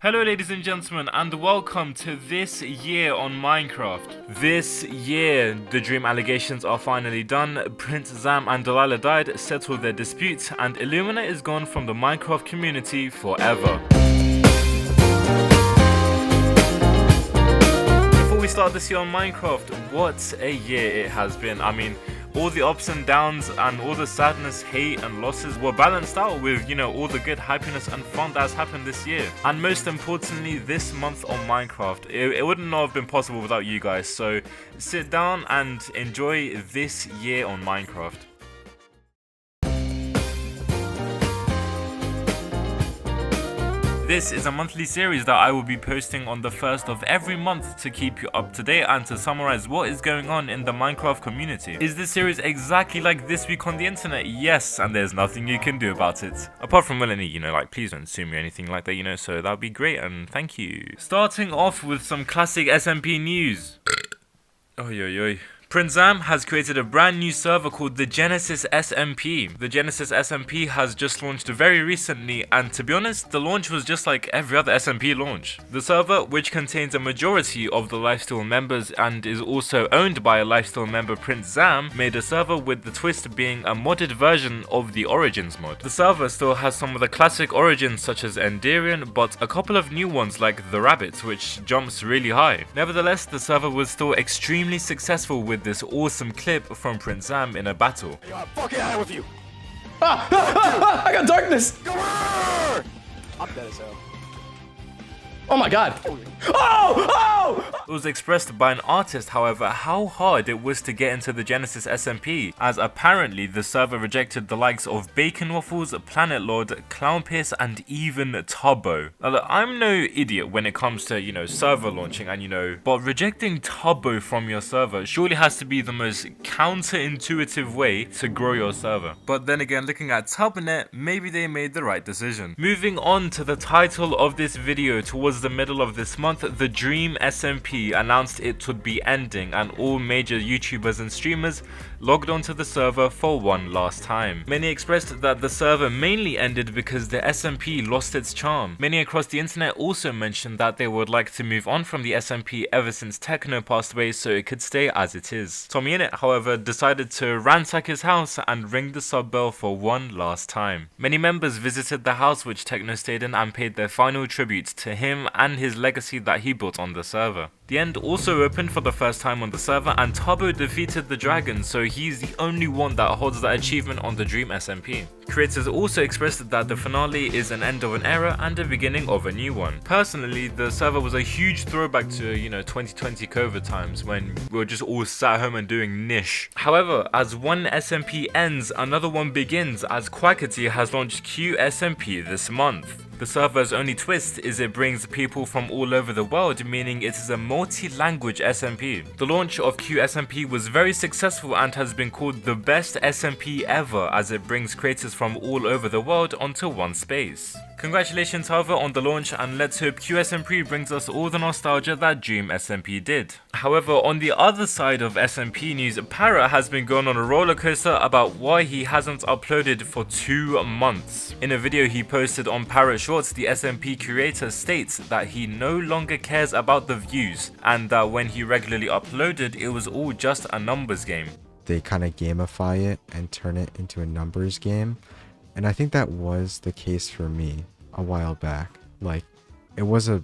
Hello ladies and gentlemen, and welcome to This Year on Minecraft. This year, the dream allegations are finally done, princezam and delilahdied settled their disputes, and Illumina is gone from the Minecraft community forever. Before we start this year on Minecraft, what a year it has been. I mean, all the ups and downs and all the sadness, hate and losses were balanced out with, all the good happiness and fun that has happened this year. And most importantly, this month on Minecraft. It wouldn't have been possible without you guys. So sit down and enjoy this year on Minecraft. This is a monthly series that I will be posting on the first of every month to keep you up to date and to summarize what is going on in the Minecraft community. Is this series exactly like This Week on the Internet? Yes, and there's nothing you can do about it. Apart from willingly, please don't sue me or anything like that, so that would be great and thank you. Starting off with some classic SMP news. Oi. princezam has created a brand new server called the Genesis SMP. The Genesis SMP has just launched very recently, and to be honest, the launch was just like every other SMP launch. The server, which contains a majority of the Lifesteal members and is also owned by a Lifesteal member princezam, made a server with the twist being a modded version of the Origins mod. The server still has some of the classic origins such as Enderian, but a couple of new ones like the Rabbit, which jumps really high. Nevertheless, the server was still extremely successful with this awesome clip from princezam in a battle. Yo, I'm fucking out with you. I got darkness. I'm dead as hell. Oh my god. Oh! It was expressed by an artist, however, how hard it was to get into the Genesis SMP, as apparently the server rejected the likes of Bacon Waffles, Planet Lord, Clownpiss, and even Tubbo. Now look, I'm no idiot when it comes to, server launching and but rejecting Tubbo from your server surely has to be the most counterintuitive way to grow your server. But then again, looking at Tubnet, maybe they made the right decision. Moving on to the title of this video, towards the middle of this month, the Dream SMP announced it would be ending, and all major YouTubers and streamers logged onto the server for one last time. Many expressed that the server mainly ended because the SMP lost its charm. Many across the internet also mentioned that they would like to move on from the SMP ever since Techno passed away so it could stay as it is. TMOM, however, decided to ransack his house and ring the sub bell for one last time. Many members visited the house which Techno stayed in and paid their final tribute to him and his legacy that he built on the server. The end also opened for the first time on the server, and Tubbo defeated the dragon, so he's the only one that holds that achievement on the Dream SMP. Creators also expressed that the finale is an end of an era and a beginning of a new one. Personally, the server was a huge throwback to 2020 COVID times when we were just all sat home and doing niche. However, as one SMP ends, another one begins, as Quackity has launched QSMP this month. The server's only twist is it brings people from all over the world, meaning it is a multi-language SMP. The launch of QSMP was very successful and has been called the best SMP ever, as it brings creators from all over the world onto one space. Congratulations, however, on the launch, and let's hope QSMP brings us all the nostalgia that Dream SMP did. However, on the other side of SMP news, Parrot has been going on a roller coaster about why he hasn't uploaded for 2 months. In a video he posted on Parrot Shorts, the SMP creator states that he no longer cares about the views, and that when he regularly uploaded, it was all just a numbers game. They kind of gamify it and turn it into a numbers game. And I think that was the case for me a while back. Like, it was a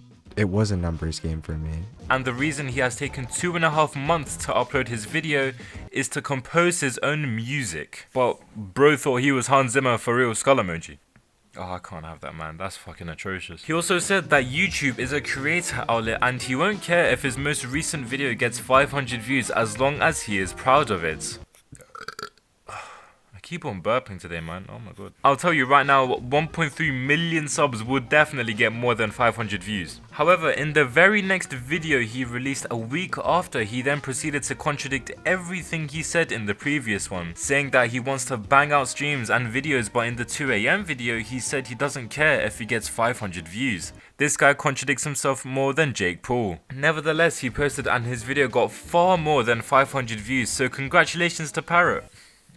numbers game for me. And the reason he has taken 2.5 months to upload his video is to compose his own music. But bro thought he was Hans Zimmer for real, skull emoji. Oh, I can't have that, man. That's fucking atrocious. He also said that YouTube is a creator outlet and he won't care if his most recent video gets 500 views as long as he is proud of it. Keep on burping today, man. Oh my god. I'll tell you right now, 1.3 million subs would definitely get more than 500 views. However, in the very next video he released a week after, he then proceeded to contradict everything he said in the previous one, saying that he wants to bang out streams and videos, but in the 2 AM video he said he doesn't care if he gets 500 views. This guy contradicts himself more than Jake Paul. Nevertheless, he posted and his video got far more than 500 views, so congratulations to Parrot.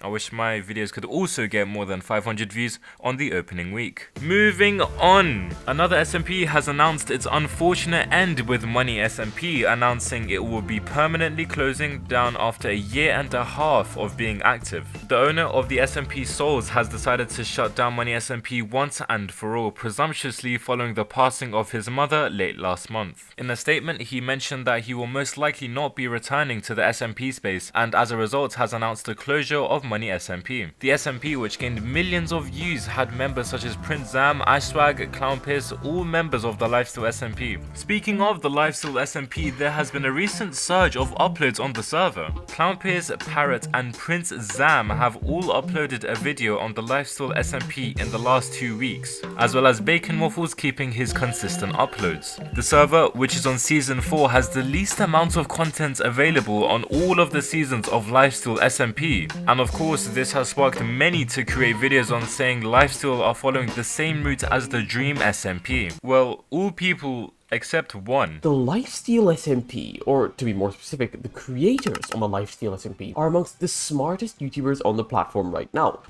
I wish my videos could also get more than 500 views on the opening week. Moving on, another SMP has announced its unfortunate end with Money SMP, announcing it will be permanently closing down after a year and a half of being active. The owner of the SMP Souls has decided to shut down Money SMP once and for all, presumptuously following the passing of his mother late last month. In a statement, he mentioned that he will most likely not be returning to the SMP space, and as a result has announced the closure of Money SMP. The SMP, which gained millions of views, had members such as princezam, Ashwag, Clownpiss, all members of the Lifesteal SMP. Speaking of the Lifesteal SMP, there has been a recent surge of uploads on the server. Clownpiss, Parrot and princezam have all uploaded a video on the Lifesteal SMP in the last 2 weeks, as well as Bacon Waffles keeping his consistent uploads. The server, which is on season 4, has the least amount of content available on all of the seasons of Lifesteal SMP, and of course this has sparked many to create videos on saying Lifesteal are following the same route as the Dream SMP. Well, all people except one. The Lifesteal SMP, or to be more specific, the creators on the Lifesteal SMP, are amongst the smartest YouTubers on the platform right now.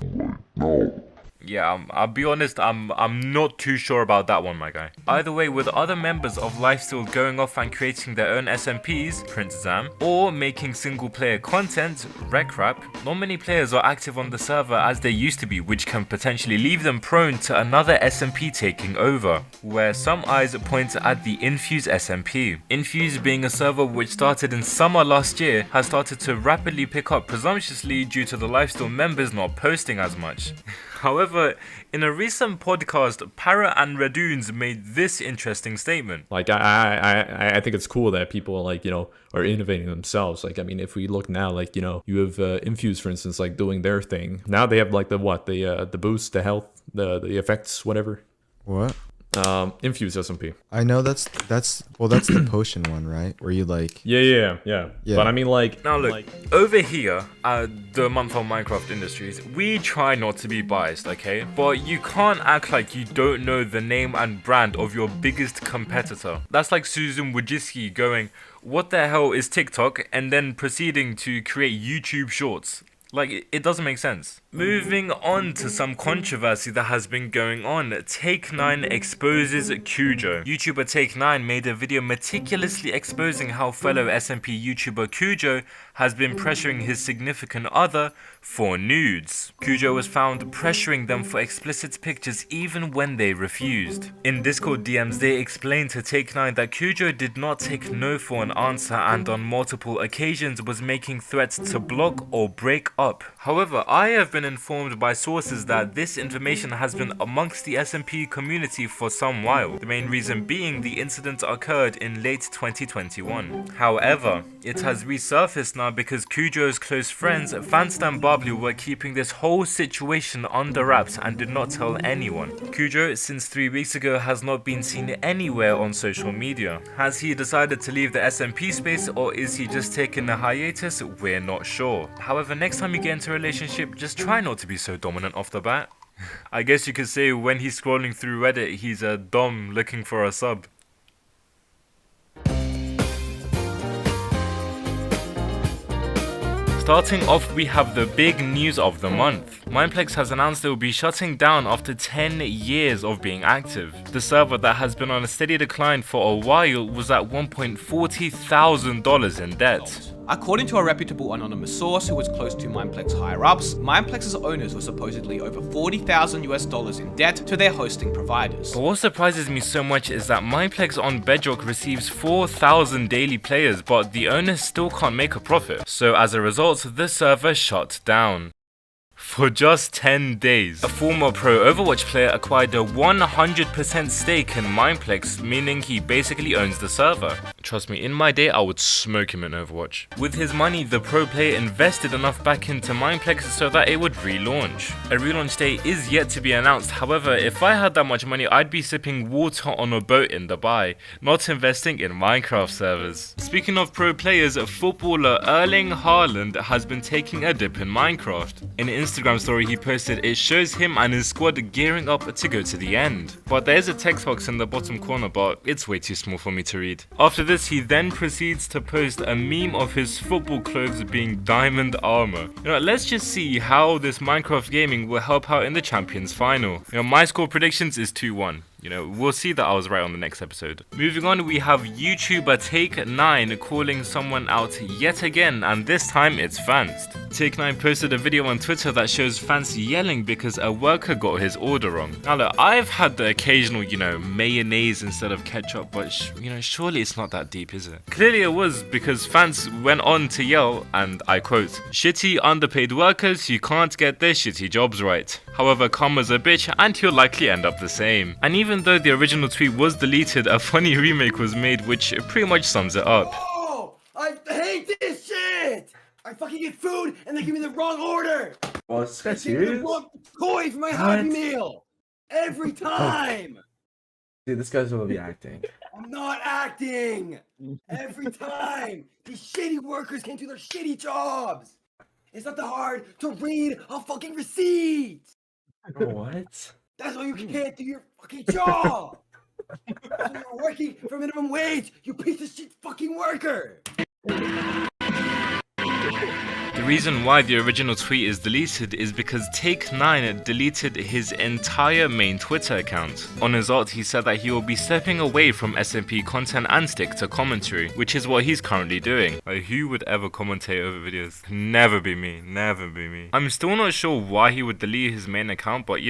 Yeah, I'll be honest, I'm not too sure about that one, my guy. Either way, with other members of Lifesteal going off and creating their own SMPs, princezam, or making single player content, recrap, not many players are active on the server as they used to be, which can potentially leave them prone to another SMP taking over, where some eyes point at the Infuse SMP. Infuse, being a server which started in summer last year, has started to rapidly pick up presumptuously due to the Lifesteal members not posting as much. However, in a recent podcast, Parrot and Redoons made this interesting statement. Like, I think it's cool that people, like, you know, are innovating themselves. Like, I mean, if we look now, like, you know, you have Infuse, for instance, like doing their thing. Now they have like the boost, the health, the effects, whatever. What? Infuse SMP. I know that's the potion one, right? Where you like Yeah. But I mean, like, Now look, over here at the Month of Minecraft Industries, we try not to be biased, okay? But you can't act like you don't know the name and brand of your biggest competitor. That's like Susan Wojcicki going, "What the hell is TikTok?" and then proceeding to create YouTube shorts. Like, it doesn't make sense. Moving on to some controversy that has been going on. Take9 exposes Cujo. YouTuber Take9 made a video meticulously exposing how fellow SMP YouTuber Cujo has been pressuring his significant other for nudes. Cujo was found pressuring them for explicit pictures even when they refused. In Discord DMs, they explained to Take9 that Cujo did not take no for an answer and on multiple occasions was making threats to block or break up. However, I have been informed by sources that this information has been amongst the SMP community for some while, the main reason being the incident occurred in late 2021. However, it has resurfaced now because Cujo's close friends, Fanstan and Bablu, were keeping this whole situation under wraps and did not tell anyone. Cujo, since 3 weeks ago, has not been seen anywhere on social media. Has he decided to leave the SMP space, or is he just taking a hiatus? We're not sure. However, next time you get into a relationship, just try not to be so dominant off the bat. I guess you could say when he's scrolling through Reddit, he's a dom looking for a sub. Starting off, we have the big news of the month. Mineplex has announced they will be shutting down after 10 years of being active. The server that has been on a steady decline for a while was at $1,40,000 in debt. According to a reputable anonymous source who was close to Mineplex higher-ups, Mineplex's owners were supposedly over $40,000 in debt to their hosting providers. But what surprises me so much is that Mineplex on Bedrock receives 4,000 daily players, but the owners still can't make a profit. So as a result, the server shut down. For just 10 days. A former pro Overwatch player acquired a 100% stake in Mineplex, meaning he basically owns the server. Trust me, in my day I would smoke him in Overwatch. With his money, the pro player invested enough back into Mineplex so that it would relaunch. A relaunch date is yet to be announced, however, if I had that much money, I'd be sipping water on a boat in Dubai, not investing in Minecraft servers. Speaking of pro players, footballer Erling Haaland has been taking a dip in Minecraft. In an Instagram story he posted, it shows him and his squad gearing up to go to the end. But there is a text box in the bottom corner, but it's way too small for me to read. After this this, he then proceeds to post a meme of his football clothes being diamond armor. Let's just see how this Minecraft gaming will help out in the Champions Final. My score predictions is 2-1. We'll see that I was right on the next episode. Moving on, we have YouTuber Take9 calling someone out yet again, and this time it's Fanst. Take9 posted a video on Twitter that shows Fanst yelling because a worker got his order wrong. Now look, I've had the occasional, mayonnaise instead of ketchup, but surely it's not that deep, is it? Clearly it was, because Fanst went on to yell, and I quote, "Shitty underpaid workers who can't get their shitty jobs right. However, karma's a bitch and you'll likely end up the same." And even though the original tweet was deleted, a funny remake was made which pretty much sums it up. Oh, I hate this shit! I fucking get food and they give me the wrong order! Well, is that They give me the serious? wrong toy for my Happy Meal! Every time! Dude, this guy's gonna be acting. I'm not acting! Every time! These shitty workers can't do their shitty jobs! It's not that hard to read a fucking receipt! What? That's why you can't do your fucking job! That's why you're working for minimum wage, you piece of shit fucking worker! The reason why the original tweet is deleted is because Take9 deleted his entire main Twitter account. On his art, he said that he will be stepping away from SMP content and stick to commentary, which is what he's currently doing. Who would ever commentate over videos? Never be me, never be me. I'm still not sure why he would delete his main account, but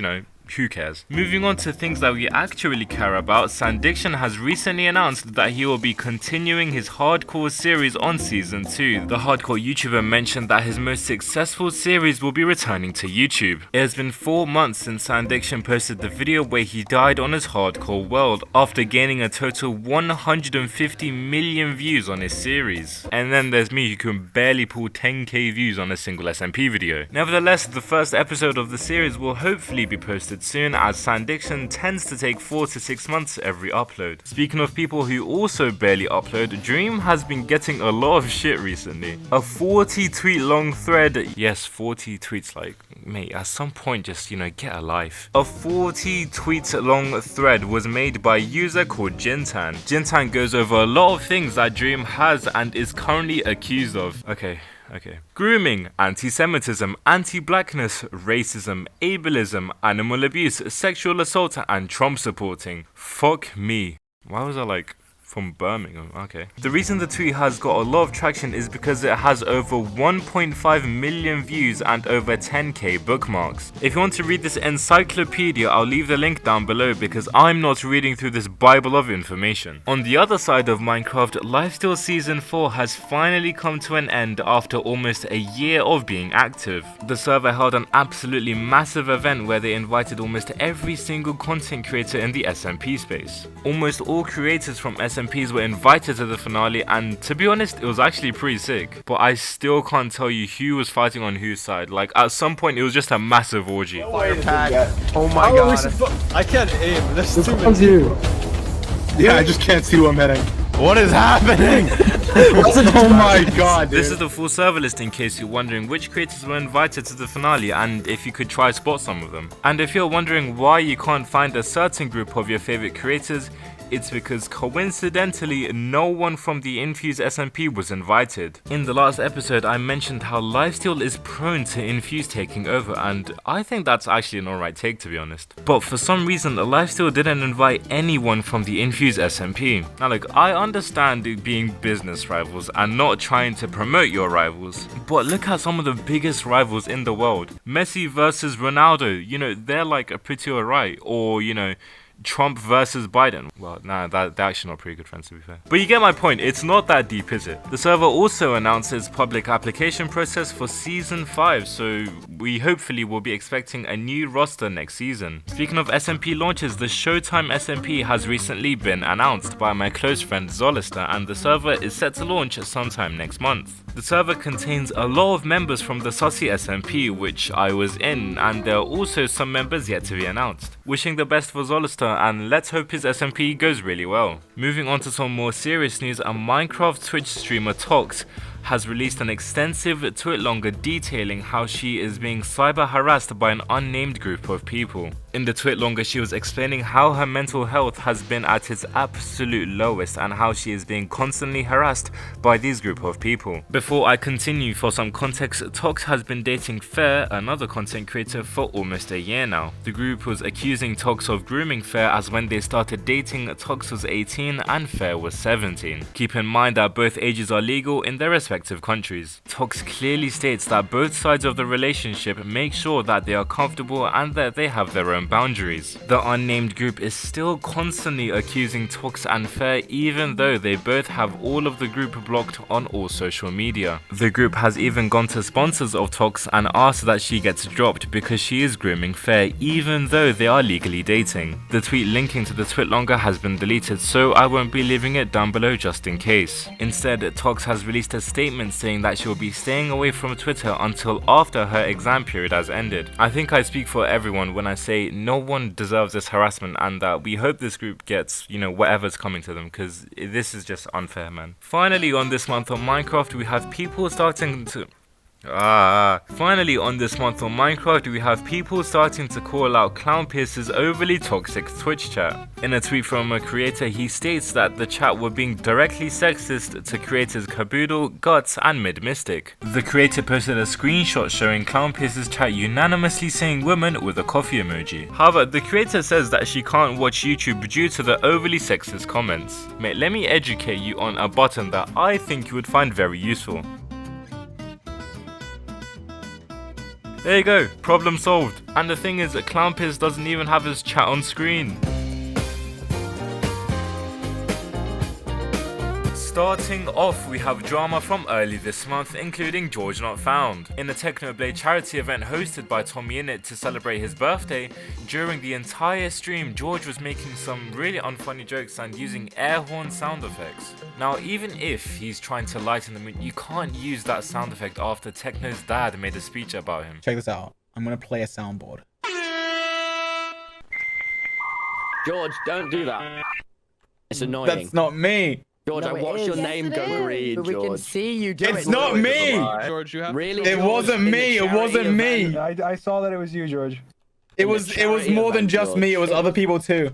who cares? Moving on to things that we actually care about, Sandiction has recently announced that he will be continuing his hardcore series on season 2. The hardcore YouTuber mentioned that his most successful series will be returning to YouTube. It has been 4 months since Sandiction posted the video where he died on his hardcore world after gaining a total 150 million views on his series. And then there's me who can barely pull 10k views on a single SMP video. Nevertheless, the first episode of the series will hopefully be posted soon, as Sandiction tends to take 4 to 6 months every upload. Speaking of people who also barely upload, Dream has been getting a lot of shit recently. A 40 tweet long thread, yes 40 tweets, like mate, at some point just get a life. A 40 tweet long thread was made by a user called Jintan. Jintan goes over a lot of things that Dream has and is currently accused of. Okay. Grooming, anti-Semitism, anti-blackness, racism, ableism, animal abuse, sexual assault, and Trump supporting. Fuck me. Why was I like from Birmingham? Okay. The reason the tweet has got a lot of traction is because it has over 1.5 million views and over 10k bookmarks. If you want to read this encyclopedia, I'll leave the link down below because I'm not reading through this Bible of information. On the other side of Minecraft, Lifesteal Season 4 has finally come to an end after almost a year of being active. The server held an absolutely massive event where they invited almost every single content creator in the SMP space. Almost all creators from SMPs were invited to the finale, and to be honest, it was actually pretty sick. But I still can't tell you who was fighting on whose side. Like, at some point, it was just a massive orgy. Fire pack. Oh my god. I can't aim. There's too Comes many. you. Yeah, I just can't see who I'm hitting. What is happening? Oh my god, dude. This is the full server list in case you're wondering which creators were invited to the finale and if you could try spot some of them. And if you're wondering why you can't find a certain group of your favorite creators, it's because coincidentally no one from the Infuse SMP was invited. In the last episode I mentioned how Lifesteal is prone to Infuse taking over, and I think that's actually an alright take, to be honest. But for some reason Lifesteal didn't invite anyone from the Infuse SMP. Now look, I understand it being business rivals and not trying to promote your rivals, but look at some of the biggest rivals in the world. Messi versus Ronaldo, they're like a pretty alright, or Trump versus Biden. Well, nah, they're actually not pretty good friends, to be fair. But you get my point, it's not that deep, is it? The server also announced its public application process for Season 5, so we hopefully will be expecting a new roster next season. Speaking of SMP launches, the Showtime SMP has recently been announced by my close friend Zolister, and the server is set to launch sometime next month. The server contains a lot of members from the Sussy SMP, which I was in, and there are also some members yet to be announced. Wishing the best for Zolister, and let's hope his SMP goes really well. Moving on to some more serious news, a Minecraft Twitch streamer Tox has released an extensive tweet longer detailing how she is being cyber harassed by an unnamed group of people. In the tweet longer, she was explaining how her mental health has been at its absolute lowest and how she is being constantly harassed by these group of people. Before I continue, for some context, Tox has been dating Fair, another content creator, for almost a year now. The group was accusing Tox of grooming Fair, as when they started dating, Tox was 18 and Fair was 17. Keep in mind that both ages are legal in their respective countries. Tox clearly states that both sides of the relationship make sure that they are comfortable and that they have their own boundaries. The unnamed group is still constantly accusing Tox and Fair, even though they both have all of the group blocked on all social media. The group has even gone to sponsors of Tox and asked that she gets dropped because she is grooming Fair, even though they are legally dating. The tweet linking to the tweet longer has been deleted, so I won't be leaving it down below just in case. Instead, Tox has released a statement saying that she will be staying away from Twitter until after her exam period has ended. I think I speak for everyone when I say no one deserves this harassment, and that we hope this group gets, whatever's coming to them, because this is just unfair, man. Finally, on this month on Minecraft, we have people starting to Finally, on this month on Minecraft, we have people starting to call out Clownpierce's overly toxic Twitch chat. In a tweet from a creator, he states that the chat were being directly sexist to creators Caboodle, Guts, and Mid-Mystic. The creator posted a screenshot showing Clownpierce's chat unanimously saying woman with a coffee emoji. However, the creator says that she can't watch YouTube due to the overly sexist comments. Mate, let me educate you on a button that I think you would find very useful. There you go, problem solved. And the thing is that Clownpierce doesn't even have his chat on screen. Starting off, we have drama from early this month, including George Not Found. In a Technoblade charity event hosted by Tommy Innit to celebrate his birthday, during the entire stream, George was making some really unfunny jokes and using air horn sound effects. Now, even if he's trying to lighten the mood, you can't use that sound effect after Techno's dad made a speech about him. Check this out. I'm gonna play a soundboard. George, don't do that. It's annoying. That's not me. George, I watched your name go green, George. We can see you do It's not me! George, you have Really? It wasn't me, it wasn't me! I saw that it was you, George. It was more than just me, it was other people too.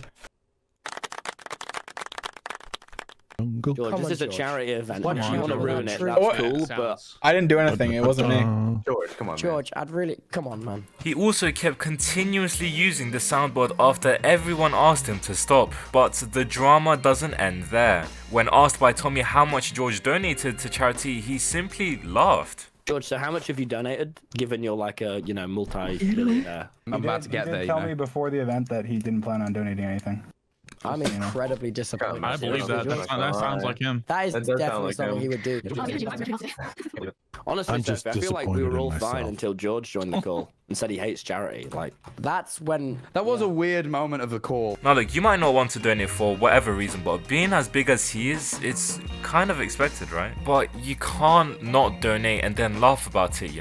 George, this is a charity event. What, If you want to ruin it, True. that's cool, but... I didn't do anything, it wasn't me. George, come on, George, I'd really... Come on, man. He also kept continuously using the soundboard after everyone asked him to stop. But the drama doesn't end there. When asked by Tommy how much George donated to charity, he simply laughed. George, so how much have you donated, given you're like a, multi-billionaire? I'm about to get there, He did tell me before the event that he didn't plan on donating anything. I'm incredibly disappointed. I believe that. That sounds like him. That is definitely like something him. he would do. Honestly, I'm Steph, just I feel like we were all disappointed in fine myself. until George joined the call and said he hates charity. Like, That's when... That was a weird moment of the call. Now look, you might not want to donate for whatever reason, but being as big as he is, it's kind of expected, right? But you can't not donate and then laugh about it,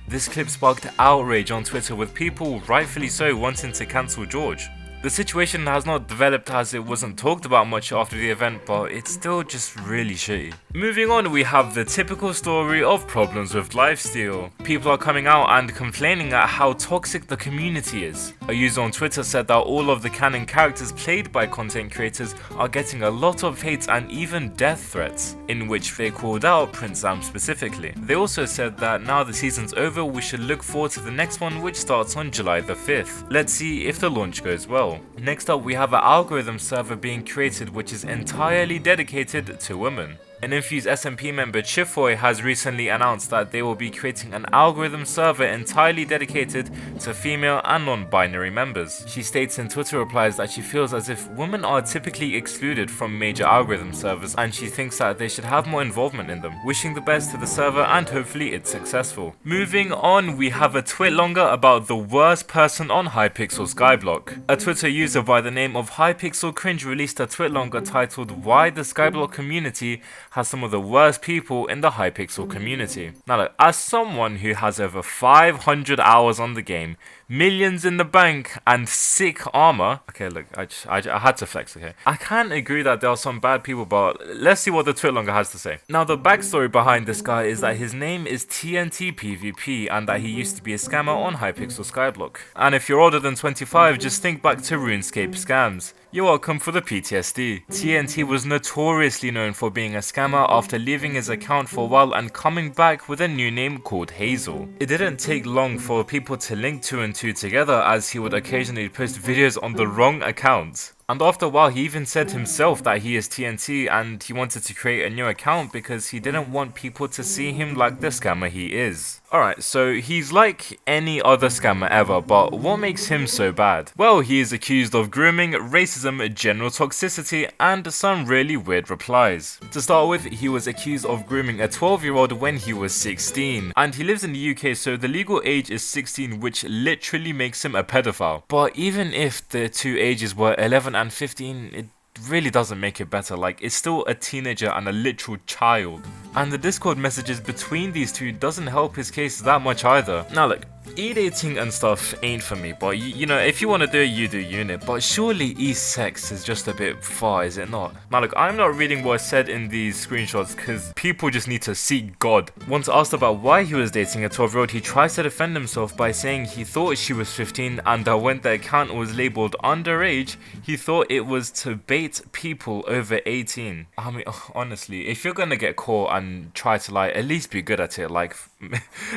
This clip sparked outrage on Twitter, with people, rightfully so, wanting to cancel George. The situation has not developed as it wasn't talked about much after the event, but it's still just really shitty. Moving on, we have the typical story of problems with lifesteal. People are coming out and complaining at how toxic the community is. A user on Twitter said that all of the canon characters played by content creators are getting a lot of hate and even death threats, in which they called out princezam specifically. They also said that now the season's over, we should look forward to the next one, which starts on July the 5th. Let's see if the launch goes well. Next up, we have an algorithm server being created which is entirely dedicated to women. An Infuse SMP member, Chifoy, has recently announced that they will be creating an algorithm server entirely dedicated to female and non-binary members. She states in Twitter replies that she feels as if women are typically excluded from major algorithm servers, and she thinks that they should have more involvement in them. Wishing the best to the server, and hopefully it's successful. Moving on, we have a tweet longer about the worst person on Hypixel Skyblock. A Twitter user by the name of Hypixel Cringe released a tweet longer titled "Why the Skyblock Community has some of the worst people in the Hypixel community. Now look, as someone who has over 500 hours on the game, millions in the bank, and sick armor. Okay, look, I had to flex, okay? I can agree that there are some bad people, but let's see what the Twitlonger has to say. Now, the backstory behind this guy is that his name is TNT PvP, and that he used to be a scammer on Hypixel Skyblock. And if you're older than 25, just think back to RuneScape scams. You're welcome for the PTSD. TNT was notoriously known for being a scammer after leaving his account for a while and coming back with a new name called Hazel. It didn't take long for people to link 2 and 2 together, as he would occasionally post videos on the wrong account. And after a while, he even said himself that he is TNT and he wanted to create a new account because he didn't want people to see him like the scammer he is. Alright, so he's like any other scammer ever, but what makes him so bad? Well, he is accused of grooming, racism, general toxicity, and some really weird replies. To start with, he was accused of grooming a 12-year-old when he was 16, and he lives in the UK, so the legal age is 16, which literally makes him a pedophile. But even if the two ages were 11 and 15, it really doesn't make it better. Like, it's still a teenager and a literal child. And the Discord messages between these two doesn't help his case that much either. Now look, e-dating and stuff ain't for me, but you know, if you want to do it, you do unit. But surely e-sex is just a bit far, is it not? Now look, I'm not reading what's said in these screenshots because people just need to seek God. Once asked about why he was dating a 12-year-old, he tries to defend himself by saying he thought she was 15 and that when the account was labeled underage, he thought it was to bait people over 18. I mean, honestly, if you're gonna get caught and try to lie, at least be good at it. Like,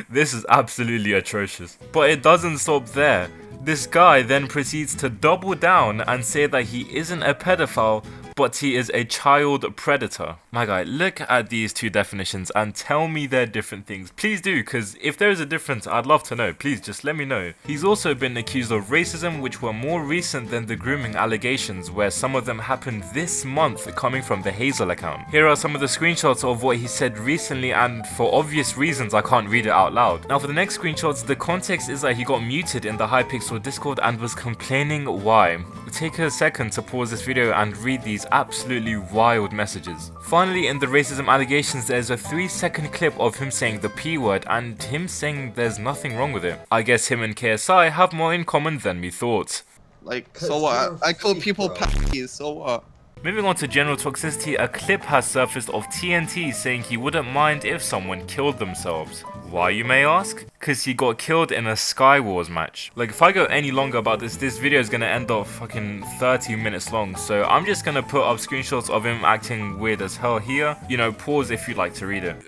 this is absolutely atrocious. But it doesn't stop there. This guy then proceeds to double down and say that he isn't a pedophile, but he is a child predator. My guy, look at these two definitions and tell me they're different things. Please do, because if there is a difference, I'd love to know. Please just let me know. He's also been accused of racism, which were more recent than the grooming allegations, where some of them happened this month coming from the Hazel account. Here are some of the screenshots of what he said recently, and for obvious reasons I can't read it out loud. Now for the next screenshots, the context is that he got muted in the Hypixel Discord and was complaining why. Take a second to pause this video and read these absolutely wild messages. Finally, in the racism allegations, there's a 3-second clip of him saying the P word and him saying there's nothing wrong with it. I guess him and KSI have more in common than we thought. Like, so what? I call people patties, so what? Moving on to general toxicity, a clip has surfaced of TNT saying he wouldn't mind if someone killed themselves. Why, you may ask? Cause he got killed in a Skywars match. Like, if I go any longer about this video is gonna end up fucking 30 minutes long, so I'm just gonna put up screenshots of him acting weird as hell here. You know, pause if you'd like to read it.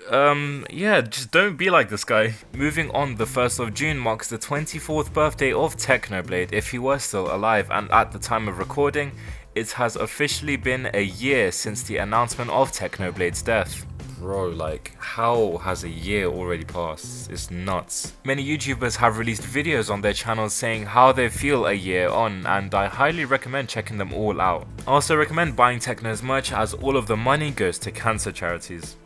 Yeah, just don't be like this guy. Moving on, the 1st of June marks the 24th birthday of Technoblade, if he were still alive, and at the time of recording, it has officially been a year since the announcement of Technoblade's death. Bro, like, how has a year already passed? It's nuts. Many YouTubers have released videos on their channels saying how they feel a year on, and I highly recommend checking them all out. I also recommend buying Techno's merch, as all of the money goes to cancer charities.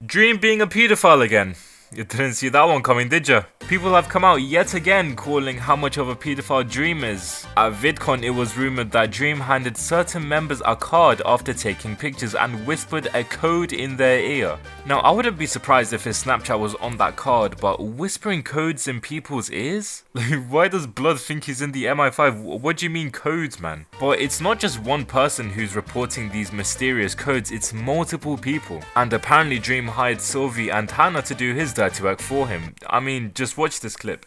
Dream being a pedophile again. You didn't see that one coming, did ya? People have come out yet again calling how much of a pedophile Dream is. At VidCon, it was rumored that Dream handed certain members a card after taking pictures and whispered a code in their ear. Now, I wouldn't be surprised if his Snapchat was on that card, but whispering codes in people's ears? Like, why does Blood think he's in the MI5? What do you mean codes, man? But it's not just one person who's reporting these mysterious codes, it's multiple people. And apparently Dream hired Sylvie and Hannah to do his dirty work for him. I mean, just watch this clip.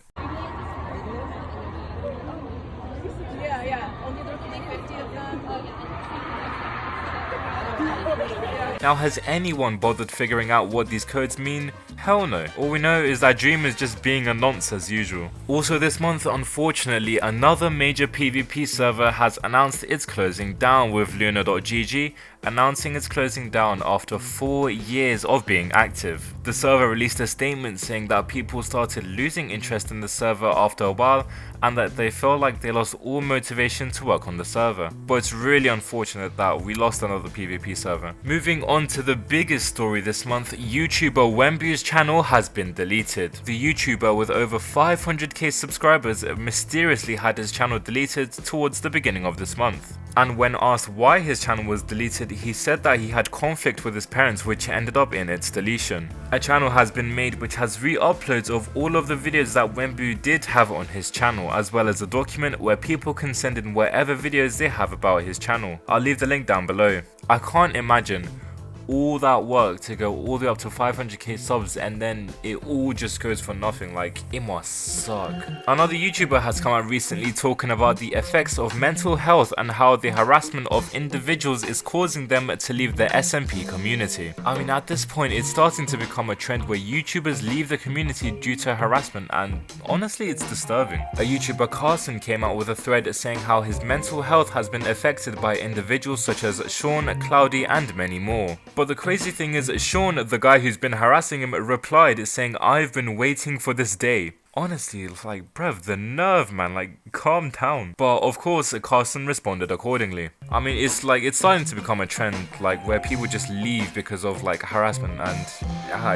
Now, has anyone bothered figuring out what these codes mean? Hell no. All we know is that Dream is just being a nonce as usual. Also this month, unfortunately, another major PvP server has announced it's closing down, with Luna.gg announcing it's closing down after 4 years of being active. The server released a statement saying that people started losing interest in the server after a while, and that they felt like they lost all motivation to work on the server. But it's really unfortunate that we lost another PvP server. Moving on to the biggest story this month, YouTuber wemmbu's channel has been deleted. The YouTuber with over 500k subscribers mysteriously had his channel deleted towards the beginning of this month. And when asked why his channel was deleted, he said that he had conflict with his parents, which ended up in its deletion. A channel has been made which has re-uploads of all of the videos that wemmbu did have on his channel, as well as a document where people can send in whatever videos they have about his channel. I'll leave the link down below. I can't imagine all that work to go all the way up to 500k subs and then it all just goes for nothing. Like, it must suck. Another YouTuber has come out recently talking about the effects of mental health and how the harassment of individuals is causing them to leave the SMP community. I mean, at this point it's starting to become a trend where YouTubers leave the community due to harassment, and honestly it's disturbing. A YouTuber, Carson, came out with a thread saying how his mental health has been affected by individuals such as Sean, Cloudy and many more. But the crazy thing is, Sean, the guy who's been harassing him, replied saying, "I've been waiting for this day." Honestly, like, bruv, the nerve, man, like, calm down. But of course, Carson responded accordingly. I mean, it's starting to become a trend, like, where people just leave because of, like, harassment, and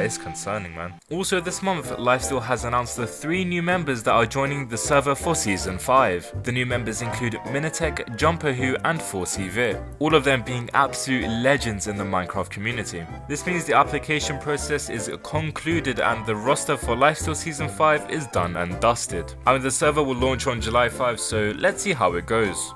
it's concerning, man. Also this month, Lifesteal has announced the 3 new members that are joining the server for Season 5. The new members include Minitek, Jumperwho, and 4CV, all of them being absolute legends in the Minecraft community. This means the application process is concluded and the roster for Lifesteal Season 5 is done and dusted. I mean, the server will launch on July 5, so let's see how it goes.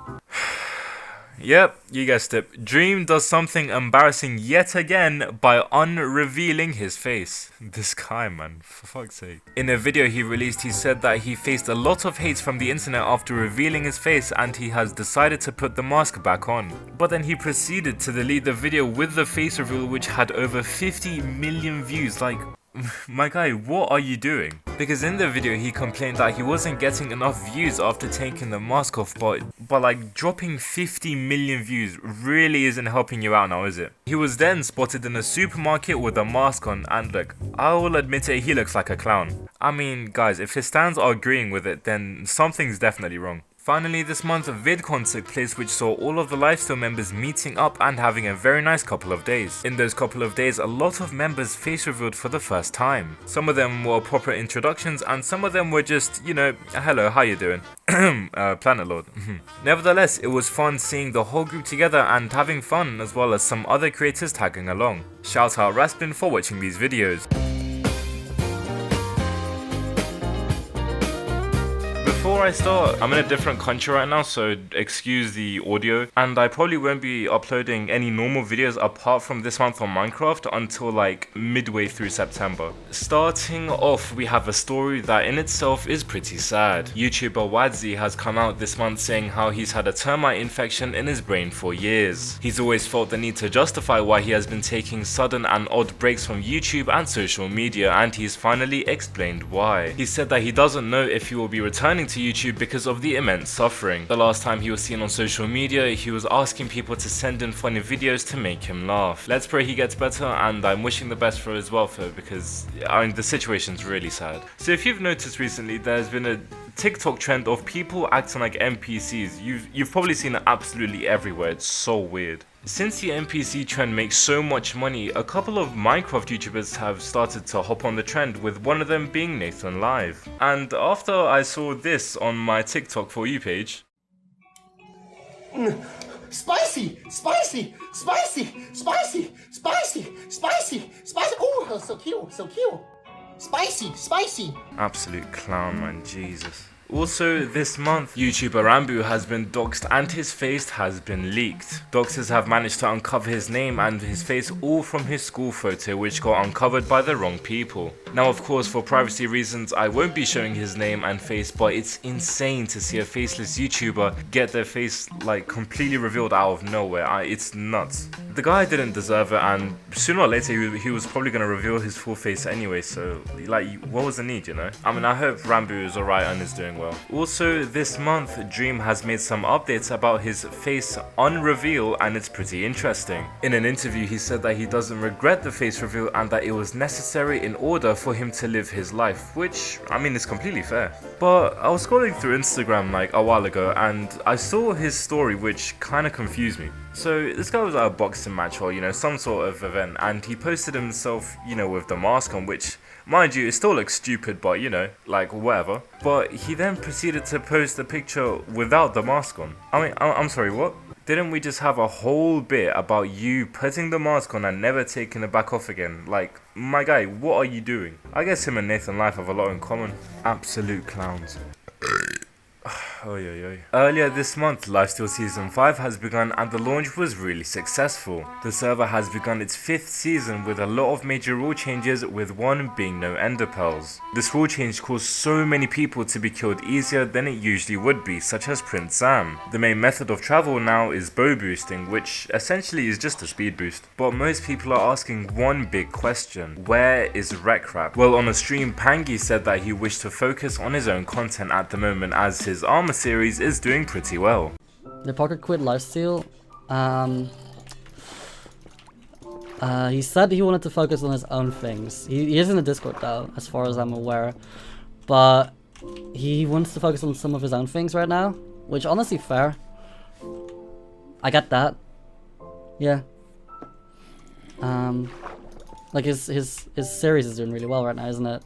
Yep, you guessed it. Dream does something embarrassing yet again by unrevealing his face. This guy, man, for fuck's sake. In a video he released, he said that he faced a lot of hate from the internet after revealing his face and he has decided to put the mask back on. But then he proceeded to delete the video with the face reveal, which had over 50 million views. Like, my guy, what are you doing? Because in the video he complained that he wasn't getting enough views after taking the mask off, but like, dropping 50 million views really isn't helping you out now, is it? He was then spotted in a supermarket with a mask on, and look, I will admit it, he looks like a clown. I mean, guys, if his stands are agreeing with it, then something's definitely wrong. Finally this month, VidCon took place, which saw all of the Lifesteal members meeting up and having a very nice couple of days. In those couple of days, a lot of members face revealed for the first time. Some of them were proper introductions and some of them were just, you know, hello, how you doing? Planet Lord. Nevertheless, it was fun seeing the whole group together and having fun, as well as some other creators tagging along. Shout out Raspin for watching these videos. Before I start, I'm in a different country right now, so excuse the audio, and I probably won't be uploading any normal videos apart from this month on Minecraft until like midway through September. Starting off, we have a story that in itself is pretty sad. YouTuber Wadzi has come out this month saying how he's had a termite infection in his brain for years. He's always felt the need to justify why he has been taking sudden and odd breaks from YouTube and social media, and he's finally explained why. He said that he doesn't know if he will be returning to YouTube because of the immense suffering. The last time he was seen on social media, he was asking people to send in funny videos to make him laugh. Let's pray he gets better, and I'm wishing the best for his welfare because, I mean, the situation's really sad. So if you've noticed recently, there's been a TikTok trend of people acting like NPCs. You've probably seen it absolutely everywhere. It's so weird. Since the NPC trend makes so much money, a couple of Minecraft YouTubers have started to hop on the trend, with one of them being Nathan Live. And after I saw this on my TikTok For You page... Spicy! Spicy! Spicy! Spicy! Spicy! Spicy! Spicy! Oh, so cute! So cute! Spicy! Spicy! Absolute clown, man. Jesus. Also this month, YouTuber wemmbu has been doxed and his face has been leaked. Doxers have managed to uncover his name and his face all from his school photo, which got uncovered by the wrong people. Now of course, for privacy reasons, I won't be showing his name and face, but it's insane to see a faceless YouTuber get their face like completely revealed out of nowhere. It's nuts. The guy didn't deserve it, and sooner or later he was probably going to reveal his full face anyway, so like, what was the need, you know? I mean, I hope wemmbu is alright and is doing well. Also this month, Dream has made some updates about his face unreveal, and it's pretty interesting. In an interview, he said that he doesn't regret the face reveal and that it was necessary in order for him to live his life, which, I mean, is completely fair. But I was scrolling through Instagram like a while ago and I saw his story, which kind of confused me. So this guy was at a boxing match or, you know, some sort of event, and he posted himself, you know, with the mask on, which, mind you, it still looks stupid, but, you know, like, whatever. But he then proceeded to post a picture without the mask on. I mean, I'm sorry, what? Didn't we just have a whole bit about you putting the mask on and never taking it back off again? Like, my guy, what are you doing? I guess him and Nathan Life have a lot in common. Absolute clowns. Earlier this month, Lifesteal Season 5 has begun and the launch was really successful. The server has begun its 5th season with a lot of major rule changes, with one being no ender pearls. This rule change caused so many people to be killed easier than it usually would be, such as princezam. The main method of travel now is bow boosting, which essentially is just a speed boost. But most people are asking one big question: where is Rekrap? Well, on a stream, Pangy said that he wished to focus on his own content at the moment, as his armor series is doing pretty well. The pocket quit lifesteal. He said he wanted to focus on his own things. He is in the Discord though, as far as I'm aware. But he wants to focus on some of his own things right now, which honestly fair. I get that. Yeah. Like his series is doing really well right now, isn't it?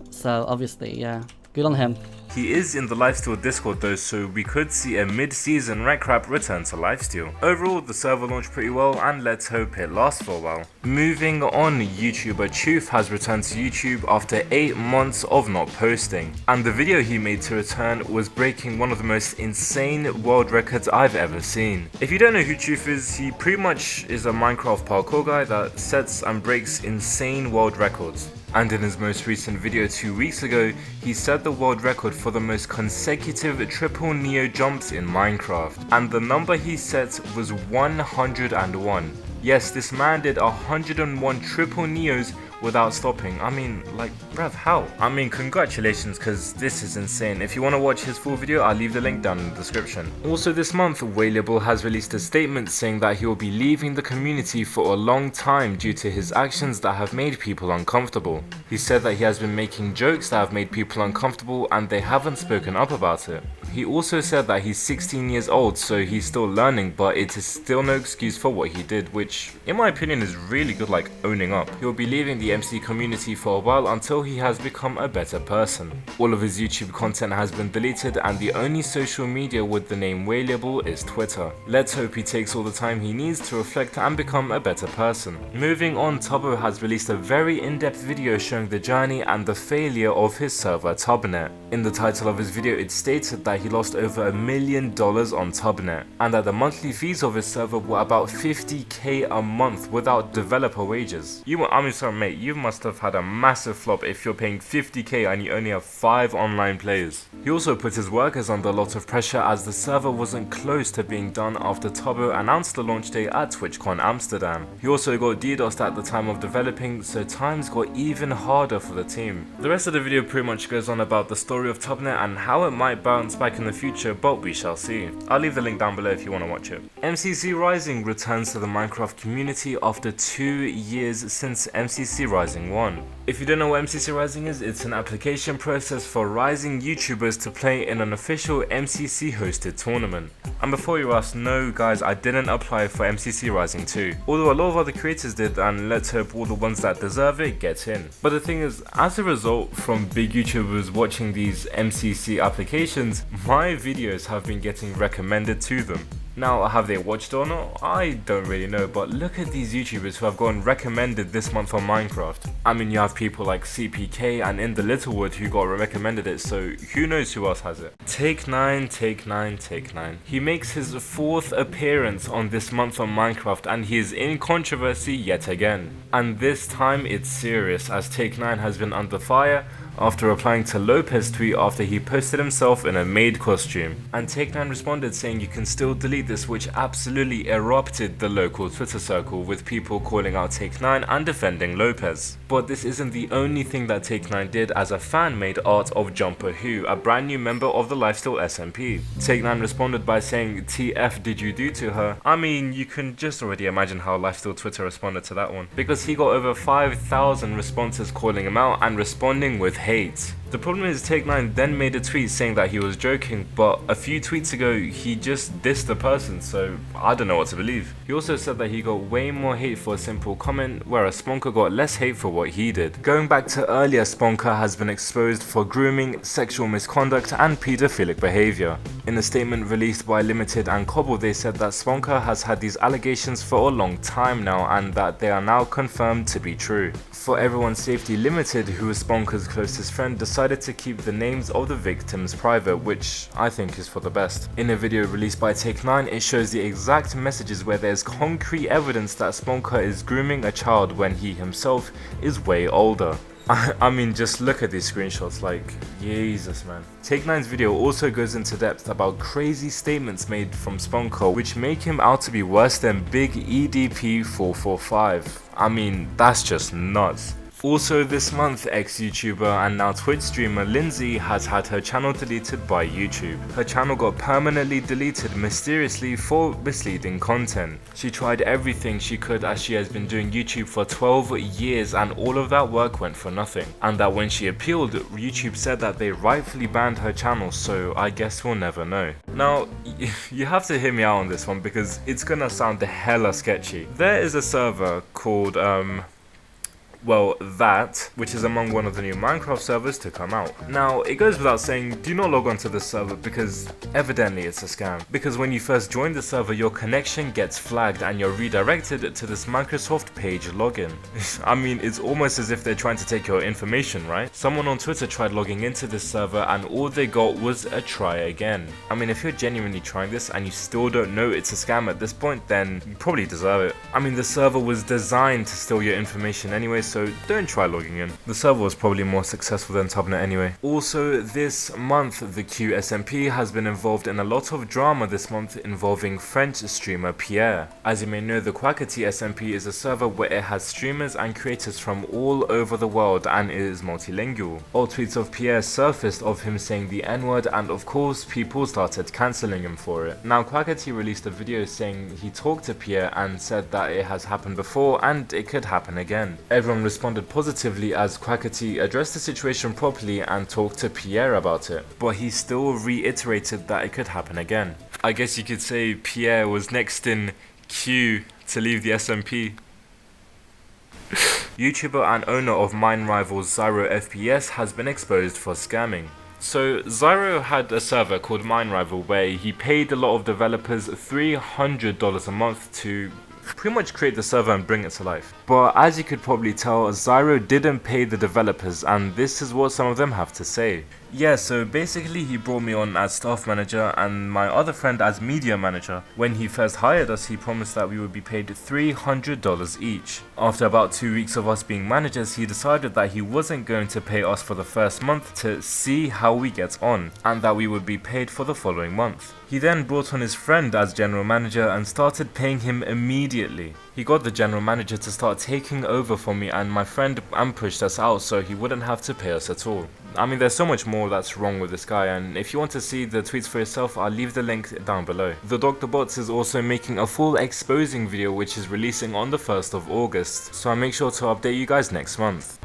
So obviously, yeah. Good on him. He is in the Lifesteal Discord though, so we could see a mid-season Rekrap return to Lifesteal. Overall, the server launched pretty well, and let's hope it lasts for a while. Moving on, YouTuber Truth has returned to YouTube after 8 months of not posting, and the video he made to return was breaking one of the most insane world records I've ever seen. If you don't know who Truth is, he pretty much is a Minecraft parkour guy that sets and breaks insane world records. And in his most recent video 2 weeks ago, he set the world record for the most consecutive triple neo jumps in Minecraft. And the number he set was 101. Yes, this man did 101 triple neos without stopping. I mean, like, bruv, how? I mean, congratulations, because this is insane. If you want to watch his full video, I'll leave the link down in the description. Also this month, wemmbu has released a statement saying that he will be leaving the community for a long time due to his actions that have made people uncomfortable. He said that he has been making jokes that have made people uncomfortable and they haven't spoken up about it. He also said that he's 16 years old, so he's still learning, but it is still no excuse for what he did, which in my opinion is really good, like owning up. He will be leaving the MC community for a while until he has become a better person. All of his YouTube content has been deleted and the only social media with the name wemmbu is Twitter. Let's hope he takes all the time he needs to reflect and become a better person. Moving on, Tubbo has released a very in-depth video showing the journey and the failure of his server Tubnet. In the title of his video it stated that he lost over $1 million on Tubnet, and that the monthly fees of his server were about 50k a month without developer wages. I'm sorry mate, you must have had a massive flop if you're paying 50k and you only have 5 online players. He also put his workers under a lot of pressure as the server wasn't close to being done after Tubbo announced the launch day at TwitchCon Amsterdam. He also got DDoSed at the time of developing, so times got even harder for the team. The rest of the video pretty much goes on about the story of Tubnet and how it might bounce back in the future, but we shall see. I'll leave the link down below if you want to watch it. MCC Rising returns to the Minecraft community after 2 years since MCC Rising 1. If you don't know what MCC Rising is, it's an application process for rising YouTubers to play in an official MCC hosted tournament. And before you ask, no guys, I didn't apply for MCC Rising 2, although a lot of other creators did, and let's hope all the ones that deserve it get in. But the thing is, as a result from big YouTubers watching these MCC applications, my videos have been getting recommended to them. Now, have they watched or not? I don't really know, but look at these YouTubers who have gotten recommended this month on Minecraft. I mean, you have people like CPK and In the Littlewood who got recommended it, so who knows who else has it. Take9. He makes his 4th appearance on this month on Minecraft and he is in controversy yet again. And this time it's serious, as Take9 has been under fire after replying to Lopez's tweet after he posted himself in a maid costume. And Take9 responded saying you can still delete this, which absolutely erupted the local Twitter circle, with people calling out Take9 and defending Lopez. But this isn't the only thing that Take9 did, as a fan made art of Jumper Who, a brand new member of the Lifesteal SMP. Take9 responded by saying, TF did you do to her? I mean, you can just already imagine how Lifesteal Twitter responded to that one, because he got over 5,000 responses calling him out and responding with hate. The problem is Take9 then made a tweet saying that he was joking, but a few tweets ago he just dissed the person, so I don't know what to believe. He also said that he got way more hate for a simple comment, whereas Sponker got less hate for what he did. Going back to earlier, Sponker has been exposed for grooming, sexual misconduct and paedophilic behaviour. In a statement released by Limited and Cobble, they said that Sponker has had these allegations for a long time now and that they are now confirmed to be true. For everyone's safety, Limited, who is Sponker's closest friend, decided to keep the names of the victims private, which I think is for the best. In a video released by Take9, it shows the exact messages where there's concrete evidence that Sponker is grooming a child when he himself is way older. I mean, just look at these screenshots, like, Jesus man. Take9's video also goes into depth about crazy statements made from Sponker which make him out to be worse than Big EDP445. I mean, that's just nuts. Also this month, ex-YouTuber and now Twitch streamer Lindsay has had her channel deleted by YouTube. Her channel got permanently deleted mysteriously for misleading content. She tried everything she could as she has been doing YouTube for 12 years and all of that work went for nothing. And that when she appealed, YouTube said that they rightfully banned her channel, so I guess we'll never know. Now, you have to hear me out on this one because it's gonna sound hella sketchy. There is a server called well, that, which is among one of the new Minecraft servers to come out. Now, it goes without saying, do not log on to this server because evidently it's a scam. Because when you first join the server, your connection gets flagged and you're redirected to this Microsoft page login. I mean, it's almost as if they're trying to take your information, right? Someone on Twitter tried logging into this server and all they got was a try again. I mean, if you're genuinely trying this and you still don't know it's a scam at this point, then you probably deserve it. I mean, the server was designed to steal your information anyway, so don't try logging in. The server was probably more successful than Tubnet anyway. Also this month, the QSMP has been involved in a lot of drama this month involving French streamer Pierre. As you may know, the Quackity SMP is a server where it has streamers and creators from all over the world and it is multilingual. Old tweets of Pierre surfaced of him saying the N-word and of course people started cancelling him for it. Now Quackity released a video saying he talked to Pierre and said that it has happened before and it could happen again. Everyone responded positively as Quackity addressed the situation properly and talked to Pierre about it, but he still reiterated that it could happen again. I guess you could say Pierre was next in queue to leave the SMP. YouTuber and owner of mine rivals Zyro FPS has been exposed for scamming. So Zyro had a server called Mine Rival where he paid a lot of developers $300 a month to pretty much create the server and bring it to life. But as you could probably tell, Zyro didn't pay the developers and this is what some of them have to say. Yeah, so basically he brought me on as staff manager and my other friend as media manager. When he first hired us, he promised that we would be paid $300 each. After about 2 weeks of us being managers, he decided that he wasn't going to pay us for the first month to see how we get on, and that we would be paid for the following month. He then brought on his friend as general manager and started paying him immediately. He got the general manager to start taking over for me and my friend pushed us out so he wouldn't have to pay us at all. I mean, there's so much more that's wrong with this guy, and if you want to see the tweets for yourself, I'll leave the link down below. The Dr. Bots is also making a full exposing video which is releasing on the 1st of August, so I'll make sure to update you guys next month.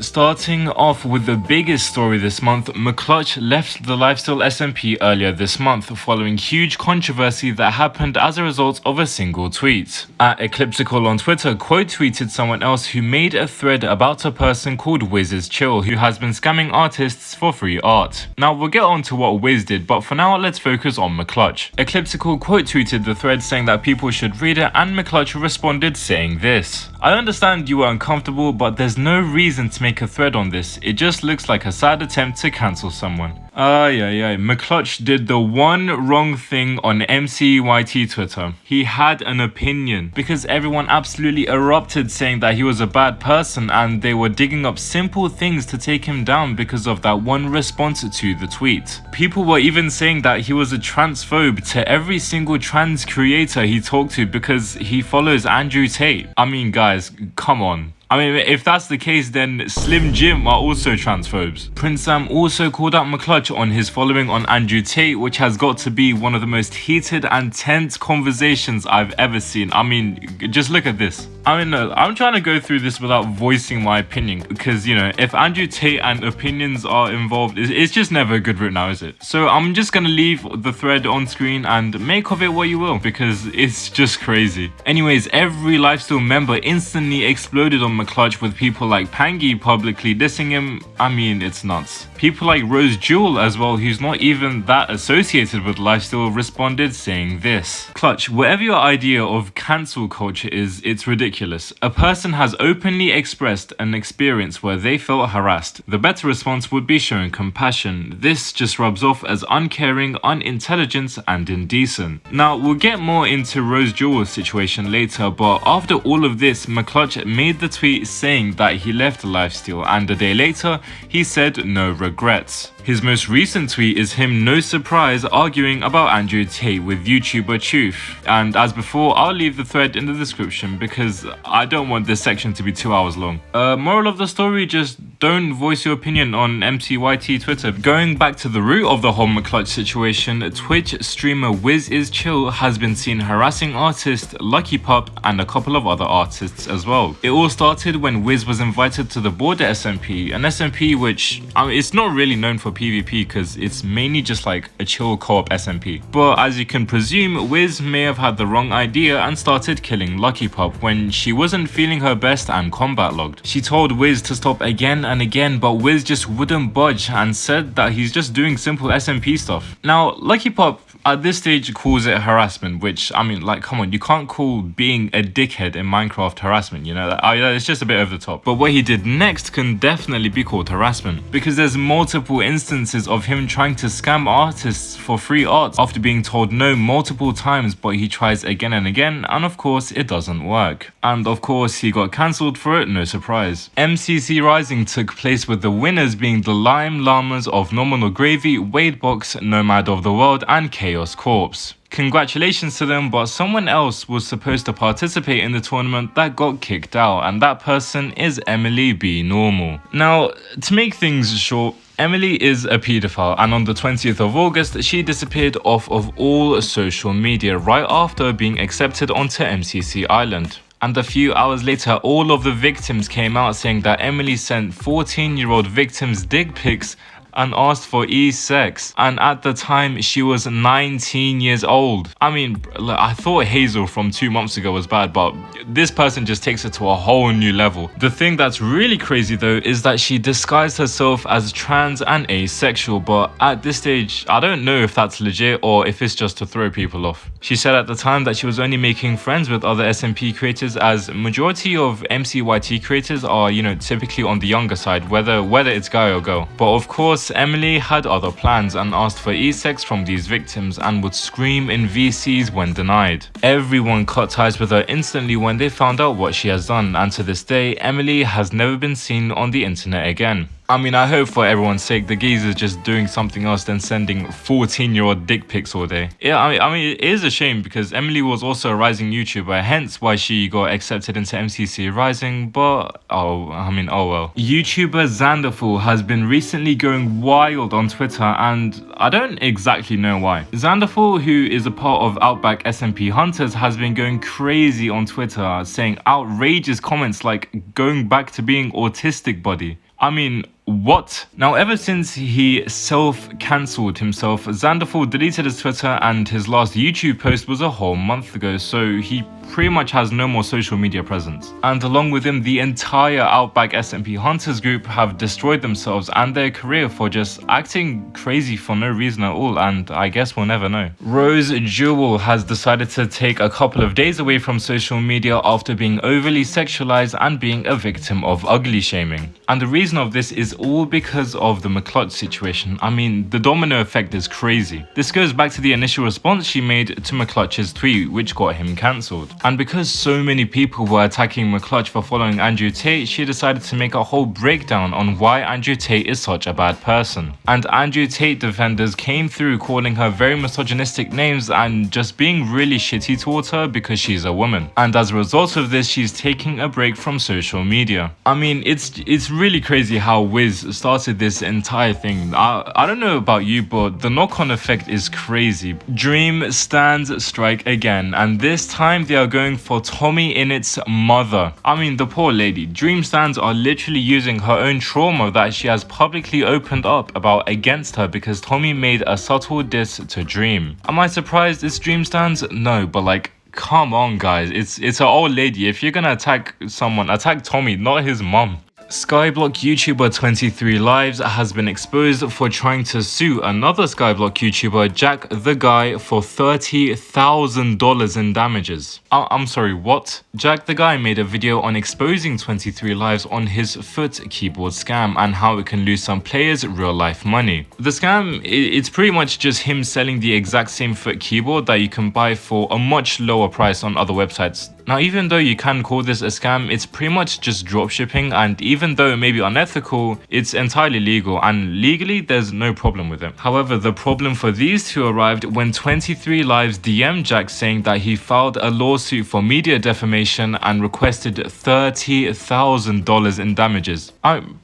Starting off with the biggest story this month, McClutch left the Lifestyle SMP earlier this month following huge controversy that happened as a result of a single tweet. At Eclipsical on Twitter quote tweeted someone else who made a thread about a person called WizIsChill who has been scamming artists for free art. Now we'll get on to what Wiz did, but for now let's focus on McClutch. Eclipsical quote tweeted the thread saying that people should read it and McClutch responded saying this: "I understand you were uncomfortable, but there's no reason to make a thread on this. It just looks like a sad attempt to cancel someone." McClutch did the one wrong thing on MCYT Twitter. He had an opinion because everyone absolutely erupted saying that he was a bad person and they were digging up simple things to take him down because of that one response to the tweet. People were even saying that he was a transphobe to every single trans creator he talked to because he follows Andrew Tate. I mean guys, come on. I mean, if that's the case, then Slim Jim are also transphobes. princezam also called out McClutch on his following on Andrew Tate, which has got to be one of the most heated and tense conversations I've ever seen. I mean, just look at this. I mean, I'm trying to go through this without voicing my opinion because, you know, if Andrew Tate and opinions are involved, it's just never a good route now, is it? So I'm just going to leave the thread on screen and make of it what you will because it's just crazy. Anyways, every Lifesteal member instantly exploded on McClutch with people like Pangy publicly dissing him. I mean, it's nuts. People like Rose Jewel as well, who's not even that associated with Lifesteal, responded saying this. Clutch, whatever your idea of cancel culture is, it's ridiculous. A person has openly expressed an experience where they felt harassed. The better response would be showing compassion. This just rubs off as uncaring, unintelligent, and indecent. Now, we'll get more into Rose Jewel's situation later, but after all of this, McClutch made the tweet saying that he left Lifesteal, and a day later, he said no regrets. His most recent tweet is him, no surprise, arguing about Andrew Tate with YouTuber Truth. And as before, I'll leave the thread in the description because I don't want this section to be 2 hours long. Moral of the story, just don't voice your opinion on MCYT Twitter. Going back to the root of the whole McClutch situation, Twitch streamer WizIsChill has been seen harassing artist Lucky Pup and a couple of other artists as well. It all started when Wiz was invited to the Border SMP, an SMP which, I mean, it's not really known for PvP because it's mainly just like a chill co-op SMP. But as you can presume, Wiz may have had the wrong idea and started killing Lucky Pup when she wasn't feeling her best and combat logged. She told Wiz to stop again and again, but Wiz just wouldn't budge and said that he's just doing simple SMP stuff. Now, Lucky Pup at this stage calls it harassment, which, I mean, like, come on, you can't call being a dickhead in Minecraft harassment, you know? It's just a bit over the top. But what he did next can definitely be called harassment, because there's multiple instances of him trying to scam artists for free art after being told no multiple times, but he tries again and again, and of course, it doesn't work. And of course, he got cancelled for it, no surprise. MCC Rising took place with the winners being the Lime Llamas of Nominal Gravy, Wadebox, Nomad of the World, and Chaos Corpse. Congratulations to them, but someone else was supposed to participate in the tournament that got kicked out, and that person is Emily B. Normal. Now, to make things short, Emily is a paedophile, and on the 20th of August, she disappeared off of all social media right after being accepted onto MCC Island. And a few hours later, all of the victims came out saying that Emily sent 14-year-old victims dick pics and asked for e-sex, and at the time she was 19 years old. I mean, I thought Hazel from 2 months ago was bad, but this person just takes it to a whole new level. The thing that's really crazy though is that she disguised herself as trans and asexual, but at this stage I don't know if that's legit or if it's just to throw people off. She said at the time that she was only making friends with other SMP creators, as majority of MCYT creators are, you know, typically on the younger side, whether it's guy or girl. But of course, Emily had other plans and asked for e-sex from these victims and would scream in VCs when denied. Everyone cut ties with her instantly when they found out what she has done, and to this day, Emily has never been seen on the internet again. I mean, I hope for everyone's sake the geezer's just doing something else than sending 14-year-old dick pics all day. Yeah, I mean, it is a shame because Emily was also a rising YouTuber, hence why she got accepted into MCC Rising, but oh well. YouTuber Xanderful has been recently going wild on Twitter, and I don't exactly know why. Xanderful, who is a part of Outback SMP Hunters, has been going crazy on Twitter, saying outrageous comments like going back to being autistic buddy. I mean, what? Now, ever since he self-cancelled himself, Xanderful deleted his Twitter, and his last YouTube post was a whole month ago, so he pretty much has no more social media presence. And along with him, the entire Outback SMP Hunters group have destroyed themselves and their career for just acting crazy for no reason at all, and I guess we'll never know. Rose Jewel has decided to take a couple of days away from social media after being overly sexualized and being a victim of ugly shaming. And the reason of this is all because of the McClutch situation. I mean, the domino effect is crazy. This goes back to the initial response she made to McClutch's tweet, which got him cancelled. And because so many people were attacking McClutch for following Andrew Tate, she decided to make a whole breakdown on why Andrew Tate is such a bad person. And Andrew Tate defenders came through calling her very misogynistic names and just being really shitty towards her because she's a woman. And as a result of this, she's taking a break from social media. I mean, it's really crazy how Wiz boys started this entire thing. I don't know about you, but the knock-on effect is crazy. Dream stands strike again, and this time they are going for Tommy Innit's mother. I mean, the poor lady. Dream stands are literally using her own trauma that she has publicly opened up about against her because Tommy made a subtle diss to Dream. Am I surprised it's Dream stands? No, but like, come on guys, it's an old lady. If you're gonna attack someone, attack Tommy, not his mum. Skyblock YouTuber 23 Lives has been exposed for trying to sue another Skyblock YouTuber, Jack the Guy, for $30,000 in damages. I'm sorry, what? Jack the Guy made a video on exposing 23 Lives on his foot keyboard scam and how it can lose some players real life money. The scam, it's pretty much just him selling the exact same foot keyboard that you can buy for a much lower price on other websites. Now, even though you can call this a scam, it's pretty much just dropshipping, and even though it may be unethical, it's entirely legal, and legally there's no problem with it. However, the problem for these two arrived when 23 Lives DM'd Jack saying that he filed a lawsuit for media defamation and requested $30,000 in damages.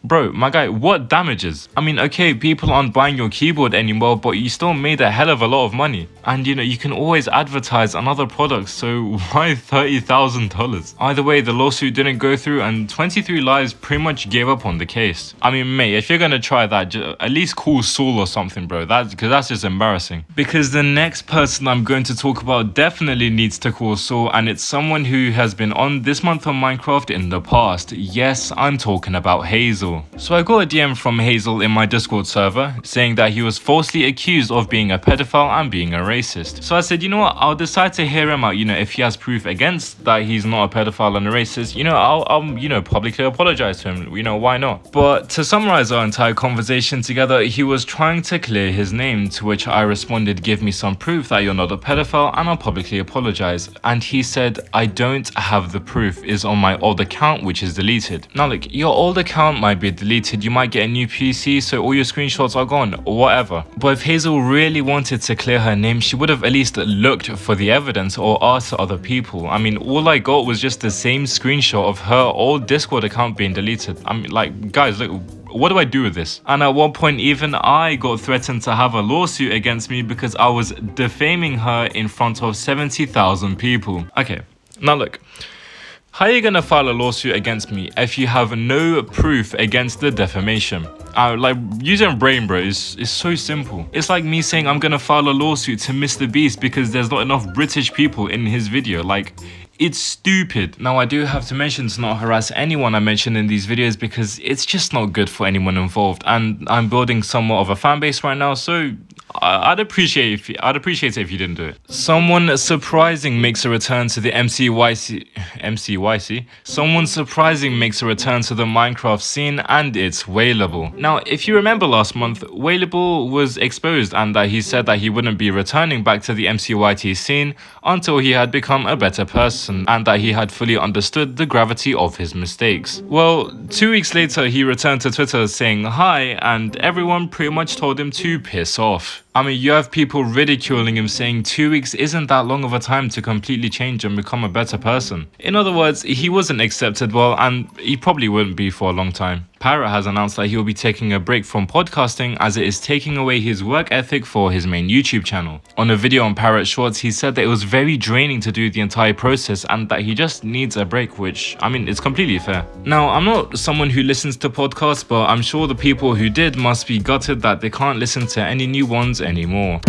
Bro, my guy, what damages? I mean, okay, people aren't buying your keyboard anymore, but you still made a hell of a lot of money. And you know, you can always advertise on other products, so why $30,000? Either way, the lawsuit didn't go through and 23 Lives pretty much gave up on the case. I mean, mate, if you're gonna try that, at least call Saul or something, bro. Because that's just embarrassing. Because the next person I'm going to talk about definitely needs to call Saul, and it's someone who has been on This Month on Minecraft in the past. Yes, I'm talking about Hazel. So I got a DM from Hazel in my Discord server saying that he was falsely accused of being a pedophile and being a racist. So I said, you know what, I'll decide to hear him out. You know, if he has proof against that he's not a pedophile and a racist, you know, I'll you know, publicly apologize to him. You know, why not? But to summarize our entire conversation together, he was trying to clear his name, to which I responded, give me some proof that you're not a pedophile and I'll publicly apologize. And he said, I don't have the proof, it's on my old account which is deleted. Now look, your old account might be deleted, you might get a new PC, so all your screenshots are gone, or whatever. But if Hazel really wanted to clear her name, she would have at least looked for the evidence or asked other people. I mean, all I got was just the same screenshot of her old Discord account being deleted. I mean, like, guys, look, what do I do with this? And at one point, even I got threatened to have a lawsuit against me because I was defaming her in front of 70,000 people. Okay, now look. How are you gonna file a lawsuit against me if you have no proof against the defamation? Like, using brain, bro, is so simple. It's like me saying I'm gonna file a lawsuit to Mr. Beast because there's not enough British people in his video. Like, it's stupid. Now, I do have to mention to not harass anyone I mention in these videos because it's just not good for anyone involved. And I'm building somewhat of a fan base right now, so I'd appreciate it if you didn't do it. Someone surprising makes a return to the MCYC. Someone surprising makes a return to the Minecraft scene, and it's Wayleable. Now, if you remember last month, Wayleable was exposed and that he said that he wouldn't be returning back to the MCYT scene until he had become a better person and that he had fully understood the gravity of his mistakes. Well, 2 weeks later, he returned to Twitter saying hi, and everyone pretty much told him to piss off. I mean, you have people ridiculing him saying 2 weeks isn't that long of a time to completely change and become a better person. In other words, he wasn't accepted well, and he probably wouldn't be for a long time. Parrot has announced that he will be taking a break from podcasting as it is taking away his work ethic for his main YouTube channel. On a video on Parrot Shorts, he said that it was very draining to do the entire process and that he just needs a break, which, I mean, it's completely fair. Now, I'm not someone who listens to podcasts, but I'm sure the people who did must be gutted that they can't listen to any new ones anymore.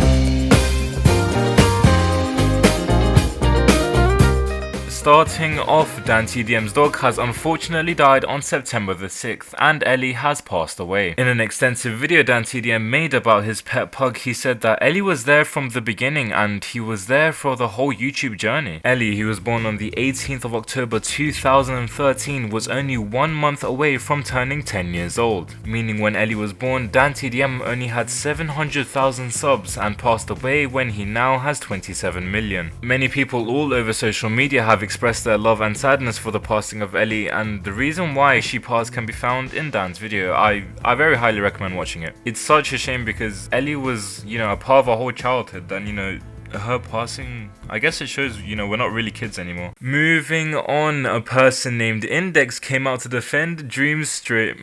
Starting off, DanTDM's dog has unfortunately died on September the 6th, and Ellie has passed away. In an extensive video DanTDM made about his pet pug, he said that Ellie was there from the beginning and he was there for the whole YouTube journey. Ellie, who was born on the 18th of October 2013, was only 1 month away from turning 10 years old. Meaning when Ellie was born, DanTDM only had 700,000 subs and passed away when he now has 27 million. Many people all over social media have expressed their love and sadness for the passing of Ellie, and the reason why she passed can be found in Dan's video. I very highly recommend watching it. It's such a shame because Ellie was, you know, a part of our whole childhood, and you know, her passing, I guess it shows, you know, we're not really kids anymore. Moving on, a person named Index came out to defend Dream's straight.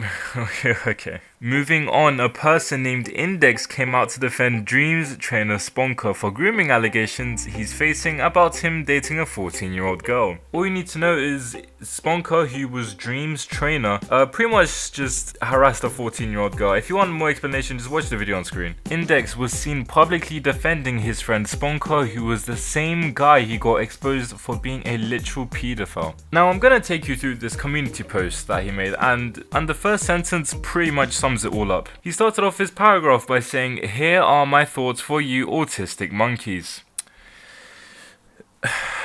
Okay. Moving on, a person named Index came out to defend Dream's trainer Sponker for grooming allegations he's facing about him dating a 14-year-old girl. All you need to know is Sponker, who was Dream's trainer, pretty much just harassed a 14-year-old girl. If you want more explanation, just watch the video on screen. Index was seen publicly defending his friend Sponker, who was the same guy he got exposed for being a literal pedophile. Now I'm gonna take you through this community post that he made, and the first sentence pretty much sums it all up. He started off his paragraph by saying, "Here are my thoughts for you autistic monkeys."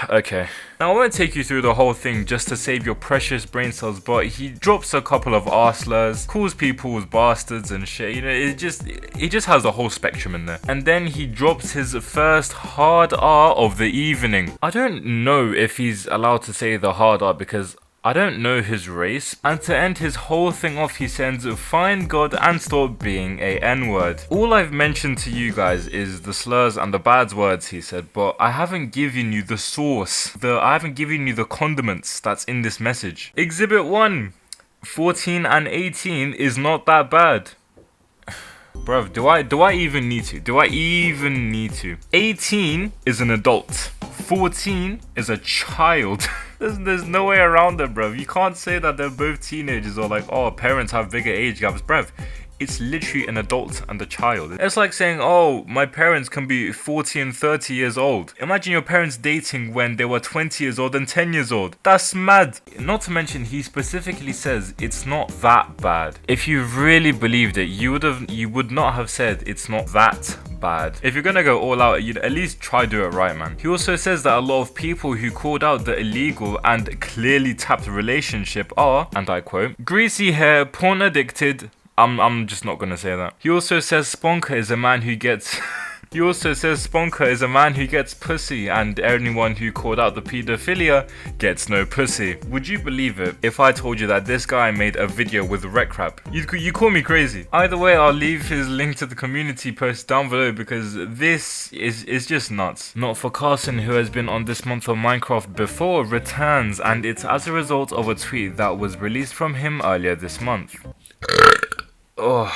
Okay. Now I won't take you through the whole thing just to save your precious brain cells, but he drops a couple of arse slurs, calls people bastards and shit, you know, it just has the whole spectrum in there. And then he drops his first hard R of the evening. I don't know if he's allowed to say the hard R because I don't know his race, and to end his whole thing off he sends, "Find God and stop being a N-word." All I've mentioned to you guys is the slurs and the bad words he said, but I haven't given you the sauce. I haven't given you the condiments that's in this message. Exhibit 1, 14 and 18 is not that bad. Bruv, do I even need to? Do I even need to? 18 is an adult. 14 is a child. There's no way around it, bruv. You can't say that they're both teenagers or like, oh, parents have bigger age gaps. Bruv, it's literally an adult and a child. It's like saying, oh, my parents can be 40 and 30 years old. Imagine your parents dating when they were 20 years old and 10 years old. That's mad. Not to mention, he specifically says it's not that bad. If you really believed it, you would not have said it's not that bad. If you're gonna go all out, you'd at least try do it right, man. He also says that a lot of people who called out the illegal and clearly tapped relationship are, and I quote, "greasy hair, porn addicted." I'm just not gonna say that. He also says Sponker is a man who gets pussy, and anyone who called out the pedophilia gets no pussy. Would you believe it if I told you that this guy made a video with rec rap? You call me crazy. Either way, I'll leave his link to the community post down below because this is just nuts. Not for Carson, who has been on this month of Minecraft before, returns, and it's as a result of a tweet that was released from him earlier this month. Oh.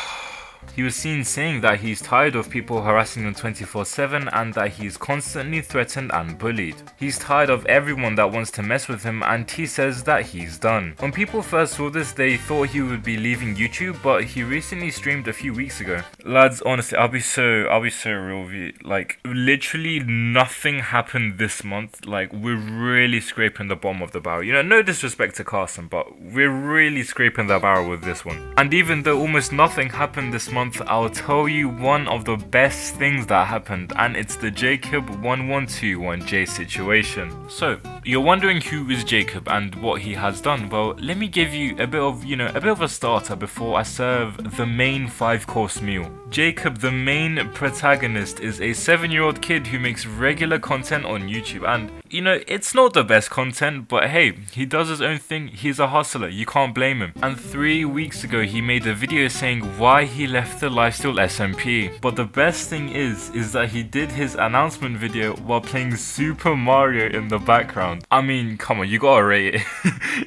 He was seen saying that he's tired of people harassing him 24/7 and that he's constantly threatened and bullied. He's tired of everyone that wants to mess with him, and he says that he's done. When people first saw this, they thought he would be leaving YouTube, but he recently streamed a few weeks ago. Lads, honestly, I'll be so real with you. Like, literally nothing happened this month. Like, we're really scraping the bottom of the barrel. You know, no disrespect to Carson, but we're really scraping the barrel with this one. And even though almost nothing happened this month, I'll tell you one of the best things that happened, and it's the Jacob 1121J situation. So, you're wondering who is Jacob and what he has done. Well, let me give you a bit of a starter before I serve the main 5-course meal. Jacob, the main protagonist, is a 7-year-old kid who makes regular content on YouTube, and you know, it's not the best content, but hey, he does his own thing. He's a hustler, you can't blame him. And 3 weeks ago, he made a video saying why he left the lifestyle SMP. But the best thing is that he did his announcement video while playing Super Mario in the background. I mean, come on, you gotta rate it.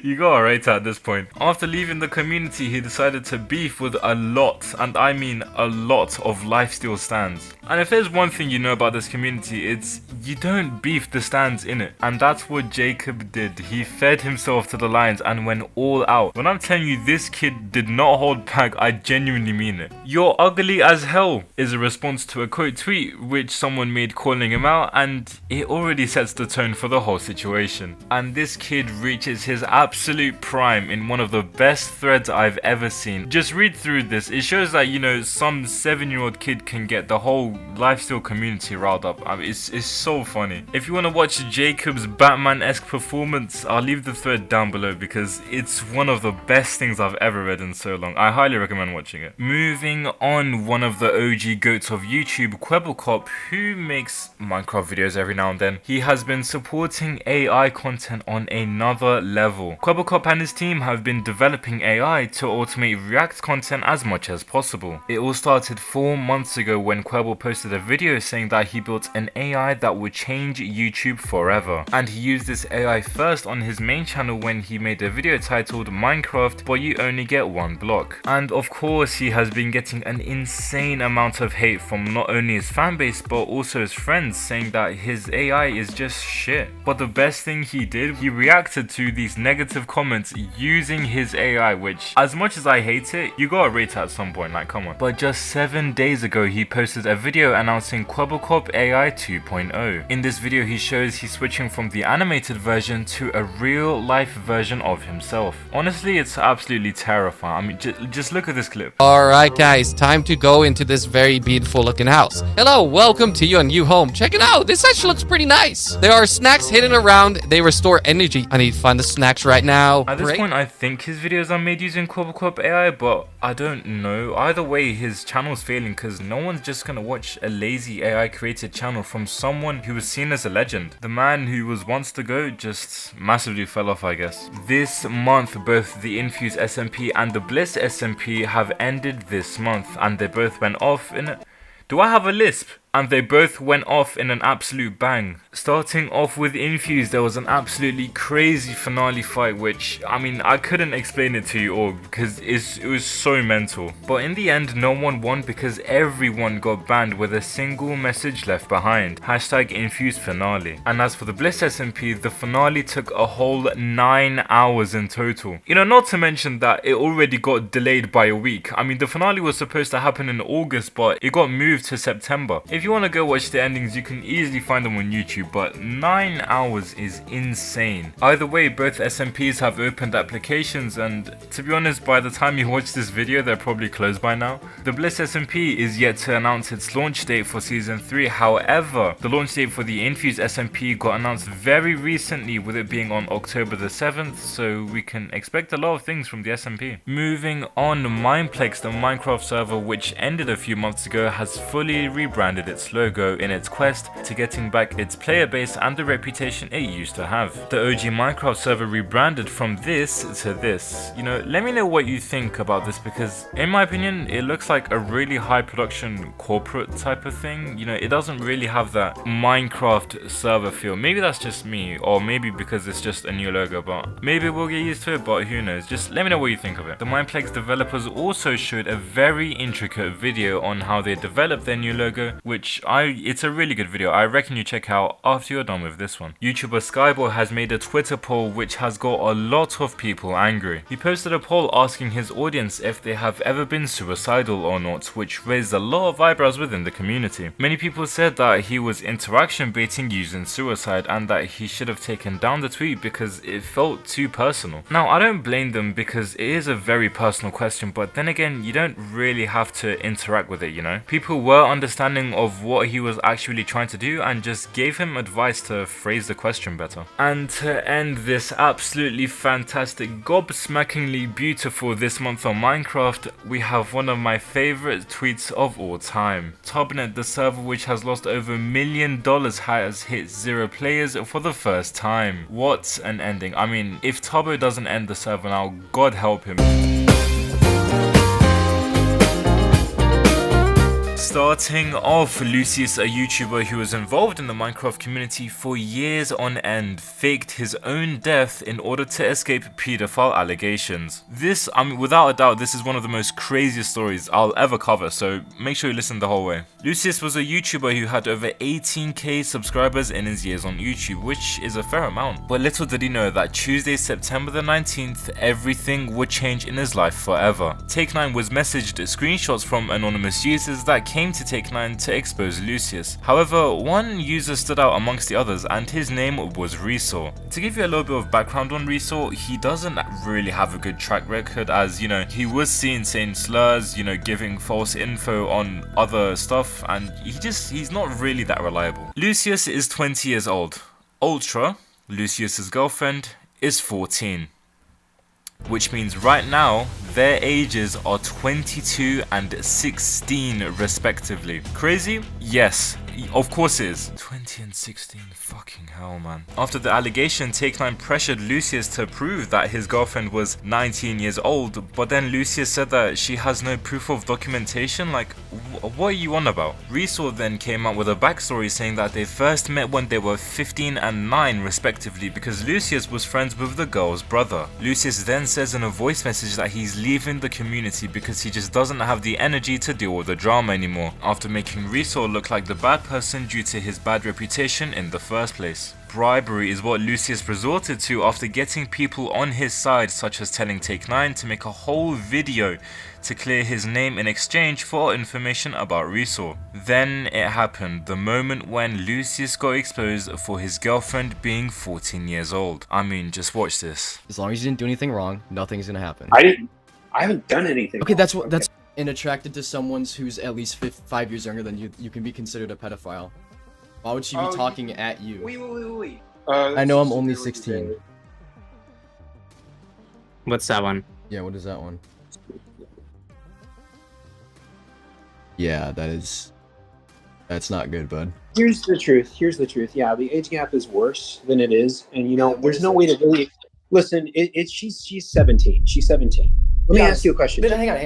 You gotta rate it at this point. After leaving the community, he decided to beef with a lot, and I mean a lot, of lifestyle stands. And if there's one thing you know about this community, it's you don't beef the stands in it. And that's what Jacob did. He fed himself to the lions and went all out. When I'm telling you this kid did not hold back, I genuinely mean it. "You're ugly as hell" is a response to a quote tweet which someone made calling him out, and it already sets the tone for the whole situation. And this kid reaches his absolute prime in one of the best threads I've ever seen. Just read through this. It shows that, you know, some 7-year-old kid can get the whole lifestyle community riled up. I mean, it's so funny. If you want to watch Jacob's Batman-esque performance, I'll leave the thread down below because it's one of the best things I've ever read in so long. I highly recommend watching it. Moving on, one of the OG goats of YouTube, Quebblecop, who makes Minecraft videos every now and then, he has been supporting AI content on another level. Quebblecop and his team have been developing AI to automate React content as much as possible. It all started started 4 months ago when Quibble posted a video saying that he built an AI that would change YouTube forever. And he used this AI first on his main channel when he made a video titled Minecraft but you only get 1 block. And of course he has been getting an insane amount of hate from not only his fanbase but also his friends, saying that his AI is just shit. But the best thing he did, he reacted to these negative comments using his AI, which as much as I hate it, you gotta rate it at some point, like come on. But just 7 days ago he posted a video announcing Quabblecop AI 2.0. In this video he shows he's switching from the animated version to a real life version of himself. Honestly, it's absolutely terrifying. I mean, just look at this clip. Alright guys, time to go into this very beautiful looking house. Hello, welcome to your new home. Check it out, this actually looks pretty nice. There are snacks hidden around, they restore energy. I need to find the snacks right now. At this point I think his videos are made using Quabblecop AI, but I don't know. Either way his channel's failing because no one's just gonna watch a lazy AI created channel from someone who was seen as a legend. The man who was once the GOAT just massively fell off, I guess. This month both the Infuse SMP and the Bliss SMP have ended this month, and they both went off in a... Do I have a lisp? And they both went off in an absolute bang. Starting off with Infuse, there was an absolutely crazy finale fight, which, I mean, I couldn't explain it to you all because it was so mental. But in the end, no one won because everyone got banned with a single message left behind. #Infuse finale. And as for the Bliss SMP, the finale took a whole 9 hours in total. You know, not to mention that it already got delayed by a week. I mean, the finale was supposed to happen in August, but it got moved to September. If you want to go watch the endings, you can easily find them on YouTube, but 9 hours is insane. Either way, both SMPs have opened applications, and to be honest, by the time you watch this video, they're probably closed by now. The Bliss SMP is yet to announce its launch date for Season 3, however, the launch date for the Infuse SMP got announced very recently, with it being on October the 7th, so we can expect a lot of things from the SMP. Moving on, Mineplex, the Minecraft server which ended a few months ago, has fully rebranded its logo in its quest to getting back its player base and the reputation it used to have. The OG Minecraft server rebranded from this to this. You know, let me know what you think about this, because in my opinion it looks like a really high production corporate type of thing. You know, it doesn't really have that Minecraft server feel. Maybe that's just me, or maybe because it's just a new logo, but maybe we'll get used to it, but who knows. Just let me know what you think of it. The Mineplex developers also showed a very intricate video on how they developed their new logo, which it's a really good video. I reckon you check out after you're done with this one. YouTuber Skyboy has made a Twitter poll which has got a lot of people angry. He posted a poll asking his audience if they have ever been suicidal or not, which raised a lot of eyebrows within the community. Many people said that he was interaction baiting using suicide and that he should have taken down the tweet because it felt too personal. Now, I don't blame them because it is a very personal question, but then again, you don't really have to interact with it, you know? People were understanding of what he was actually trying to do and just gave him advice to phrase the question better. And to end this absolutely fantastic, gobsmackingly beautiful this month on Minecraft, we have one of my favorite tweets of all time. Tubnet, the server which has lost over $1 million, has hit 0 players for the first time. What an ending. I mean, if Tubbo doesn't end the server now, God help him. Starting off, Lucius, a YouTuber who was involved in the Minecraft community for years on end, faked his own death in order to escape pedophile allegations. This, I mean, without a doubt, this is one of the most craziest stories I'll ever cover, so make sure you listen the whole way. Lucius was a YouTuber who had over 18k subscribers in his years on YouTube, which is a fair amount. But little did he know that Tuesday, September the 19th, everything would change in his life forever. Take9 was messaged screenshots from anonymous users that came to Take9 to expose Lucius. However, one user stood out amongst the others, and his name was Resor. To give you a little bit of background on Resor, he doesn't really have a good track record, as, you know, he was seen saying slurs, you know, giving false info on other stuff, and he's not really that reliable. Lucius is 20 years old. Ultra, Lucius's girlfriend, is 14. Which means right now, their ages are 22 and 16 respectively. Crazy? Yes, Of course it is. 20 and 16, fucking hell, man. After the allegation, Take9 pressured Lucius to prove that his girlfriend was 19 years old, but then Lucius said that she has no proof of documentation. Like, what are you on about? Resaw then came out with a backstory saying that they first met when they were 15 and 9 respectively, because Lucius was friends with the girl's brother. Lucius then says in a voice message that he's leaving the community because he just doesn't have the energy to deal with the drama anymore, after making Resaw look like the bad person due to his bad reputation in the first place. Bribery is what Lucius resorted to after getting people on his side, such as telling Take9 to make a whole video to clear his name in exchange for information about Resaw. Then it happened, the moment when Lucius got exposed for his girlfriend being 14 years old. I mean, just watch this. As long as you didn't do anything wrong, nothing's gonna happen. I haven't done anything. Okay, that's what that's. And attracted to someone who's at least 5 years younger than you, you can be considered a pedophile. Why would she be talking at you? Wait. I know I'm only 16. What's that one? Yeah, what is that one? Yeah, that's not good, bud. Here's the truth. Yeah, the age gap is worse than it is, and you know, there's no way to really listen. She's 17. She's 17. Let me ask you a question. But hang on.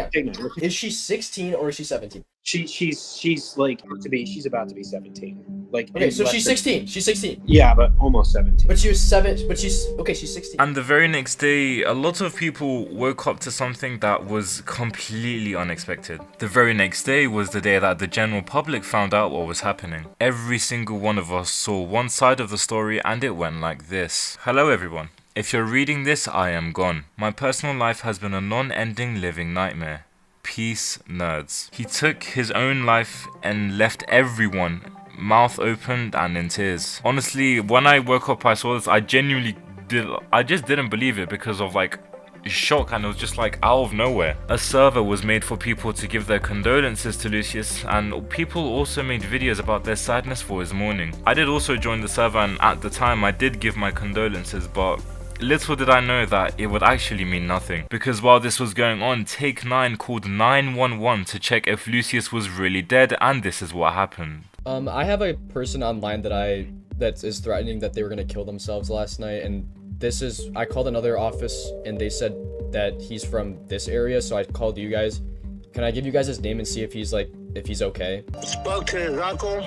Is she 16 or is she 17? She's like she's about to be 17. Like, okay, so she's 16. She's 16. Yeah, but almost 17. But she was 7. But she's 16. And the very next day, a lot of people woke up to something that was completely unexpected. The very next day was the day that the general public found out what was happening. Every single one of us saw one side of the story, and it went like this. Hello, everyone. If you're reading this, I am gone. My personal life has been a non-ending living nightmare. Peace, nerds. He took his own life and left everyone mouth open and in tears. Honestly, when I woke up, I saw this, I just didn't believe it because of like shock, and it was just like out of nowhere. A server was made for people to give their condolences to Lucius, and people also made videos about their sadness for his mourning. I did also join the server, and at the time I did give my condolences, but little did I know that it would actually mean nothing, because while this was going on, Take9 called 911 to check if Lucius was really dead, and this is what happened. I have a person online that is threatening that they were gonna kill themselves last night, and I called another office and they said that he's from this area, so I called you guys. Can I give you guys his name and see if he's okay? Spoke to his uncle,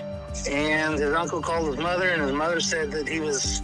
and his uncle called his mother, and his mother said that he was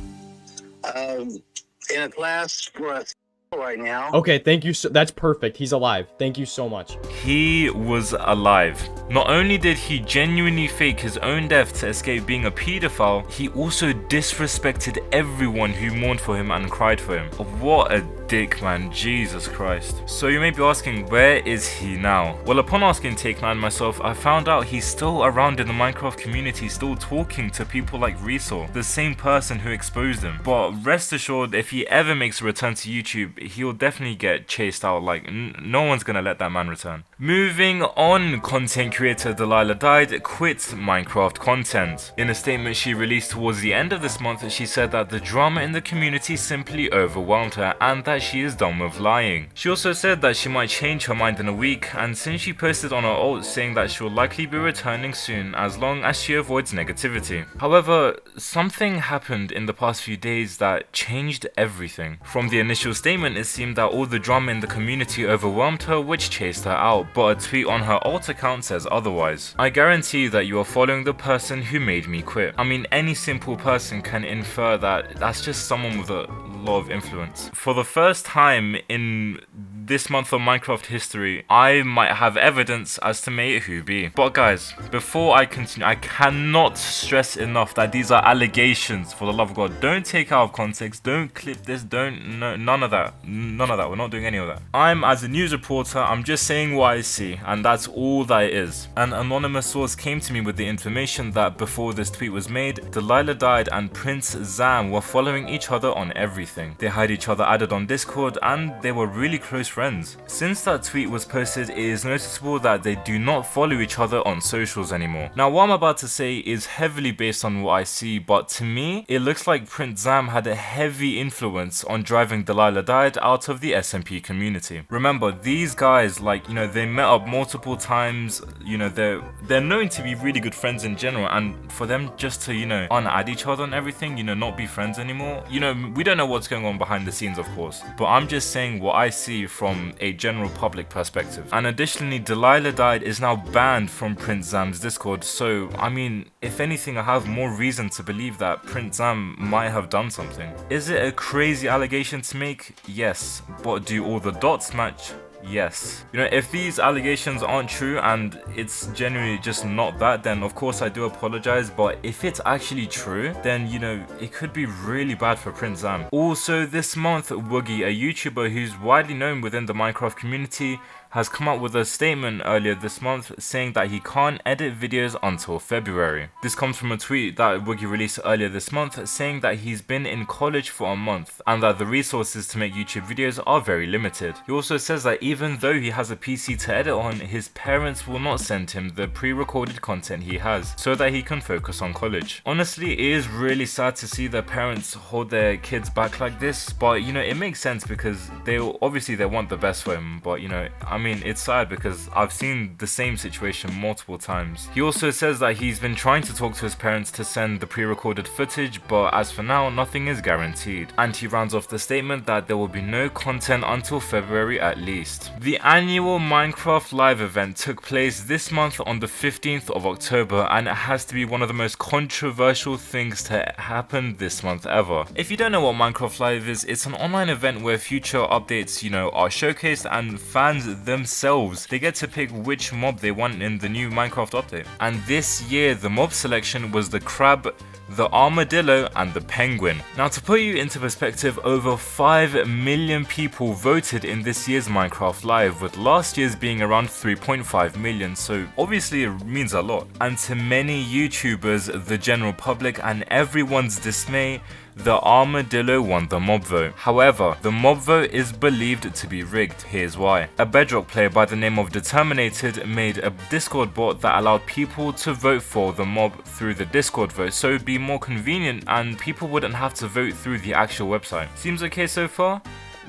in a class for us right now. Okay, thank you. That's perfect. He's alive. Thank you so much. He was alive. Not only did he genuinely fake his own death to escape being a pedophile, he also disrespected everyone who mourned for him and cried for him. What a dick, man. Jesus Christ. So you may be asking, where is he now? Well, upon asking Take9 myself, I found out he's still around in the Minecraft community, still talking to people like Resaw, the same person who exposed him. But rest assured, if he ever makes a return to YouTube, he'll definitely get chased out. Like, no one's gonna let that man return. Moving on, content creator delilahdied quit Minecraft content. In a statement she released towards the end of this month, she said that the drama in the community simply overwhelmed her and that she is done with lying. She also said that she might change her mind in a week, and since she posted on her alt saying that she will likely be returning soon as long as she avoids negativity. However, something happened in the past few days that changed everything. From the initial statement, it seemed that all the drama in the community overwhelmed her, which chased her out, but a tweet on her alt account says otherwise. I guarantee that you are following the person who made me quit. I mean, any simple person can infer that that's just someone with a lot of influence. For the first time in this month of Minecraft history, I might have evidence as to may it who be. But guys, before I continue, I cannot stress enough that these are allegations. For the love of God, don't take out of context, don't clip this, none of that. We're not doing any of that. As a news reporter, I'm just saying what I see, and that's all that it is. An anonymous source came to me with the information that before this tweet was made, delilahdied and princezam were following each other on everything. They had each other added on Discord, and they were really close friends friends. Since that tweet was posted, it is noticeable that they do not follow each other on socials anymore. Now what I'm about to say is heavily based on what I see, but to me, it looks like princezam had a heavy influence on driving delilahdied out of the SMP community. Remember, these guys, like, you know, they met up multiple times, you know, they're known to be really good friends in general, and for them just to, you know, unadd each other and everything, you know, not be friends anymore, you know, we don't know what's going on behind the scenes, of course, but I'm just saying what I see from a general public perspective. And additionally, delilahdied is now banned from princezam's Discord, so I mean, if anything, I have more reason to believe that princezam might have done something. Is it a crazy allegation to make? Yes. But do all the dots match? Yes. You know, if these allegations aren't true and it's genuinely just not that, then of course I do apologize, but if it's actually true, then, you know, it could be really bad for princezam. Also this month, Woogie, a YouTuber who's widely known within the Minecraft community, has come out with a statement earlier this month saying that he can't edit videos until February. This comes from a tweet that Woogie released earlier this month saying that he's been in college for a month and that the resources to make YouTube videos are very limited. He also says that even though he has a PC to edit on, his parents will not send him the pre-recorded content he has so that he can focus on college. Honestly, it is really sad to see their parents hold their kids back like this, but you know, it makes sense because they want the best for him, but you know, I mean, it's sad because I've seen the same situation multiple times. He also says that he's been trying to talk to his parents to send the pre-recorded footage, but as for now, nothing is guaranteed. And he rounds off the statement that there will be no content until February at least. The annual Minecraft Live event took place this month on the 15th of October, and it has to be one of the most controversial things to happen this month ever. If you don't know what Minecraft Live is, it's an online event where future updates, you know, are showcased and fans themselves, they get to pick which mob they want in the new Minecraft update. And this year the mob selection was the crab, the armadillo and the penguin. Now to put you into perspective, over 5 million people voted in this year's Minecraft Live, with last year's being around 3.5 million, so obviously it means a lot. And to many YouTubers, the general public and everyone's dismay, the armadillo won the mob vote. However, the mob vote is believed to be rigged. Here's why. A Bedrock player by the name of Determinated made a Discord bot that allowed people to vote for the mob through the Discord vote, so it'd be more convenient and people wouldn't have to vote through the actual website. Seems okay so far?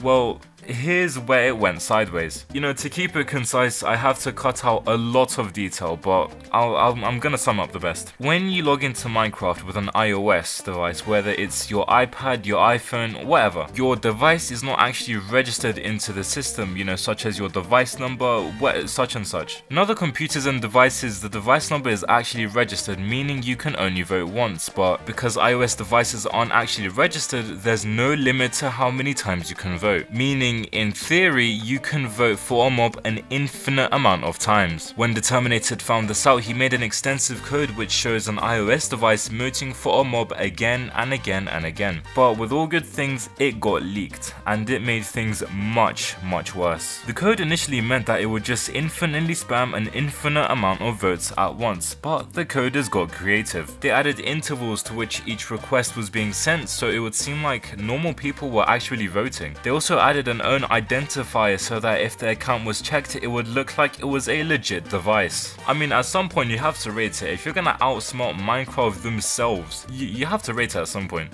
Well, here's where it went sideways. You know, to keep it concise, I have to cut out a lot of detail, but I'm gonna sum up the best. When you log into Minecraft with an iOS device, whether it's your iPad, your iPhone, whatever, your device is not actually registered into the system, you know, such as your device number, such and such. In other computers and devices, the device number is actually registered, meaning you can only vote once, but because iOS devices aren't actually registered, there's no limit to how many times you can vote, meaning in theory, you can vote for a mob an infinite amount of times. When Determinated found this out, he made an extensive code which shows an iOS device voting for a mob again and again and again. But with all good things, it got leaked, and it made things much worse. The code initially meant that it would just infinitely spam an infinite amount of votes at once, but the coders got creative. They added intervals to which each request was being sent, so it would seem like normal people were actually voting. They also added an own identifier so that if their account was checked, it would look like it was a legit device. I mean, at some point you have to rate it. If you're gonna outsmart Minecraft themselves, you have to rate it at some point.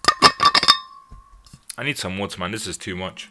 I need some water, man. This is too much.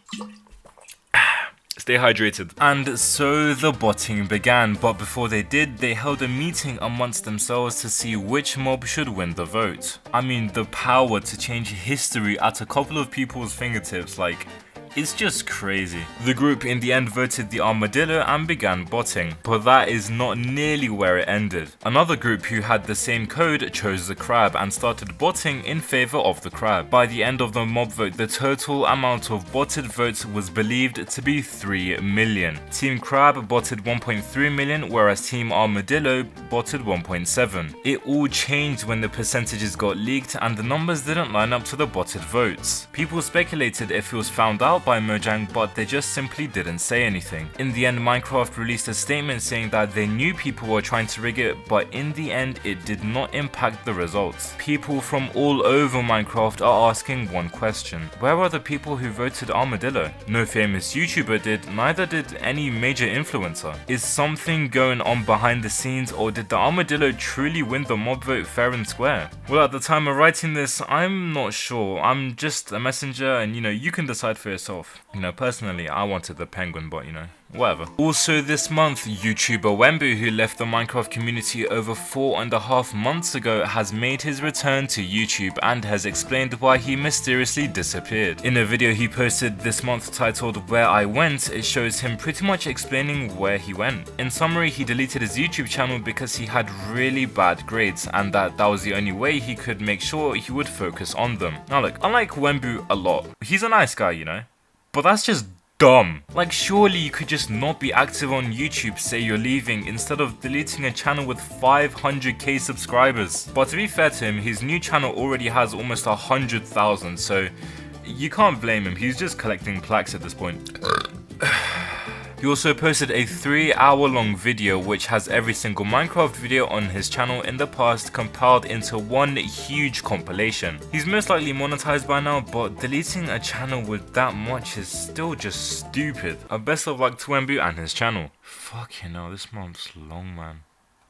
Stay hydrated. And so the botting began, but before they did, they held a meeting amongst themselves to see which mob should win the vote. I mean, the power to change history at a couple of people's fingertips, like, it's just crazy. The group in the end voted the armadillo and began botting, but that is not nearly where it ended. Another group who had the same code chose the crab and started botting in favor of the crab. By the end of the mob vote, the total amount of botted votes was believed to be 3 million. Team Crab botted 1.3 million, whereas Team Armadillo botted 1.7. It all changed when the percentages got leaked and the numbers didn't line up to the botted votes. People speculated if it was found out by Mojang, but they just simply didn't say anything. In the end, Minecraft released a statement saying that they knew people were trying to rig it, but in the end it did not impact the results. People from all over Minecraft are asking one question: where are the people who voted Armadillo? No famous YouTuber did, neither did any major influencer. Is something going on behind the scenes, or did the Armadillo truly win the mob vote fair and square? Well, at the time of writing this, I'm not sure. I'm just a messenger, and you can decide for yourself. Personally, I wanted the penguin, but whatever. Also this month, YouTuber wemmbu, who left the Minecraft community over 4.5 months ago, has made his return to YouTube and has explained why he mysteriously disappeared. In a video he posted this month titled "Where I Went," it shows him pretty much explaining where he went. In summary, he deleted his YouTube channel because he had really bad grades and that was the only way he could make sure he would focus on them. Now look, I like wemmbu a lot. He's a nice guy, but that's just dumb. Like, surely you could just not be active on YouTube, say you're leaving, instead of deleting a channel with 500k subscribers. But to be fair to him, his new channel already has almost 100,000, so you can't blame him. He's just collecting plaques at this point. He also posted a 3-hour-long video which has every single Minecraft video on his channel in the past compiled into one huge compilation. He's most likely monetized by now, but deleting a channel with that much is still just stupid. Best of luck to wemmbu and his channel. Fucking hell, this month's long, man.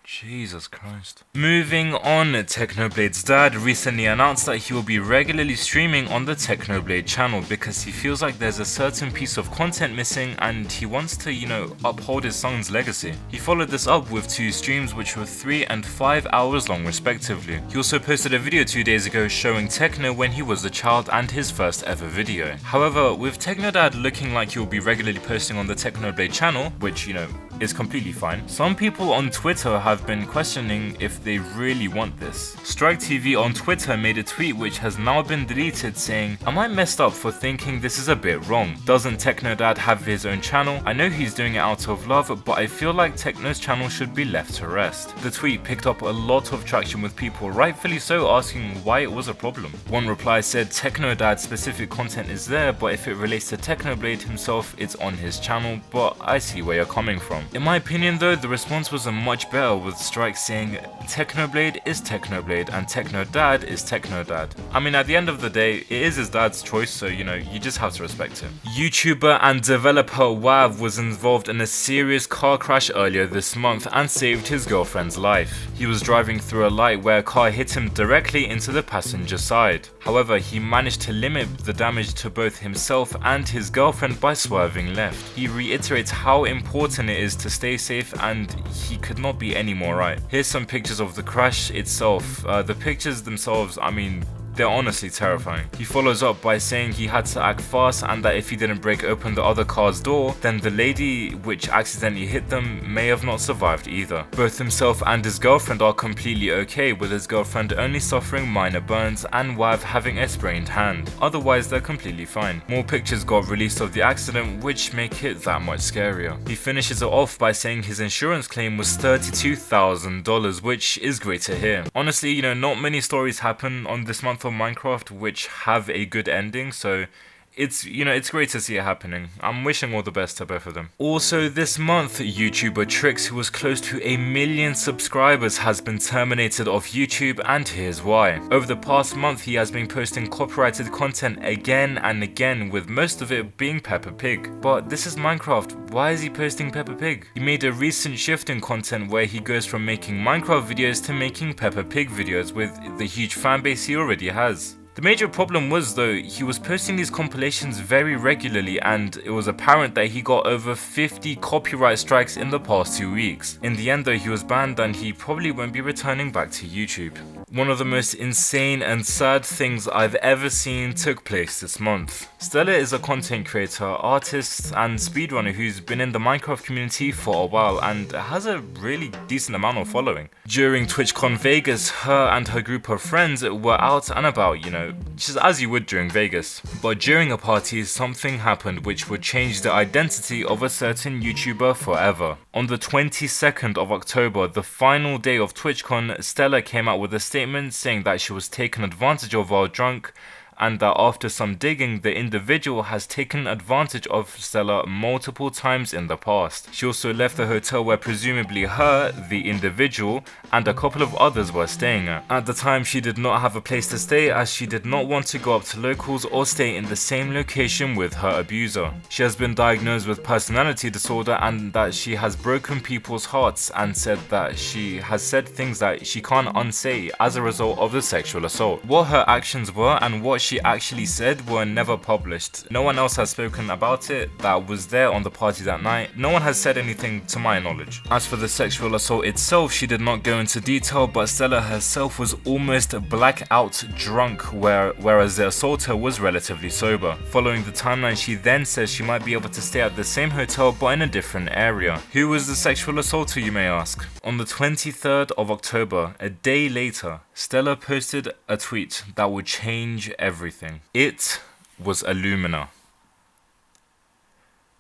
Jesus Christ. Moving on, Technoblade's dad recently announced that he will be regularly streaming on the Technoblade channel because he feels like there's a certain piece of content missing and he wants to, uphold his son's legacy. He followed this up with 2 streams which were 3 and 5 hours long respectively. He also posted a video 2 days ago showing Techno when he was a child and his first ever video. However, with Technodad looking like he will be regularly posting on the Technoblade channel, which, is completely fine, some people on Twitter have been questioning if they really want this. Strike TV on Twitter made a tweet which has now been deleted saying, "Am I messed up for thinking this is a bit wrong? Doesn't Technodad have his own channel? I know he's doing it out of love, but I feel like Techno's channel should be left to rest." The tweet picked up a lot of traction with people rightfully so asking why it was a problem. One reply said Technodad's specific content is there, but if it relates to Technoblade himself, it's on his channel, but I see where you're coming from. In my opinion though, the response was much better, with Strike saying Technoblade is Technoblade and Technodad is Technodad. I mean, at the end of the day, it is his dad's choice, so you just have to respect him. YouTuber and developer Wav was involved in a serious car crash earlier this month and saved his girlfriend's life. He was driving through a light where a car hit him directly into the passenger side. However, he managed to limit the damage to both himself and his girlfriend by swerving left. He reiterates how important it is to stay safe and he could not be any more right. Here's some pictures of the crash itself. The pictures themselves, I mean, they're honestly terrifying. He follows up by saying he had to act fast and that if he didn't break open the other car's door, then the lady which accidentally hit them may have not survived either. Both himself and his girlfriend are completely okay, with his girlfriend only suffering minor burns and Wav having a sprained hand. Otherwise, they're completely fine. More pictures got released of the accident, which make it that much scarier. He finishes it off by saying his insurance claim was $32,000, which is great to hear. Honestly, not many stories happen on this month of Minecraft which have a good ending, so it's great to see it happening. I'm wishing all the best to both of them. Also this month, YouTuber Trix, who was close to 1 million subscribers, has been terminated off YouTube, and here's why. Over the past month, he has been posting copyrighted content again and again, with most of it being Peppa Pig. But this is Minecraft, why is he posting Peppa Pig? He made a recent shift in content where he goes from making Minecraft videos to making Peppa Pig videos with the huge fanbase he already has. The major problem was though, he was posting these compilations very regularly and it was apparent that he got over 50 copyright strikes in the past 2 weeks. In the end though, he was banned and he probably won't be returning back to YouTube. One of the most insane and sad things I've ever seen took place this month. Stella is a content creator, artist and speedrunner who's been in the Minecraft community for a while and has a really decent amount of following. During TwitchCon Vegas, her and her group of friends were out and about, just as you would during Vegas. But during a party, something happened which would change the identity of a certain YouTuber forever. On the 22nd of October, the final day of TwitchCon, Stella came out with a statement saying that she was taken advantage of while drunk and that after some digging, the individual has taken advantage of Stella multiple times in the past. She also left the hotel where presumably her, the individual, and a couple of others were staying at. At the time, she did not have a place to stay as she did not want to go up to locals or stay in the same location with her abuser. She has been diagnosed with personality disorder and that she has broken people's hearts, and said that she has said things that she can't unsay as a result of the sexual assault. What her actions were and what she actually said were never published. No one else has spoken about it that was there on the party that night. No one has said anything to my knowledge. As for the sexual assault itself, she did not go into detail, but Stella herself was almost blackout drunk, whereas the assaulter was relatively sober. Following the timeline, she then says she might be able to stay at the same hotel but in a different area. Who was the sexual assaulter, you may ask? On the 23rd of October, a day later, Stella posted a tweet that would change everything. It was Illumina.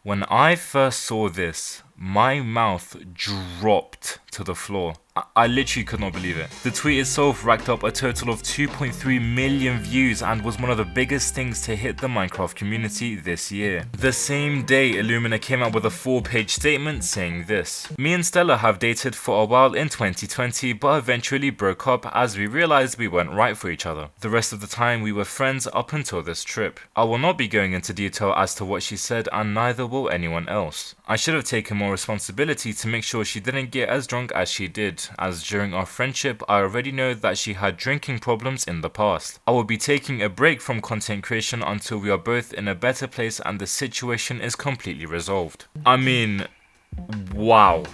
When I first saw this, my mouth dropped to the floor. I literally could not believe it. The tweet itself racked up a total of 2.3 million views and was one of the biggest things to hit the Minecraft community this year. The same day, Illumina came out with a 4-page statement saying this: "Me and Stella have dated for a while in 2020 but eventually broke up as we realized we weren't right for each other. The rest of the time we were friends up until this trip. I will not be going into detail as to what she said, and neither will anyone else. I should have taken more responsibility to make sure she didn't get as drunk as she did, as during our friendship I already know that she had drinking problems in the past. I will be taking a break from content creation until we are both in a better place and the situation is completely resolved." I mean, wow.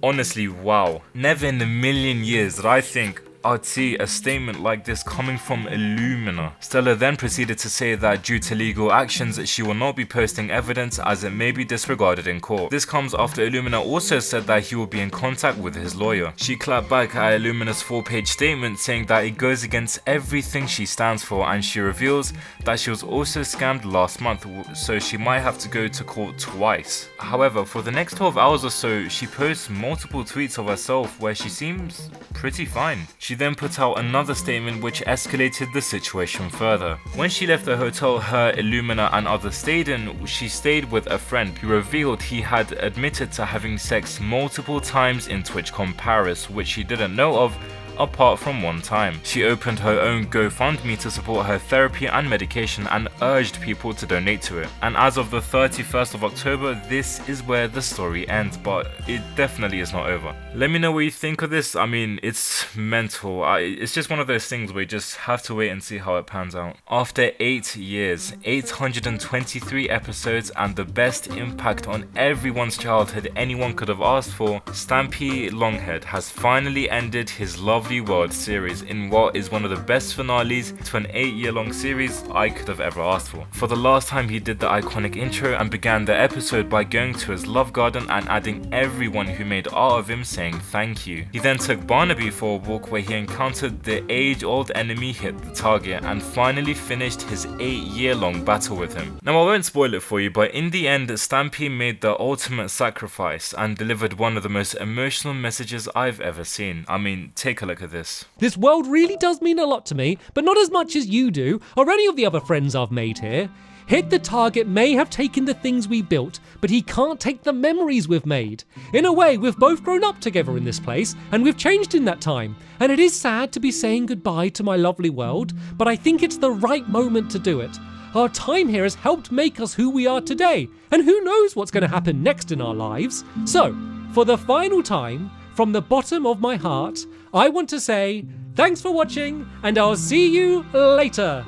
Honestly, wow. Never in a million years did I think I'd see a statement like this coming from Illumina. Stella then proceeded to say that due to legal actions, she will not be posting evidence as it may be disregarded in court. This comes after Illumina also said that he will be in contact with his lawyer. She clapped back at Illumina's 4-page statement saying that it goes against everything she stands for, and she reveals that she was also scammed last month, so she might have to go to court twice. However, for the next 12 hours or so, she posts multiple tweets of herself where she seems pretty fine. She then put out another statement which escalated the situation further. When she left the hotel her, Illumina and others stayed in, she stayed with a friend who revealed he had admitted to having sex multiple times in TwitchCon Paris, which she didn't know of apart from one time. She opened her own GoFundMe to support her therapy and medication and urged people to donate to it. And as of the 31st of October, this is where the story ends, but it definitely is not over. Let me know what you think of this. I mean, it's mental. It's just one of those things where you just have to wait and see how it pans out. After 8 years, 823 episodes, and the best impact on everyone's childhood anyone could have asked for, Stampy Longhead has finally ended his lovely World series in what is one of the best finales to an 8-year-long series I could have ever asked for. For the last time, he did the iconic intro and began the episode by going to his love garden and adding everyone who made art of him saying thank you. He then took Barnaby for a walk where he encountered the age-old enemy, hit the target, and finally finished his 8-year-long battle with him. Now, I won't spoil it for you, but in the end, Stampy made the ultimate sacrifice and delivered one of the most emotional messages I've ever seen. I mean, take a look at this. "This world really does mean a lot to me, but not as much as you do or any of the other friends I've made here. Hit the target may have taken the things we built, but he can't take the memories we've made. In a way, we've both grown up together in this place, and we've changed in that time. And it is sad to be saying goodbye to my lovely world, but I think it's the right moment to do it. Our time here has helped make us who we are today, and who knows what's going to happen next in our lives. So, for the final time, from the bottom of my heart, I want to say thanks for watching, and I'll see you later.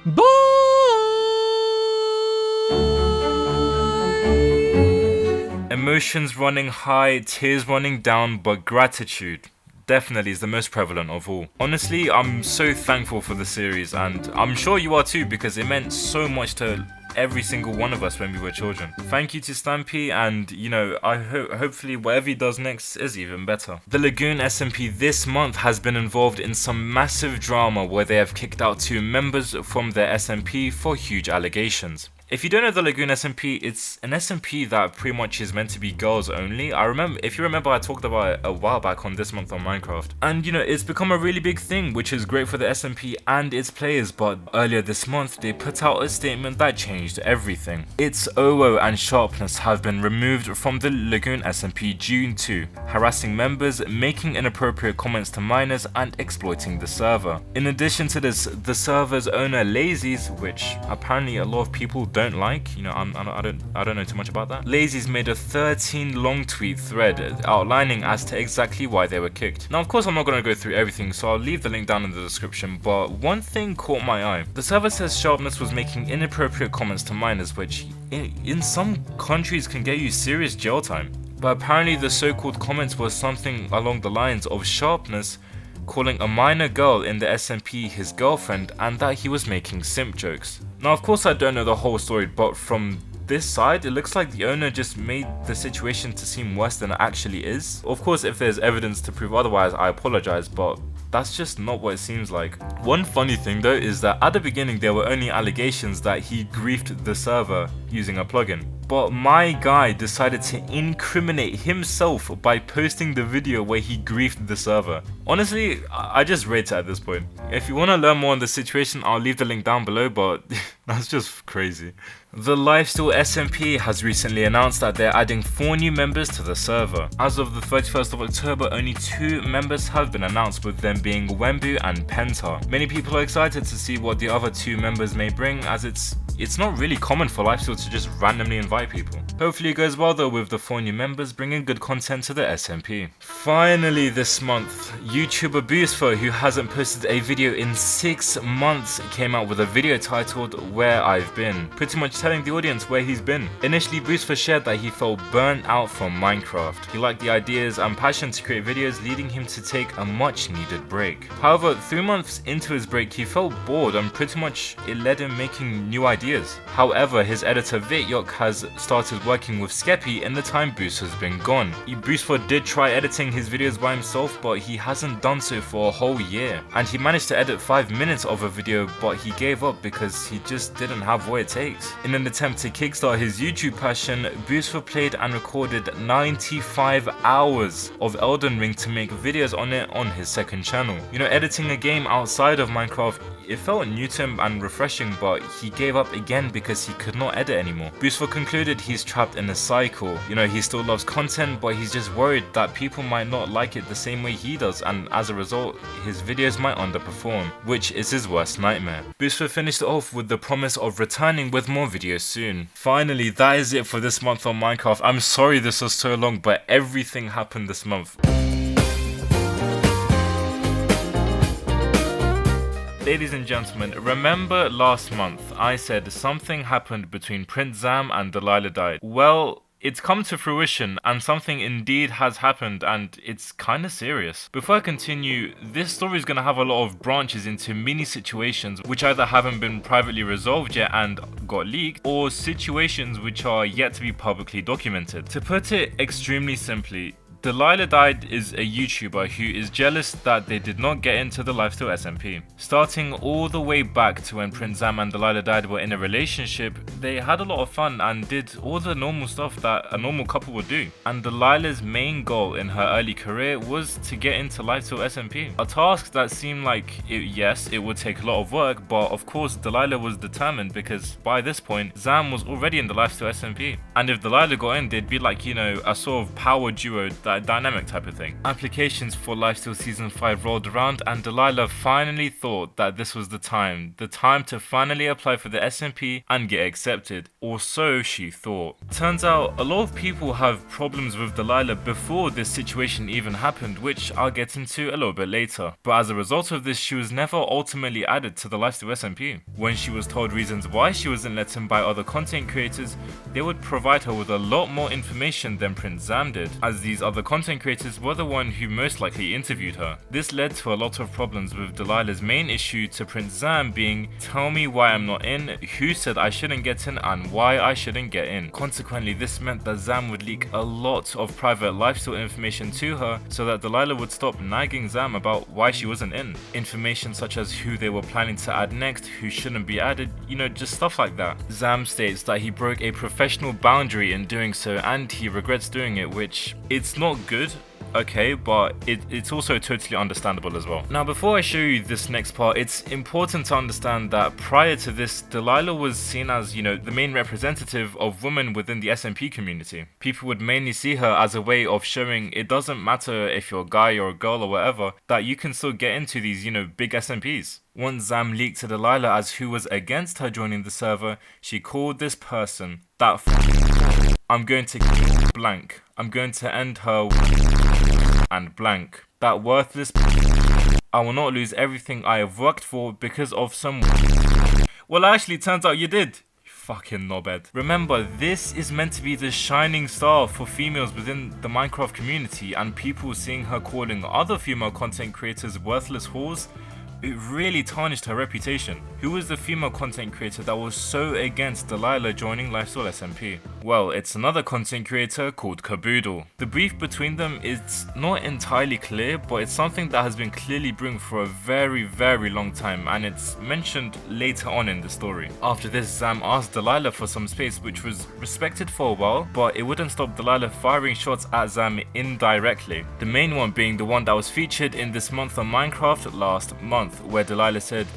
Bye! Emotions running high, tears running down, but gratitude definitely is the most prevalent of all. Honestly, I'm so thankful for the series, and I'm sure you are too, because it meant so much to every single one of us when we were children. Thank you to Stampy, and you know, I hopefully whatever he does next is even better. The Lagoon SMP this month has been involved in some massive drama where they have kicked out 2 members from their SMP for huge allegations. If you don't know the Lagoon SMP, it's an SMP that pretty much is meant to be girls only. If you remember, I talked about it a while back on This Month on Minecraft. And you know, it's become a really big thing, which is great for the SMP and its players, but earlier this month, they put out a statement that changed everything. Its OO and sharpness have been removed from the Lagoon SMP due to harassing members, making inappropriate comments to minors, and exploiting the server. In addition to this, the server's owner Lazy's, which apparently a lot of people don't like, you know, I don't know too much about that. Lazy's made a 13 long tweet thread outlining as to exactly why they were kicked. Now of course I'm not going to go through everything, so I'll leave the link down in the description, but one thing caught my eye. The server says Sharpness was making inappropriate comments to minors, which in some countries can get you serious jail time. But apparently the so-called comments was something along the lines of Sharpness calling a minor girl in the SMP his girlfriend, and that he was making simp jokes. Now of course I don't know the whole story, but from this side, it looks like the owner just made the situation to seem worse than it actually is. Of course, if there's evidence to prove otherwise, I apologize, but that's just not what it seems like. One funny thing though is that at the beginning there were only allegations that he griefed the server using a plugin. But my guy decided to incriminate himself by posting the video where he griefed the server. Honestly, I just rate it at this point. If you want to learn more on the situation, I'll leave the link down below, but that's just crazy. The Lifesteal SMP has recently announced that they're adding 4 new members to the server. As of the 31st of October, only 2 members have been announced, with them being Wemmbu and Penta. Many people are excited to see what the other 2 members may bring, as it's not really common for Lifesteal to just randomly invite people. Hopefully it goes well though, with the 4 new members bringing good content to the SMP. Finally this month, YouTuber Boostfo, who hasn't posted a video in 6 months, came out with a video titled Where I've Been, pretty much telling the audience where he's been. Initially, Boostfo shared that he felt burnt out from Minecraft. He liked the ideas and passion to create videos, leading him to take a much needed break. However, 3 months into his break, he felt bored and pretty much it led him making new ideas. However, his editor Vityok has started working with Skeppy in the time Boost has been gone. Boostfo did try editing his videos by himself, but he hasn't done so for a whole year. And he managed to edit 5 minutes of a video, but he gave up because he just didn't have what it takes. In an attempt to kickstart his YouTube passion, Boostfo played and recorded 95 hours of Elden Ring to make videos on it on his second channel. You know, editing a game outside of Minecraft, it felt new to him and refreshing, but he gave up again because he could not edit anymore. Boostfo concluded he's trapped in a cycle. You know, he still loves content, but he's just worried that people might not like it the same way he does, and as a result, his videos might underperform, which is his worst nightmare. Boostfo finished it off with the promise of returning with more videos soon. Finally, that is it for this month on Minecraft. I'm sorry this was so long, but everything happened this month. Ladies and gentlemen, remember last month I said something happened between princezam and delilahdied? Well, it's come to fruition, and something indeed has happened, and it's kinda serious. Before I continue, this story is gonna have a lot of branches into mini situations which either haven't been privately resolved yet and got leaked, or situations which are yet to be publicly documented. To put it extremely simply, delilahdied is a YouTuber who is jealous that they did not get into the Lifesteal SMP. Starting all the way back to when princezam and delilahdied were in a relationship, they had a lot of fun and did all the normal stuff that a normal couple would do. And Delilah's main goal in her early career was to get into Lifesteal SMP. A task that seemed like, yes, it would take a lot of work, but of course Delilah was determined because by this point, Zam was already in the Lifesteal SMP. And if Delilah got in, they'd be like, you know, a sort of power duo, that dynamic type of thing. Applications for Lifesteal Season 5 rolled around, and Delilah finally thought that this was the time to finally apply for the SMP and get accepted, or so she thought. Turns out a lot of people have problems with Delilah before this situation even happened, which I'll get into a little bit later. But as a result of this, she was never ultimately added to the Lifesteal SMP. When she was told reasons why she wasn't let in by other content creators, they would provide her with a lot more information than princezam did, as these other the content creators were the one who most likely interviewed her. This led to a lot of problems, with Delilah's main issue to princezam being, tell me why I'm not in, who said I shouldn't get in, and why I shouldn't get in. Consequently, this meant that Zam would leak a lot of private lifestyle information to her so that Delilah would stop nagging Zam about why she wasn't in. Information such as who they were planning to add next, who shouldn't be added, you know, just stuff like that. Zam states that he broke a professional boundary in doing so and he regrets doing it, which it's not good. Okay, but it's also totally understandable as well. Now, before I show you this next part, it's important to understand that prior to this, Delilah was seen as, you know, the main representative of women within the SMP community. People would mainly see her as a way of showing it doesn't matter if you're a guy or a girl or whatever, that you can still get into these, you know, big SMPs. Once Zam leaked to Delilah as who was against her joining the server, she called this person that I'm going to blank. I'm going to end her and blank. That worthless I will not lose everything I have worked for because of some. Well, actually, it turns out you did. You fucking knobhead. Remember, this is meant to be the shining star for females within the Minecraft community, and people seeing her calling other female content creators worthless whores, it really tarnished her reputation. Who was the female content creator that was so against Delilah joining Lifestyle SMP? Well, it's another content creator called Caboodle. The beef between them is not entirely clear, but it's something that has been clearly brewing for a very, very long time, and it's mentioned later on in the story. After this, Zam asked Delilah for some space, which was respected for a while, but it wouldn't stop Delilah firing shots at Zam indirectly. The main one being the one that was featured in this month on Minecraft last month, where Delilah said,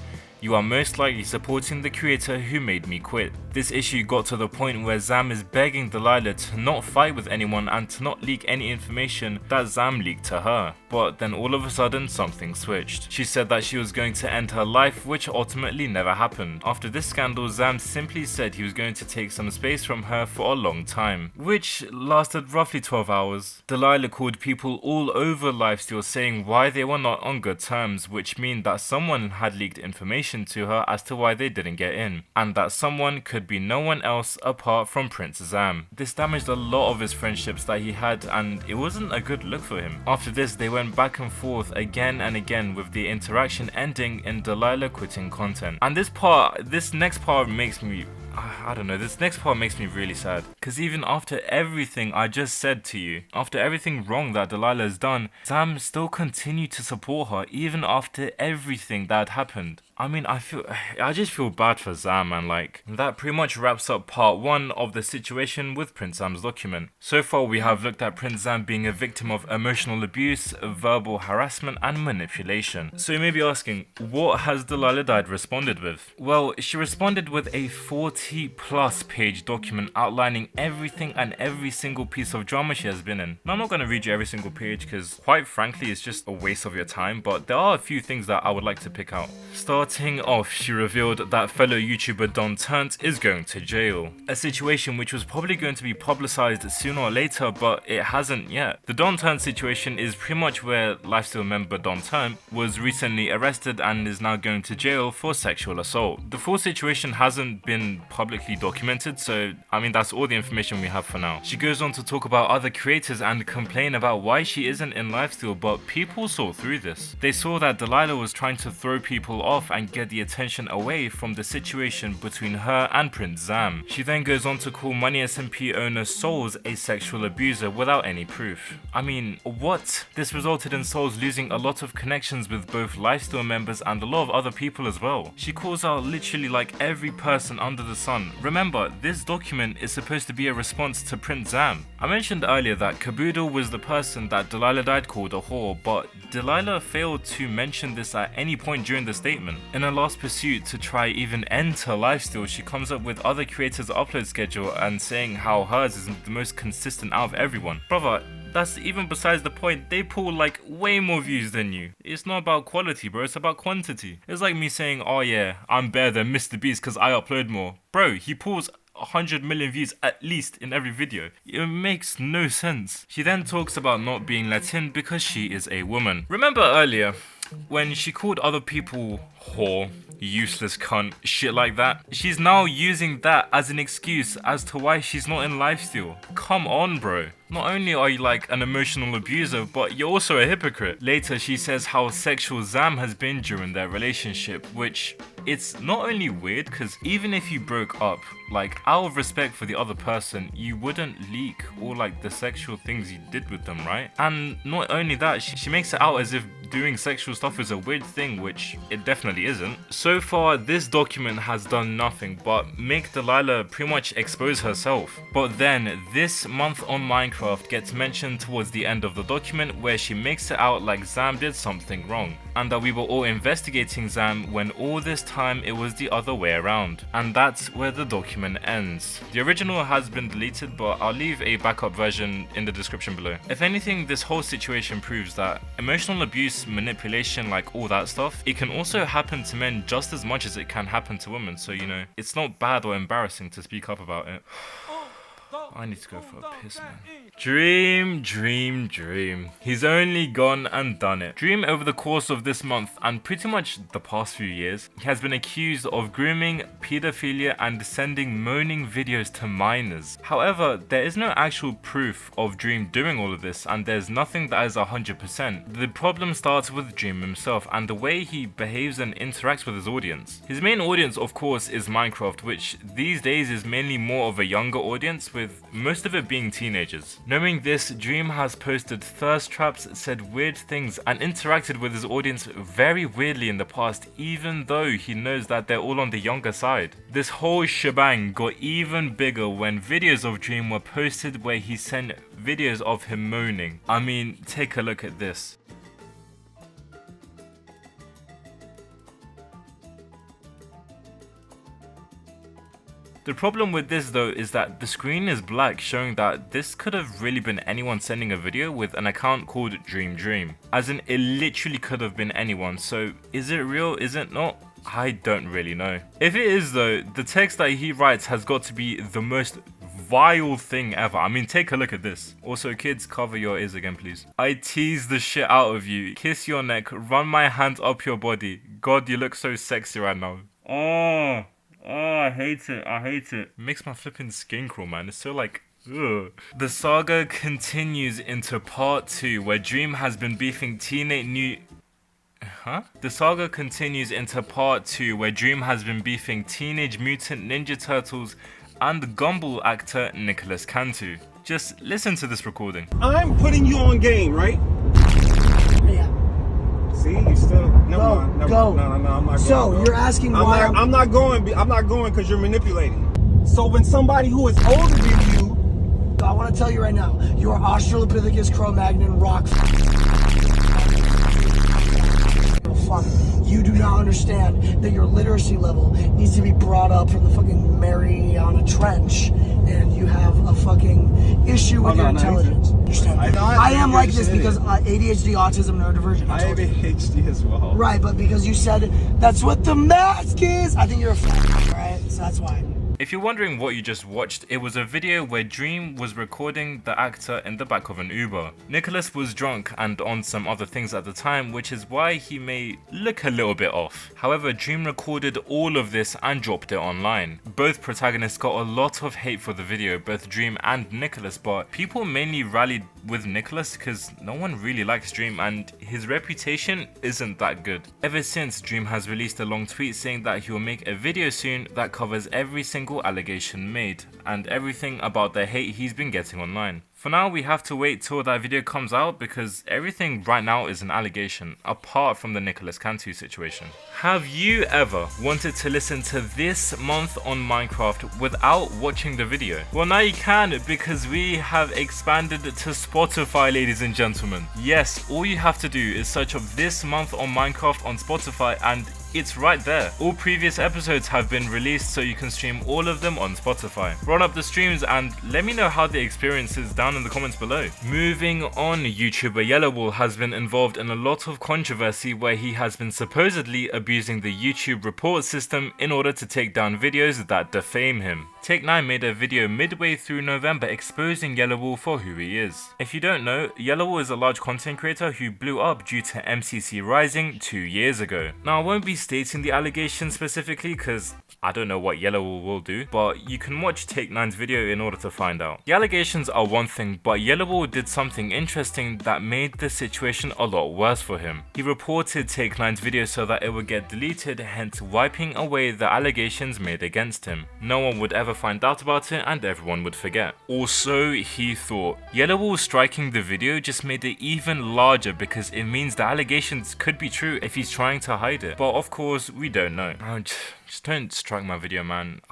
"You are most likely supporting the creator who made me quit." This issue got to the point where Zam is begging Delilah to not fight with anyone and to not leak any information that Zam leaked to her. But then all of a sudden something switched. She said that she was going to end her life, which ultimately never happened. After this scandal, Zam simply said he was going to take some space from her for a long time, which lasted roughly 12 hours. Delilah called people all over Lifesteal saying why they were not on good terms, which mean that someone had leaked information to her as to why they didn't get in, and that someone could be no one else apart from princezam. This damaged a lot of his friendships that he had, and it wasn't a good look for him. After this, they went back and forth again and again, with the interaction ending in Delilah quitting content. And this next part makes me, I don't know, this next part makes me really sad. Because even after everything I just said to you, after everything wrong that Delilah has done, Zam still continued to support her even after everything that had happened. I mean, I just feel bad for Zam, and like, that pretty much wraps up part 1 of the situation with princezam's document. So far we have looked at princezam being a victim of emotional abuse, verbal harassment and manipulation. So you may be asking, what has delilahdied responded with? Well, she responded with a 40+ page document outlining everything and every single piece of drama she has been in. Now, I'm not going to read you every single page because quite frankly it's just a waste of your time, but there are a few things that I would like to pick out. Starting off, she revealed that fellow YouTuber Don Turnt is going to jail. A situation which was probably going to be publicized sooner or later, but it hasn't yet. The Don Turnt situation is pretty much where Lifesteal member Don Turnt was recently arrested and is now going to jail for sexual assault. The full situation hasn't been publicly documented, so I mean that's all the information we have for now. She goes on to talk about other creators and complain about why she isn't in Lifesteal, but people saw through this. They saw that Delilah was trying to throw people off and get the attention away from the situation between her and princezam. She then goes on to call Money SMP owner Souls a sexual abuser without any proof. I mean, what? This resulted in Souls losing a lot of connections with both Lifesteal members and a lot of other people as well. She calls out literally like every person under the sun. Remember, this document is supposed to be a response to princezam. I mentioned earlier that Caboodle was the person that delilahdied called a whore, but Delilah failed to mention this at any point during the statement. In her last pursuit to try even end her lifestyle, she comes up with other creators' upload schedule and saying how hers is the most consistent out of everyone. Brother, that's even besides the point. They pull like way more views than you. It's not about quality, bro, it's about quantity. It's like me saying, oh yeah, I'm better than Mr. Beast because I upload more. Bro, he pulls 100 million views at least in every video. It makes no sense. She then talks about not being let in because she is a woman. Remember earlier when she called other people whore, useless cunt, shit like that, she's now using that as an excuse as to why she's not in lifesteal. Come on, bro. Not only are you like an emotional abuser, but you're also a hypocrite. Later, she says how sexual Zam has been during their relationship, which it's not only weird, because even if you broke up, like, out of respect for the other person, you wouldn't leak all like the sexual things you did with them, right? And not only that, she makes it out as if doing sexual stuff is a weird thing, which it definitely isn't. So far, this document has done nothing but make Delilah pretty much expose herself. But then, this month on Minecraft gets mentioned towards the end of the document where she makes it out like Zam did something wrong, and that we were all investigating Zam when all this time it was the other way around. And that's where the document ends. The original has been deleted, but I'll leave a backup version in the description below. If anything, this whole situation proves that emotional abuse, manipulation, like all that stuff, it can also happen to men just as much as it can happen to women, so you know, it's not bad or embarrassing to speak up about it. I need to go for a piss, man. Dream. He's only gone and done it. Dream, over the course of this month and pretty much the past few years, he has been accused of grooming, pedophilia and sending moaning videos to minors. However, there is no actual proof of Dream doing all of this, and there's nothing that is 100%. The problem starts with Dream himself and the way he behaves and interacts with his audience. His main audience, of course, is Minecraft, which these days is mainly more of a younger audience, with most of it being teenagers. Knowing this, Dream has posted thirst traps, said weird things and interacted with his audience very weirdly in the past, even though he knows that they're all on the younger side. This whole shebang got even bigger when videos of Dream were posted where he sent videos of him moaning. I mean, take a look at this. The problem with this though is that the screen is black, showing that this could have really been anyone sending a video with an account called Dream. As in, it literally could have been anyone, so is it real, is it not? I don't really know. If it is though, the text that he writes has got to be the most vile thing ever. I mean, take a look at this. Also, kids, cover your ears again, please. I tease the shit out of you, kiss your neck, run my hands up your body. God, you look so sexy right now. Oh, I hate it. Makes my flipping skin crawl, man. It's so like, ugh. The saga continues into part 2 where Dream has been beefing Teenage Mutant Ninja Turtles and Gumball actor Nicholas Cantu. Just listen to this recording. I'm putting you on game, right? See, you still never mind. No, I'm not going. So you're asking why I'm not going because you're manipulating. So when somebody who is older than you, I want to tell you right now, you are Australopithecus Cro-Magnon rock. Fuck. You do not understand that your literacy level needs to be brought up from the fucking Mariana Trench, and you have a fucking issue with your intelligence. Understand? I am like this because ADHD, autism, neurodivergent. I have ADHD as well. Right, but because you said that's what the mask is, I think you're a right? So that's why. If you're wondering what you just watched, it was a video where Dream was recording the actor in the back of an Uber. Nicholas was drunk and on some other things at the time, which is why he may look a little bit off. However, Dream recorded all of this and dropped it online. Both protagonists got a lot of hate for the video, both Dream and Nicholas, but people mainly rallied with Nicholas because no one really likes Dream and his reputation isn't that good. Ever since, Dream has released a long tweet saying that he will make a video soon that covers every single allegation made and everything about the hate he's been getting online. For now, we have to wait till that video comes out because everything right now is an allegation, apart from the Nicholas Cantu situation. Have you ever wanted to listen to this month on Minecraft without watching the video? Well, now you can, because we have expanded to Spotify, ladies and gentlemen. Yes, all you have to do is search up this month on Minecraft on Spotify and it's right there. All previous episodes have been released so you can stream all of them on Spotify. Run up the streams and let me know how the experience is down in the comments below. Moving on, YouTuber Yellowwall has been involved in a lot of controversy where he has been supposedly abusing the YouTube report system in order to take down videos that defame him. Take9 made a video midway through November exposing Yellowwolf for who he is. If you don't know, Yellowwolf is a large content creator who blew up due to MCC Rising 2 years ago. Now, I won't be stating the allegations specifically because I don't know what Yellowwolf will do, but you can watch Take9's video in order to find out. The allegations are one thing, but Yellowwolf did something interesting that made the situation a lot worse for him. He reported Take9's video so that it would get deleted, hence wiping away the allegations made against him. No one would ever find out about it and everyone would forget. Also, he thought Yellowwolf striking the video just made it even larger because it means the allegations could be true if he's trying to hide it. But of course, we don't know. Just don't strike my video, man.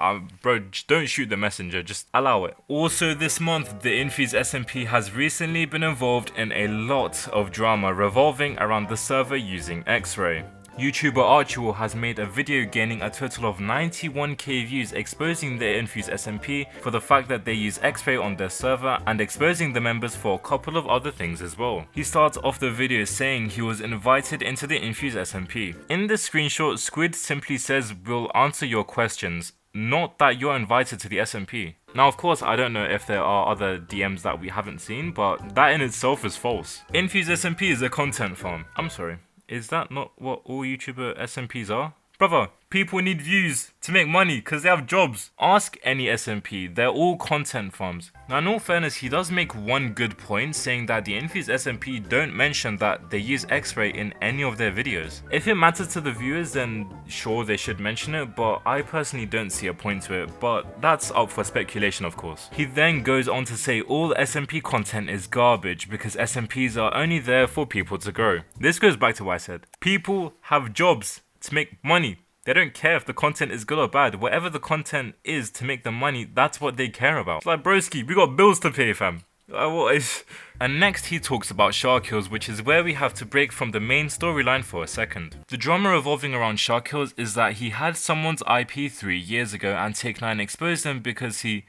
Bro, just don't shoot the messenger, just allow it. Also this month, the Infuse SMP has recently been involved in a lot of drama revolving around the server using X-Ray. YouTuber Archewell has made a video gaining a total of 91k views exposing the Infuse SMP for the fact that they use X-Ray on their server and exposing the members for a couple of other things as well. He starts off the video saying he was invited into the Infuse SMP. In the screenshot, Squid simply says, "We'll answer your questions," not that you're invited to the SMP. Now of course I don't know if there are other DMs that we haven't seen, but that in itself is false. Infuse SMP is a content farm. I'm sorry. Is that not what all YouTuber SMPs are? Brother, people need views to make money because they have jobs. Ask any SMP, they're all content farms. Now in all fairness, he does make one good point saying that the Infuse SMP don't mention that they use X-Ray in any of their videos. If it matters to the viewers, then sure they should mention it, but I personally don't see a point to it, but that's up for speculation of course. He then goes on to say all SMP content is garbage because SMPs are only there for people to grow. This goes back to what I said. People have jobs to make money. They don't care if the content is good or bad. Whatever the content is to make them money, that's what they care about. It's like, broski, we got bills to pay, fam. And next he talks about Shark Hills, which is where we have to break from the main storyline for a second. The drama revolving around Shark Hills is that he had someone's IP 3 years ago and Take9 exposed them because he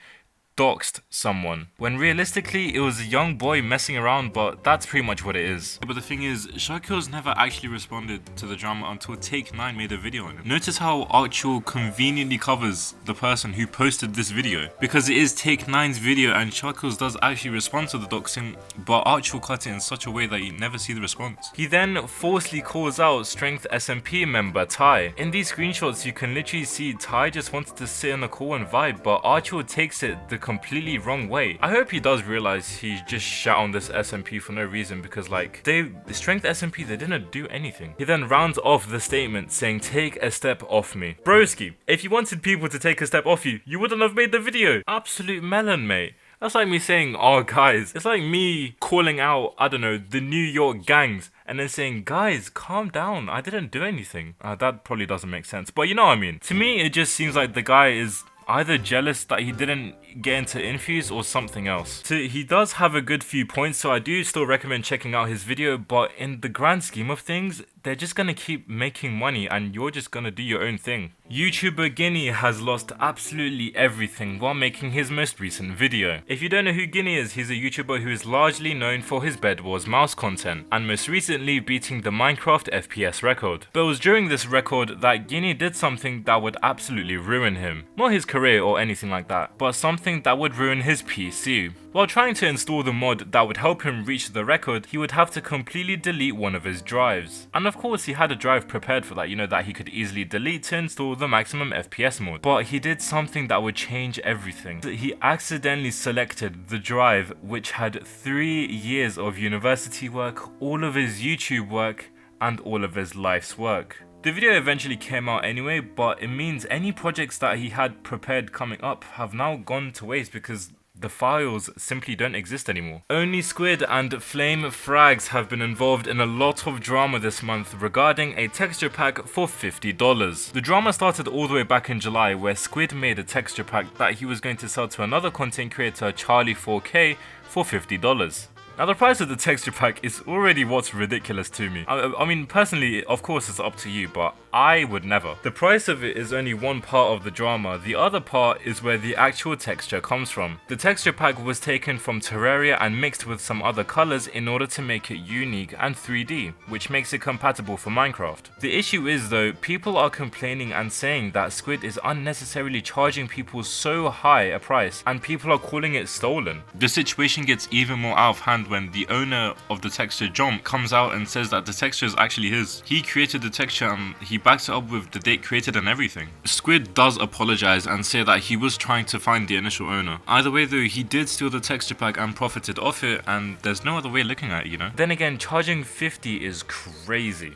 doxed someone, when realistically it was a young boy messing around, but that's pretty much what it is. But the thing is, Shark Hills never actually responded to the drama until Take9 made a video on it. Notice how Archewell conveniently covers the person who posted this video, because it is Take9's video and Shark Hills does actually respond to the doxing, but Archewell cut it in such a way that you never see the response. He then falsely calls out Strength SMP member Ty. In these screenshots you can literally see Ty just wanted to sit on a call and vibe, but Archewell takes it the completely wrong way. I hope he does realize he just shot on this SMP for no reason, because like the Strength SMP, they didn't do anything. He then rounds off the statement saying, "Take a step off me." Broski, if you wanted people to take a step off you, you wouldn't have made the video. Absolute melon, mate. That's like me saying, "Oh guys," it's like me calling out, I don't know, the New York gangs and then saying, "Guys, calm down, I didn't do anything." That probably doesn't make sense, but you know what I mean. To me, it just seems like the guy is either jealous that he didn't get into Infuse or something else. So he does have a good few points, so I do still recommend checking out his video, but in the grand scheme of things, they're just gonna keep making money and you're just gonna do your own thing. YouTuber Guinea has lost absolutely everything while making his most recent video. If you don't know who Guinea is, he's a YouTuber who is largely known for his Bed Wars mouse content, and most recently beating the Minecraft FPS record. But it was during this record that Guinea did something that would absolutely ruin him. Not his career or anything like that, but something that would ruin his PC. While trying to install the mod that would help him reach the record, he would have to completely delete one of his drives. And of course he had a drive prepared for that, you know, that he could easily delete to install the maximum FPS mod. But he did something that would change everything. He accidentally selected the drive which had 3 years of university work, all of his YouTube work, and all of his life's work. The video eventually came out anyway, but it means any projects that he had prepared coming up have now gone to waste because the files simply don't exist anymore. Only Squid and Flame Frags have been involved in a lot of drama this month regarding a texture pack for $50. The drama started all the way back in July, where Squid made a texture pack that he was going to sell to another content creator, Charlie4K, for $50. Now the price of the texture pack is already what's ridiculous to me. I mean, personally, of course it's up to you, but I would never. The price of it is only one part of the drama, the other part is where the actual texture comes from. The texture pack was taken from Terraria and mixed with some other colors in order to make it unique and 3D, which makes it compatible for Minecraft. The issue is though, people are complaining and saying that Squid is unnecessarily charging people so high a price and people are calling it stolen. The situation gets even more out of hand when the owner of the texture, John, comes out and says that the texture is actually his. He created the texture and he backs it up with the date created and everything. Squid does apologize and say that he was trying to find the initial owner. Either way though, he did steal the texture pack and profited off it, and there's no other way looking at it, you know? Then again, charging 50 is crazy.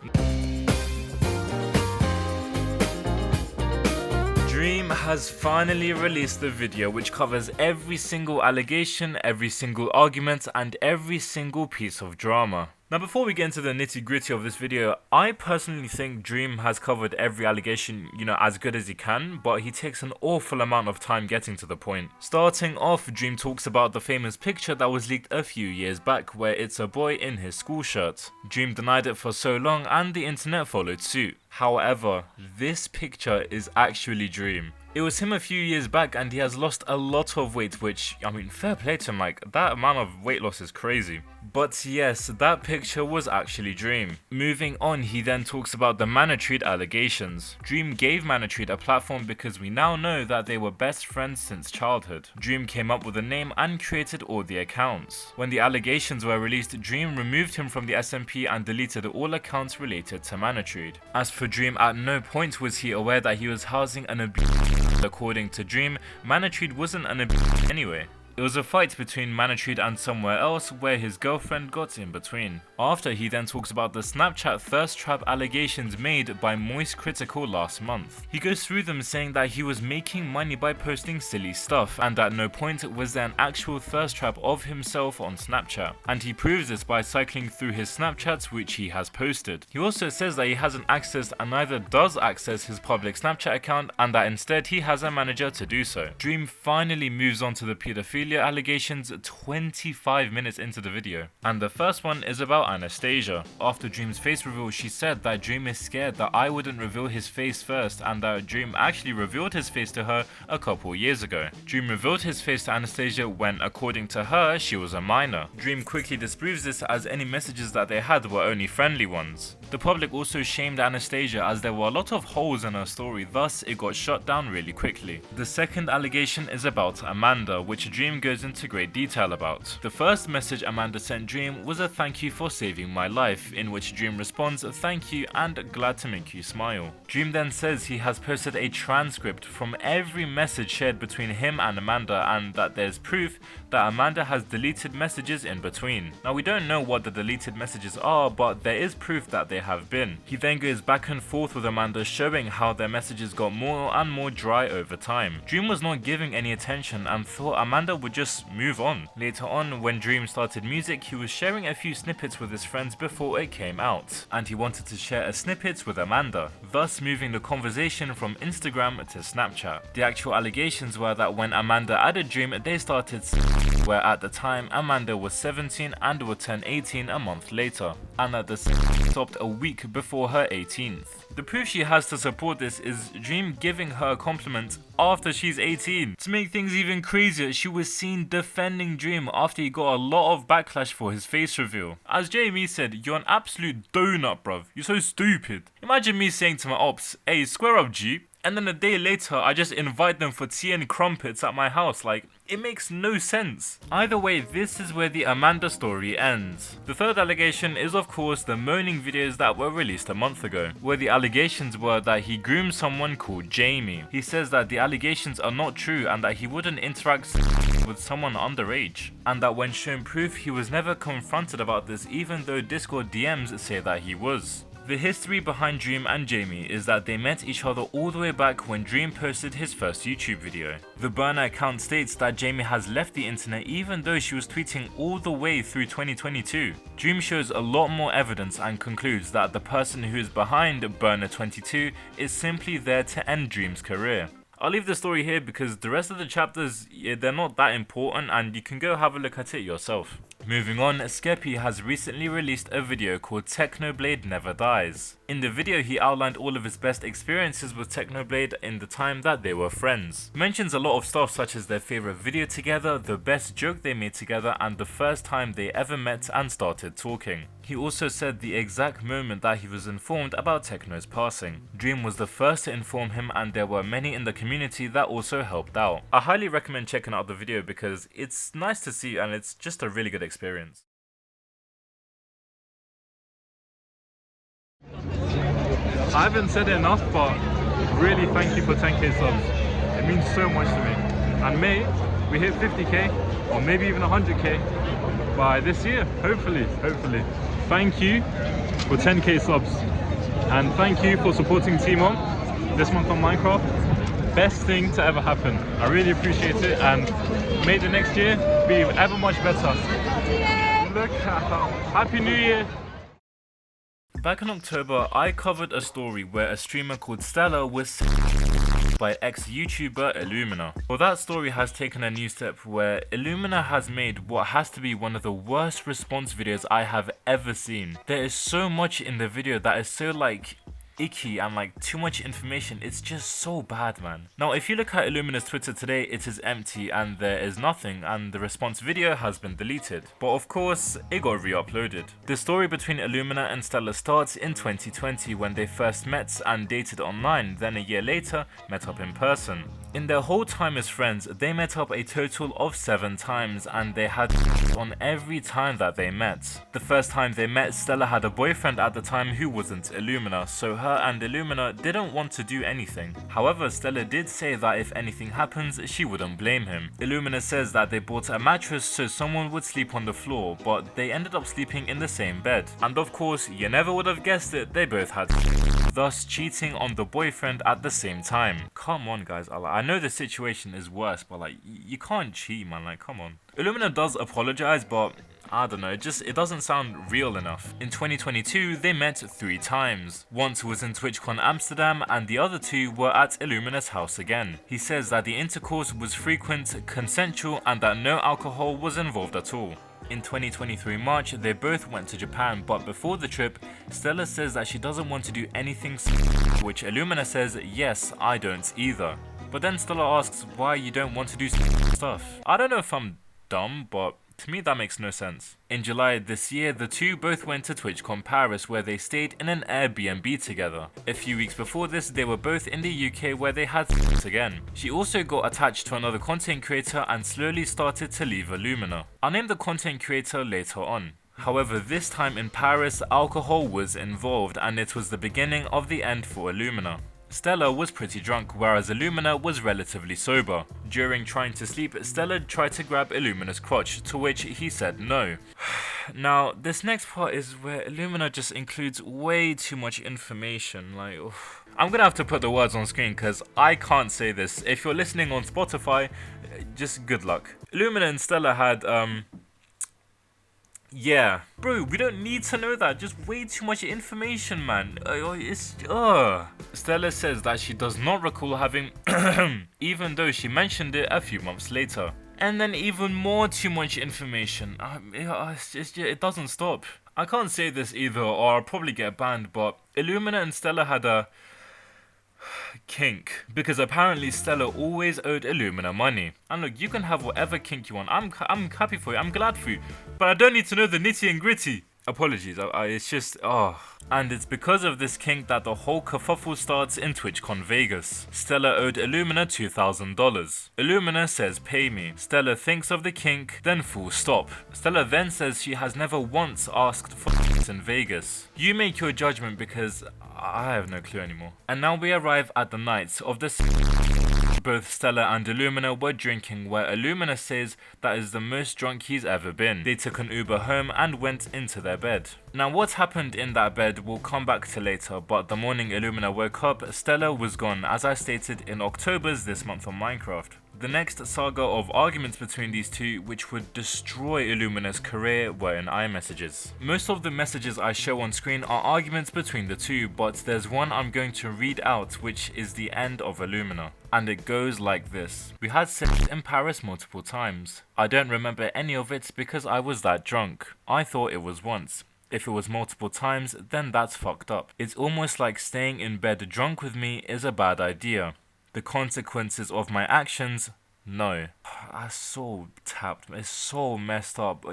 Dream has finally released the video which covers every single allegation, every single argument, and every single piece of drama. Now before we get into the nitty gritty of this video, I personally think Dream has covered every allegation, you know, as good as he can, but he takes an awful amount of time getting to the point. Starting off, Dream talks about the famous picture that was leaked a few years back where it's a boy in his school shirt. Dream denied it for so long and the internet followed suit. However, this picture is actually Dream. It was him a few years back and he has lost a lot of weight, which, I mean, fair play to him, like, that amount of weight loss is crazy. But yes, that picture was actually Dream. Moving on, he then talks about the Manatreed allegations. Dream gave Manatreed a platform because we now know that they were best friends since childhood. Dream came up with a name and created all the accounts. When the allegations were released, Dream removed him from the SMP and deleted all accounts related to Manatreed. As for Dream, at no point was he aware that he was housing an abuse. According to Dream, Manatreed wasn't an abuse anyway. It was a fight between Manatreed and somewhere else where his girlfriend got in between. After, he then talks about the Snapchat thirst trap allegations made by Moist Critical last month. He goes through them saying that he was making money by posting silly stuff and at no point was there an actual thirst trap of himself on Snapchat. And he proves this by cycling through his Snapchats which he has posted. He also says that he hasn't accessed and neither does access his public Snapchat account and that instead he has a manager to do so. Dream finally moves on to the pedophilia allegations 25 minutes into the video. And the first one is about Anastasia. After Dream's face reveal, she said that Dream is scared that I wouldn't reveal his face first and that Dream actually revealed his face to her a couple years ago. Dream revealed his face to Anastasia when, according to her, she was a minor. Dream quickly disproves this as any messages that they had were only friendly ones. The public also shamed Anastasia as there were a lot of holes in her story, thus it got shut down really quickly. The second allegation is about Amanda, which Dream goes into great detail about. The first message Amanda sent Dream was a thank you for saving my life, in which Dream responds thank you and glad to make you smile. Dream then says he has posted a transcript from every message shared between him and Amanda and that there's proof that Amanda has deleted messages in between. Now we don't know what the deleted messages are, but there is proof that they have been. He then goes back and forth with Amanda showing how their messages got more and more dry over time. Dream was not giving any attention and thought Amanda would just move on. Later on, when Dream started music, he was sharing a few snippets with his friends before it came out, and he wanted to share a snippet with Amanda, thus moving the conversation from Instagram to Snapchat. The actual allegations were that when Amanda added Dream, they started where at the time Amanda was 17 and would turn 18 a month later, and that the stopped a week before her 18th. The proof she has to support this is Dream giving her a compliment after she's 18. To make things even crazier, she was seen defending Dream after he got a lot of backlash for his face reveal. As Jamie said, you're an absolute donut, bruv. You're so stupid. Imagine me saying to my ops, hey, square up G, and then a day later I just invite them for tea and crumpets at my house. Like, it makes no sense. Either way, this is where the Amanda story ends. The third allegation is of course the moaning videos that were released a month ago, where the allegations were that he groomed someone called Jamie. He says that the allegations are not true and that he wouldn't interact with someone underage, and that when shown proof he was never confronted about this even though Discord DMs say that he was. The history behind Dream and Jamie is that they met each other all the way back when Dream posted his first YouTube video. The burner account states that Jamie has left the internet even though she was tweeting all the way through 2022. Dream shows a lot more evidence and concludes that the person who is behind Burner 22 is simply there to end Dream's career. I'll leave the story here because the rest of the chapters, they're not that important and you can go have a look at it yourself. Moving on, Skeppy has recently released a video called Technoblade Never Dies. In the video, he outlined all of his best experiences with Technoblade in the time that they were friends. Mentions a lot of stuff such as their favorite video together, the best joke they made together, and the first time they ever met and started talking. He also said the exact moment that he was informed about Techno's passing. Dream was the first to inform him, and there were many in the community that also helped out. I highly recommend checking out the video because it's nice to see and it's just a really good experience. I haven't said it enough, but really thank you for 10k subs. It means so much to me. And may we hit 50k or maybe even 100k by this year, hopefully. Thank you for 10k subs. And thank you for supporting TMOM this month on Minecraft. Best thing to ever happen. I really appreciate it, and may the next year be ever much better. Look out. Happy New Year. Back in October, I covered a story where a streamer called Stella was by ex-YouTuber Illumina. Well, that story has taken a new step where Illumina has made what has to be one of the worst response videos I have ever seen. There is so much in the video that is so icky and too much information. It's just so bad, man. Now if you look at Illumina's Twitter today, it is empty and there is nothing, and the response video has been deleted, but of course it got re-uploaded. The story between Illumina and Stella starts in 2020 when they first met and dated online, then a year later met up in person. In their whole time as friends, they met up a total of 7 times, and they had on every time that they met. The first time they met, Stella had a boyfriend at the time who wasn't Illumina, so her and Illumina didn't want to do anything. However, Stella did say that if anything happens, she wouldn't blame him. Illumina says that they bought a mattress so someone would sleep on the floor, but they ended up sleeping in the same bed. And of course, you never would have guessed it, they both had thus cheating on the boyfriend at the same time. Come on guys, I know the situation is worse, but you can't cheat, man, come on. Illumina does apologize, but I don't know, it doesn't sound real enough. In 2022, they met 3 times. Once was in TwitchCon Amsterdam, and the other 2 were at Illumina's house again. He says that the intercourse was frequent, consensual, and that no alcohol was involved at all. In 2023 March, they both went to Japan, but before the trip, Stella says that she doesn't want to do anything, which Illumina says, yes, I don't either. But then Stella asks why you don't want to do stuff. I don't know if I'm dumb, but to me that makes no sense. In July this year, the 2 both went to TwitchCon Paris where they stayed in an Airbnb together. A few weeks before this, they were both in the UK where they had sex again. She also got attached to another content creator and slowly started to leave Illumina. I'll name the content creator later on. However, this time in Paris, alcohol was involved, and it was the beginning of the end for Illumina. Stella was pretty drunk, whereas Illumina was relatively sober. During trying to sleep, Stella tried to grab Illumina's crotch, to which he said no. Now, this next part is where Illumina just includes way too much information, I'm gonna have to put the words on screen because I can't say this. If you're listening on Spotify, just good luck. Illumina and Stella had, yeah. Bro, we don't need to know that. Just way too much information, man. Stella says that she does not recall having even though she mentioned it a few months later. And then even more too much information. It doesn't stop. I can't say this either or I'll probably get banned, but Illumina and Stella had a kink, because apparently Stella always owed Illumina money. And look, you can have whatever kink you want. I'm happy for you, I'm glad for you, but I don't need to know the nitty and gritty. Apologies, it's just, And it's because of this kink that the whole kerfuffle starts in TwitchCon Vegas. Stella owed Illumina $2,000. Illumina says pay me. Stella thinks of the kink, then full stop. Stella then says she has never once asked for in Vegas. You make your judgment because I have no clue anymore. And now we arrive at the night of the both Stella and Illumina were drinking, where Illumina says that is the most drunk he's ever been. They took an Uber home and went into their bed. Now what happened in that bed we'll come back to later, but the morning Illumina woke up, Stella was gone, as I stated in October's This Month on Minecraft. The next saga of arguments between these two, which would destroy Illumina's career, were in iMessages. Most of the messages I show on screen are arguments between the two, but there's one I'm going to read out, which is the end of Illumina. And it goes like this. We had sex in Paris multiple times. I don't remember any of it because I was that drunk. I thought it was once. If it was multiple times, then that's fucked up. It's almost like staying in bed drunk with me is a bad idea. The consequences of my actions? No. I'm so tapped. It's so messed up.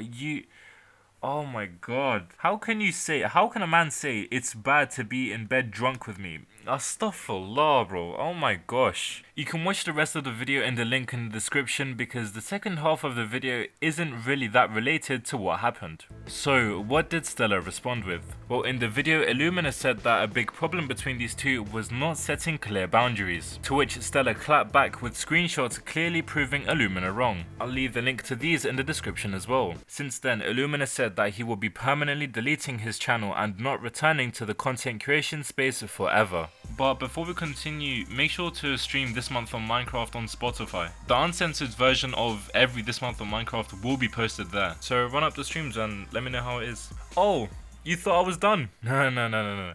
Oh my god. How can a man say it's bad to be in bed drunk with me? Astaghfirullah, bro. Oh my gosh. You can watch the rest of the video in the link in the description because the second half of the video isn't really that related to what happened. So, what did Stella respond with? Well, in the video, Illumina said that a big problem between these two was not setting clear boundaries, to which Stella clapped back with screenshots clearly proving Illumina wrong. I'll leave the link to these in the description as well. Since then, Illumina said that he will be permanently deleting his channel and not returning to the content creation space forever. But before we continue, make sure to stream This Month on Minecraft on Spotify. The uncensored version of every This Month on Minecraft will be posted there. So run up the streams and let me know how it is. Oh, you thought I was done? No.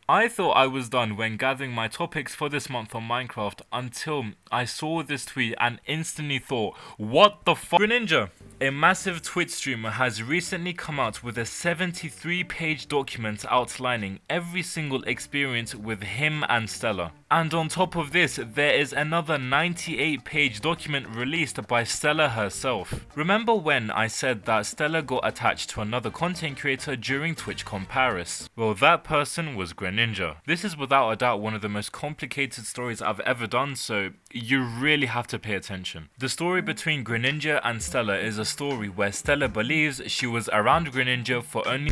I thought I was done when gathering my topics for this month on Minecraft until I saw this tweet and instantly thought, what the fuck? Greninja! A massive Twitch streamer has recently come out with a 73-page document outlining every single experience with him and Stella. And on top of this, there is another 98-page document released by Stella herself. Remember when I said that Stella got attached to another content creator during TwitchCon Paris? Well, that person was Greninja. This is without a doubt one of the most complicated stories I've ever done, so you really have to pay attention. The story between Greninja and Stella is a story where Stella believes she was around Greninja for only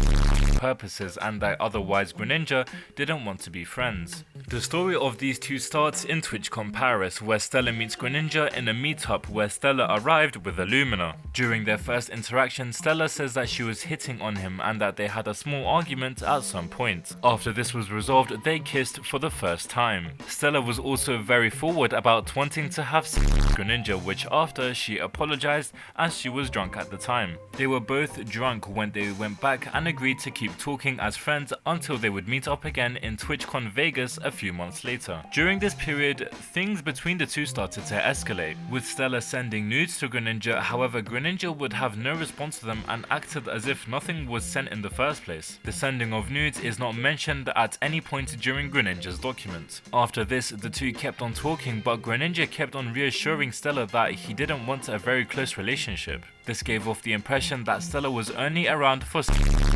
purposes and that otherwise Greninja didn't want to be friends. The story of these two starts in TwitchCon Paris, where Stella meets Greninja in a meetup where Stella arrived with Illumina. During their first interaction, Stella says that she was hitting on him and that they had a small argument at some point. After this was resolved, they kissed for the first time. Stella was also very forward about wanting to have sex with Greninja, which after she apologized as she was drunk at the time. They were both drunk when they went back and agreed to keep talking as friends until they would meet up again in TwitchCon Vegas a few months later. During this period, things between the two started to escalate, with Stella sending nudes to Greninja. However, Greninja would have no response to them and acted as if nothing was sent in the first place. The sending of nudes is not mentioned at any point during Greninja's document. After this, the two kept on talking, but Greninja kept on reassuring Stella that he didn't want a very close relationship. This gave off the impression that Stella was only around for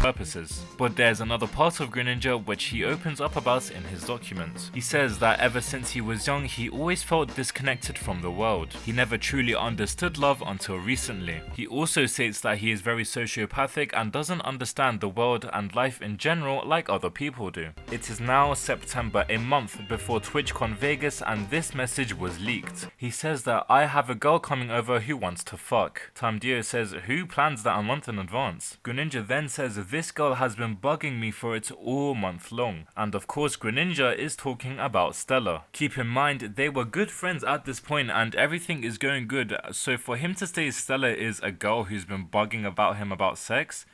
purposes. But there's another part of Greninja which he opens up about in his document. He says that ever since he was young, he always felt disconnected from the world. He never truly understood love until recently. He also states that he is very sociopathic and doesn't understand the world and life in general like other people do. It is now September, a month before TwitchCon Vegas, and this message was leaked. He says that I have a girl coming over who wants to fuck. Tamdio says, who plans that a month in advance? Greninja then says, this girl has been bugging me for it all month long. And of course Greninja is talking about Stella. Keep in mind, they were good friends at this point and everything is going good, so for him to say Stella is a girl who's been bugging about him about sex,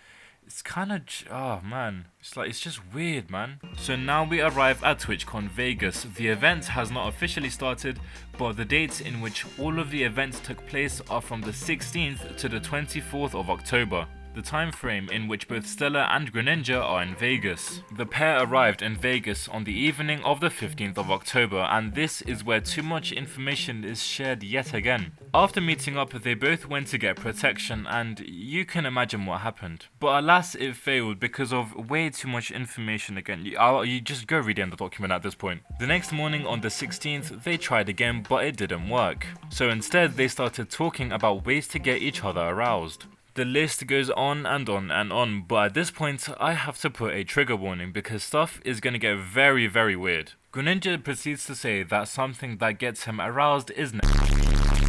it's kind of, oh man, it's just weird, man. So now we arrive at TwitchCon Vegas. The event has not officially started, but the dates in which all of the events took place are from the 16th to the 24th of October. The time frame in which both Stella and Greninja are in Vegas. The pair arrived in Vegas on the evening of the 15th of October, and this is where too much information is shared yet again. After meeting up, they both went to get protection, and you can imagine what happened. But alas, it failed because of way too much information again. You just go read it in the document at this point. The next morning on the 16th, they tried again, but it didn't work. So instead, they started talking about ways to get each other aroused. The list goes on and on and on, but at this point I have to put a trigger warning because stuff is going to get very, very weird. Greninja proceeds to say that something that gets him aroused is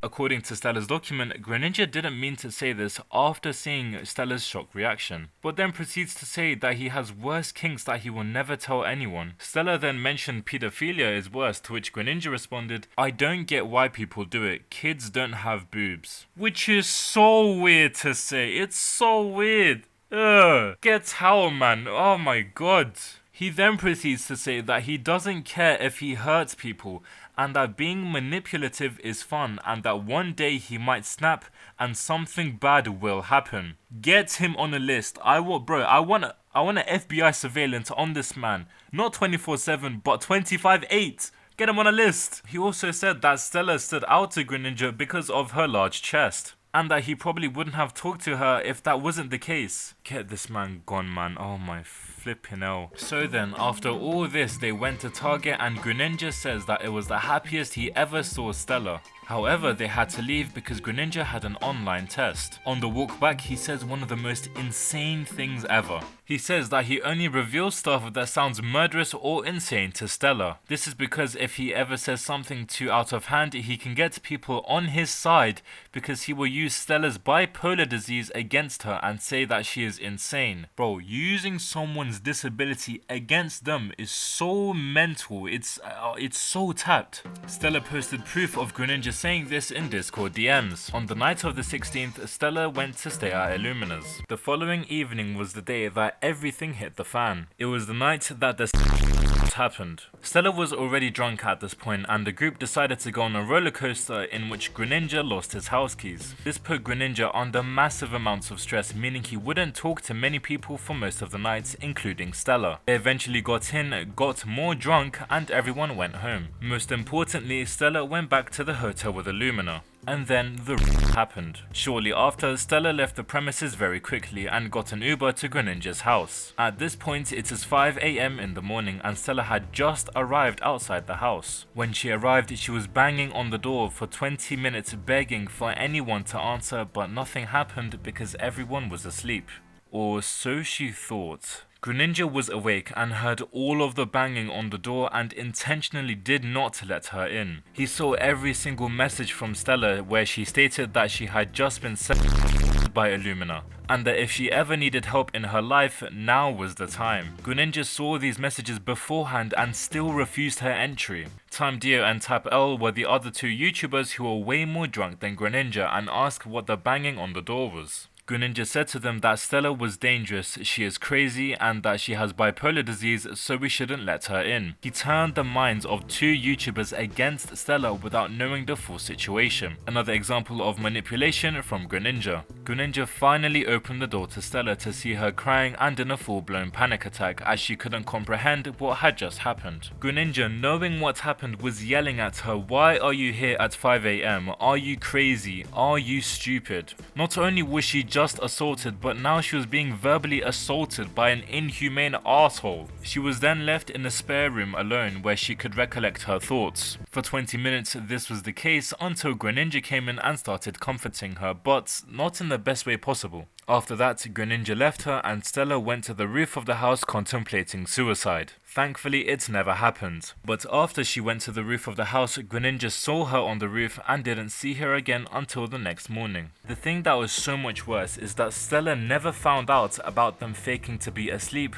According to Stella's document, Greninja didn't mean to say this after seeing Stella's shock reaction, but then proceeds to say that he has worse kinks that he will never tell anyone. Stella then mentioned pedophilia is worse, to which Greninja responded, "I don't get why people do it. Kids don't have boobs." Which is so weird to say. It's so weird. Ugh. Get out, man. Oh my god. He then proceeds to say that he doesn't care if he hurts people and that being manipulative is fun and that one day he might snap and something bad will happen. Get him on a list. I want an FBI surveillance on this man. Not 24/7 but 25/8. Get him on a list. He also said that Stella stood out to Greninja because of her large chest, and that he probably wouldn't have talked to her if that wasn't the case. Get this man gone, man. Oh my flipping hell. So then, after all this, they went to Target and Greninja says that it was the happiest he ever saw Stella. However, they had to leave because Greninja had an online test. On the walk back, he says one of the most insane things ever. He says that he only reveals stuff that sounds murderous or insane to Stella. This is because if he ever says something too out of hand, he can get people on his side because he will use Stella's bipolar disease against her and say that she is insane. Bro, using someone's disability against them is so mental. It's so tapped. Stella posted proof of Greninja saying this in Discord DMs. On the night of the 16th, Stella went to stay at Illumina's. The following evening was the day that everything hit the fan. It was the night that the happened. Stella was already drunk at this point and the group decided to go on a roller coaster in which Greninja lost his house keys. This put Greninja under massive amounts of stress, meaning he wouldn't talk to many people for most of the nights, including Stella. They eventually got in, got more drunk, and everyone went home. Most importantly, Stella went back to the hotel with Illumina. And then the happened. Shortly after, Stella left the premises very quickly and got an Uber to Greninja's house. At this point, it is 5 AM in the morning and Stella had just arrived outside the house. When she arrived, she was banging on the door for 20 minutes begging for anyone to answer, but nothing happened because everyone was asleep. Or so she thought. Greninja was awake and heard all of the banging on the door and intentionally did not let her in. He saw every single message from Stella where she stated that she had just been sent by Illumina and that if she ever needed help in her life, now was the time. Greninja saw these messages beforehand and still refused her entry. Time Dio and Tap L were the other two YouTubers who were way more drunk than Greninja and asked what the banging on the door was. Greninja said to them that Stella was dangerous, she is crazy, and that she has bipolar disease, so we shouldn't let her in. He turned the minds of two YouTubers against Stella without knowing the full situation. Another example of manipulation from Greninja. Greninja finally opened the door to Stella to see her crying and in a full-blown panic attack as she couldn't comprehend what had just happened. Greninja, knowing what happened, was yelling at her, "Why are you here at 5 AM? Are you crazy? Are you stupid?" Not only was she just assaulted, but now she was being verbally assaulted by an inhumane asshole. She was then left in a spare room alone where she could recollect her thoughts. For 20 minutes this was the case until Greninja came in and started comforting her, but not in the best way possible. After that, Greninja left her and Stella went to the roof of the house contemplating suicide. Thankfully, it never happened. But after she went to the roof of the house, Greninja saw her on the roof and didn't see her again until the next morning. The thing that was so much worse is that Stella never found out about them faking to be asleep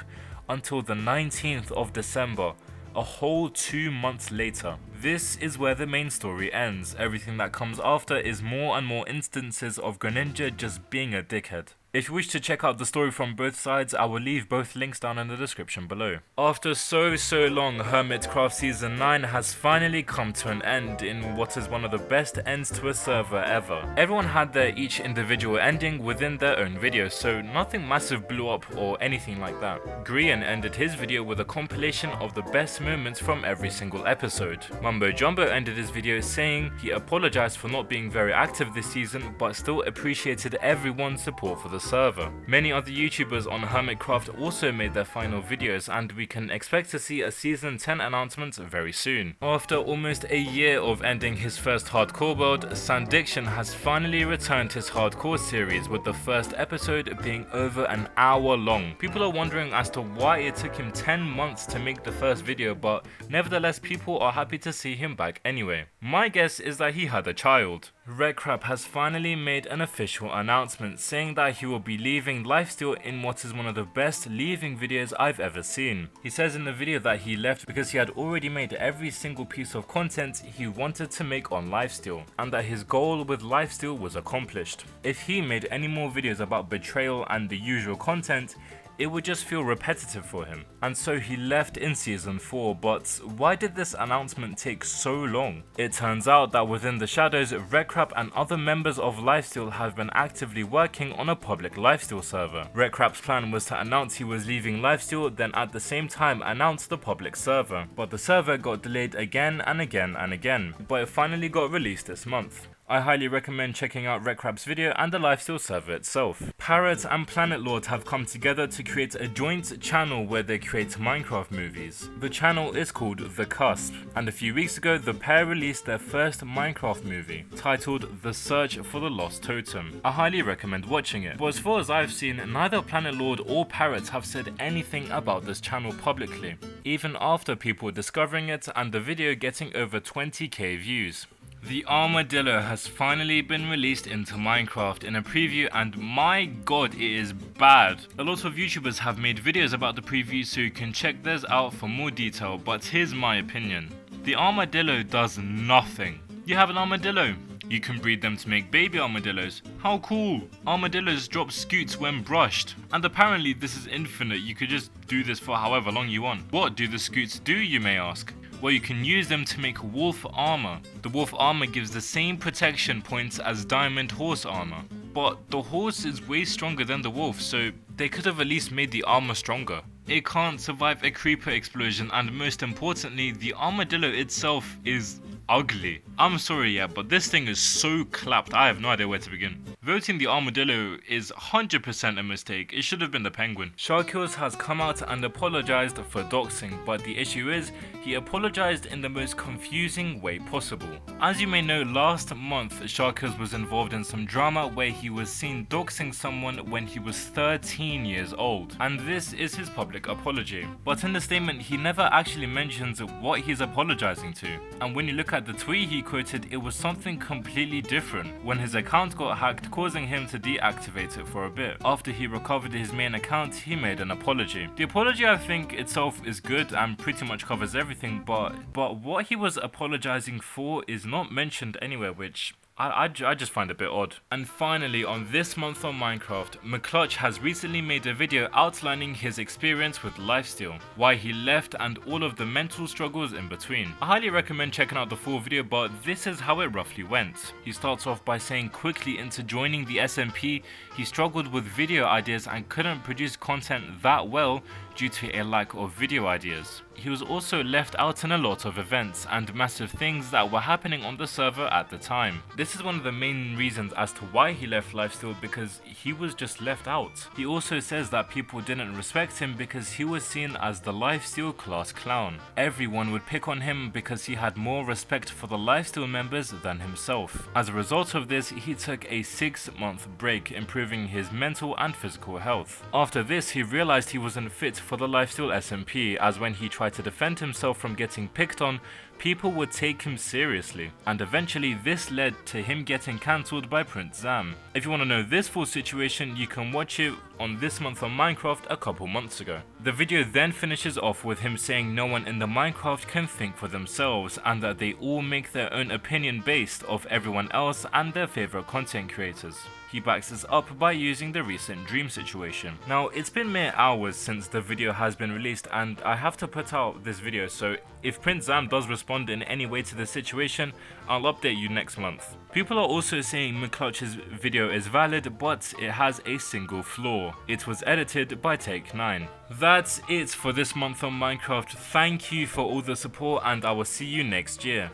until the 19th of December, a whole 2 months later. This is where the main story ends. Everything that comes after is more and more instances of Greninja just being a dickhead. If you wish to check out the story from both sides, I will leave both links down in the description below. After so long, Hermitcraft Season 9 has finally come to an end in what is one of the best ends to a server ever. Everyone had their each individual ending within their own video, so nothing massive blew up or anything like that. Grian ended his video with a compilation of the best moments from every single episode. Mumbo Jumbo ended his video saying he apologized for not being very active this season, but still appreciated everyone's support for the server. Many other YouTubers on Hermitcraft also made their final videos, and we can expect to see a season 10 announcement very soon. After almost a year of ending his first hardcore world, Sandiction has finally returned his hardcore series, with the first episode being over an hour long. People are wondering as to why it took him 10 months to make the first video, but nevertheless people are happy to see him back anyway. My guess is that he had a child. Redcrap has finally made an official announcement saying that he will be leaving Lifesteal in what is one of the best leaving videos I've ever seen. He says in the video that he left because he had already made every single piece of content he wanted to make on Lifesteal, and that his goal with Lifesteal was accomplished. If he made any more videos about betrayal and the usual content, it would just feel repetitive for him, and so he left in season 4. But why did this announcement take so long? It turns out that within the shadows, Redcrap and other members of Lifesteal have been actively working on a public Lifesteal server. Redcrap's plan was to announce he was leaving Lifesteal, then at the same time announce the public server, but the server got delayed again and again and again, but it finally got released this month. I highly recommend checking out Redcrap's video and the Lifesteal server itself. Parrot and Planet Lord have come together to create a joint channel where they create Minecraft movies. The channel is called The Cusp, and a few weeks ago the pair released their first Minecraft movie, titled The Search for the Lost Totem. I highly recommend watching it, but as far as I've seen, neither Planet Lord or Parrot have said anything about this channel publicly, even after people discovering it and the video getting over 20k views. The armadillo has finally been released into Minecraft in a preview, and my god, it is bad. A lot of YouTubers have made videos about the preview, so you can check theirs out for more detail, but here's my opinion. The armadillo does nothing. You have an armadillo. You can breed them to make baby armadillos. How cool! Armadillos drop scoots when brushed. And apparently this is infinite, you could just do this for however long you want. What do the scoots do, you may ask? Well, you can use them to make wolf armor. The wolf armor gives the same protection points as diamond horse armor, but the horse is way stronger than the wolf, so they could have at least made the armor stronger. It can't survive a creeper explosion, and most importantly, the armadillo itself is ugly. I'm sorry, yeah, but this thing is so clapped, I have no idea where to begin. Voting the armadillo is 100% a mistake. It should have been the penguin. Sharkills has come out and apologized for doxing, but the issue is he apologized in the most confusing way possible. As you may know, last month Sharkills was involved in some drama where he was seen doxing someone when he was 13 years old, and this is his public apology. But in the statement he never actually mentions what he's apologizing to, and when you look at the tweet he quoted, it was something completely different when his account got hacked, causing him to deactivate it for a bit. After he recovered his main account, he made an apology. The apology, I think itself is good and pretty much covers everything, but what he was apologizing for is not mentioned anywhere, which I just find a bit odd. And finally, on this month on Minecraft, McClutch has recently made a video outlining his experience with Lifesteal, why he left and all of the mental struggles in between. I highly recommend checking out the full video, but this is how it roughly went. He starts off by saying quickly into joining the SMP, he struggled with video ideas and couldn't produce content that well due to a lack of video ideas. He was also left out in a lot of events and massive things that were happening on the server at the time. This is one of the main reasons as to why he left Lifesteal, because he was just left out. He also says that people didn't respect him because he was seen as the Lifesteal class clown. Everyone would pick on him because he had more respect for the Lifesteal members than himself. As a result of this, he took a 6-month break, improving his mental and physical health. After this, he realized he wasn't fit for the Lifesteal SMP, as when he tried to defend himself from getting picked on, people would take him seriously, and eventually this led to him getting cancelled by princezam. If you want to know this full situation, you can watch it on This Month on Minecraft a couple months ago. The video then finishes off with him saying no one in the Minecraft can think for themselves, and that they all make their own opinion based off everyone else and their favourite content creators. He backs this up by using the recent dream situation. Now, it's been mere hours since the video has been released, and I have to put out this video, so if princezam does respond in any way to the situation, I'll update you next month. People are also saying McClutch's video is valid, but it has a single flaw. It was edited by Take 9. That's it for this month on Minecraft. Thank you for all the support, and I will see you next year.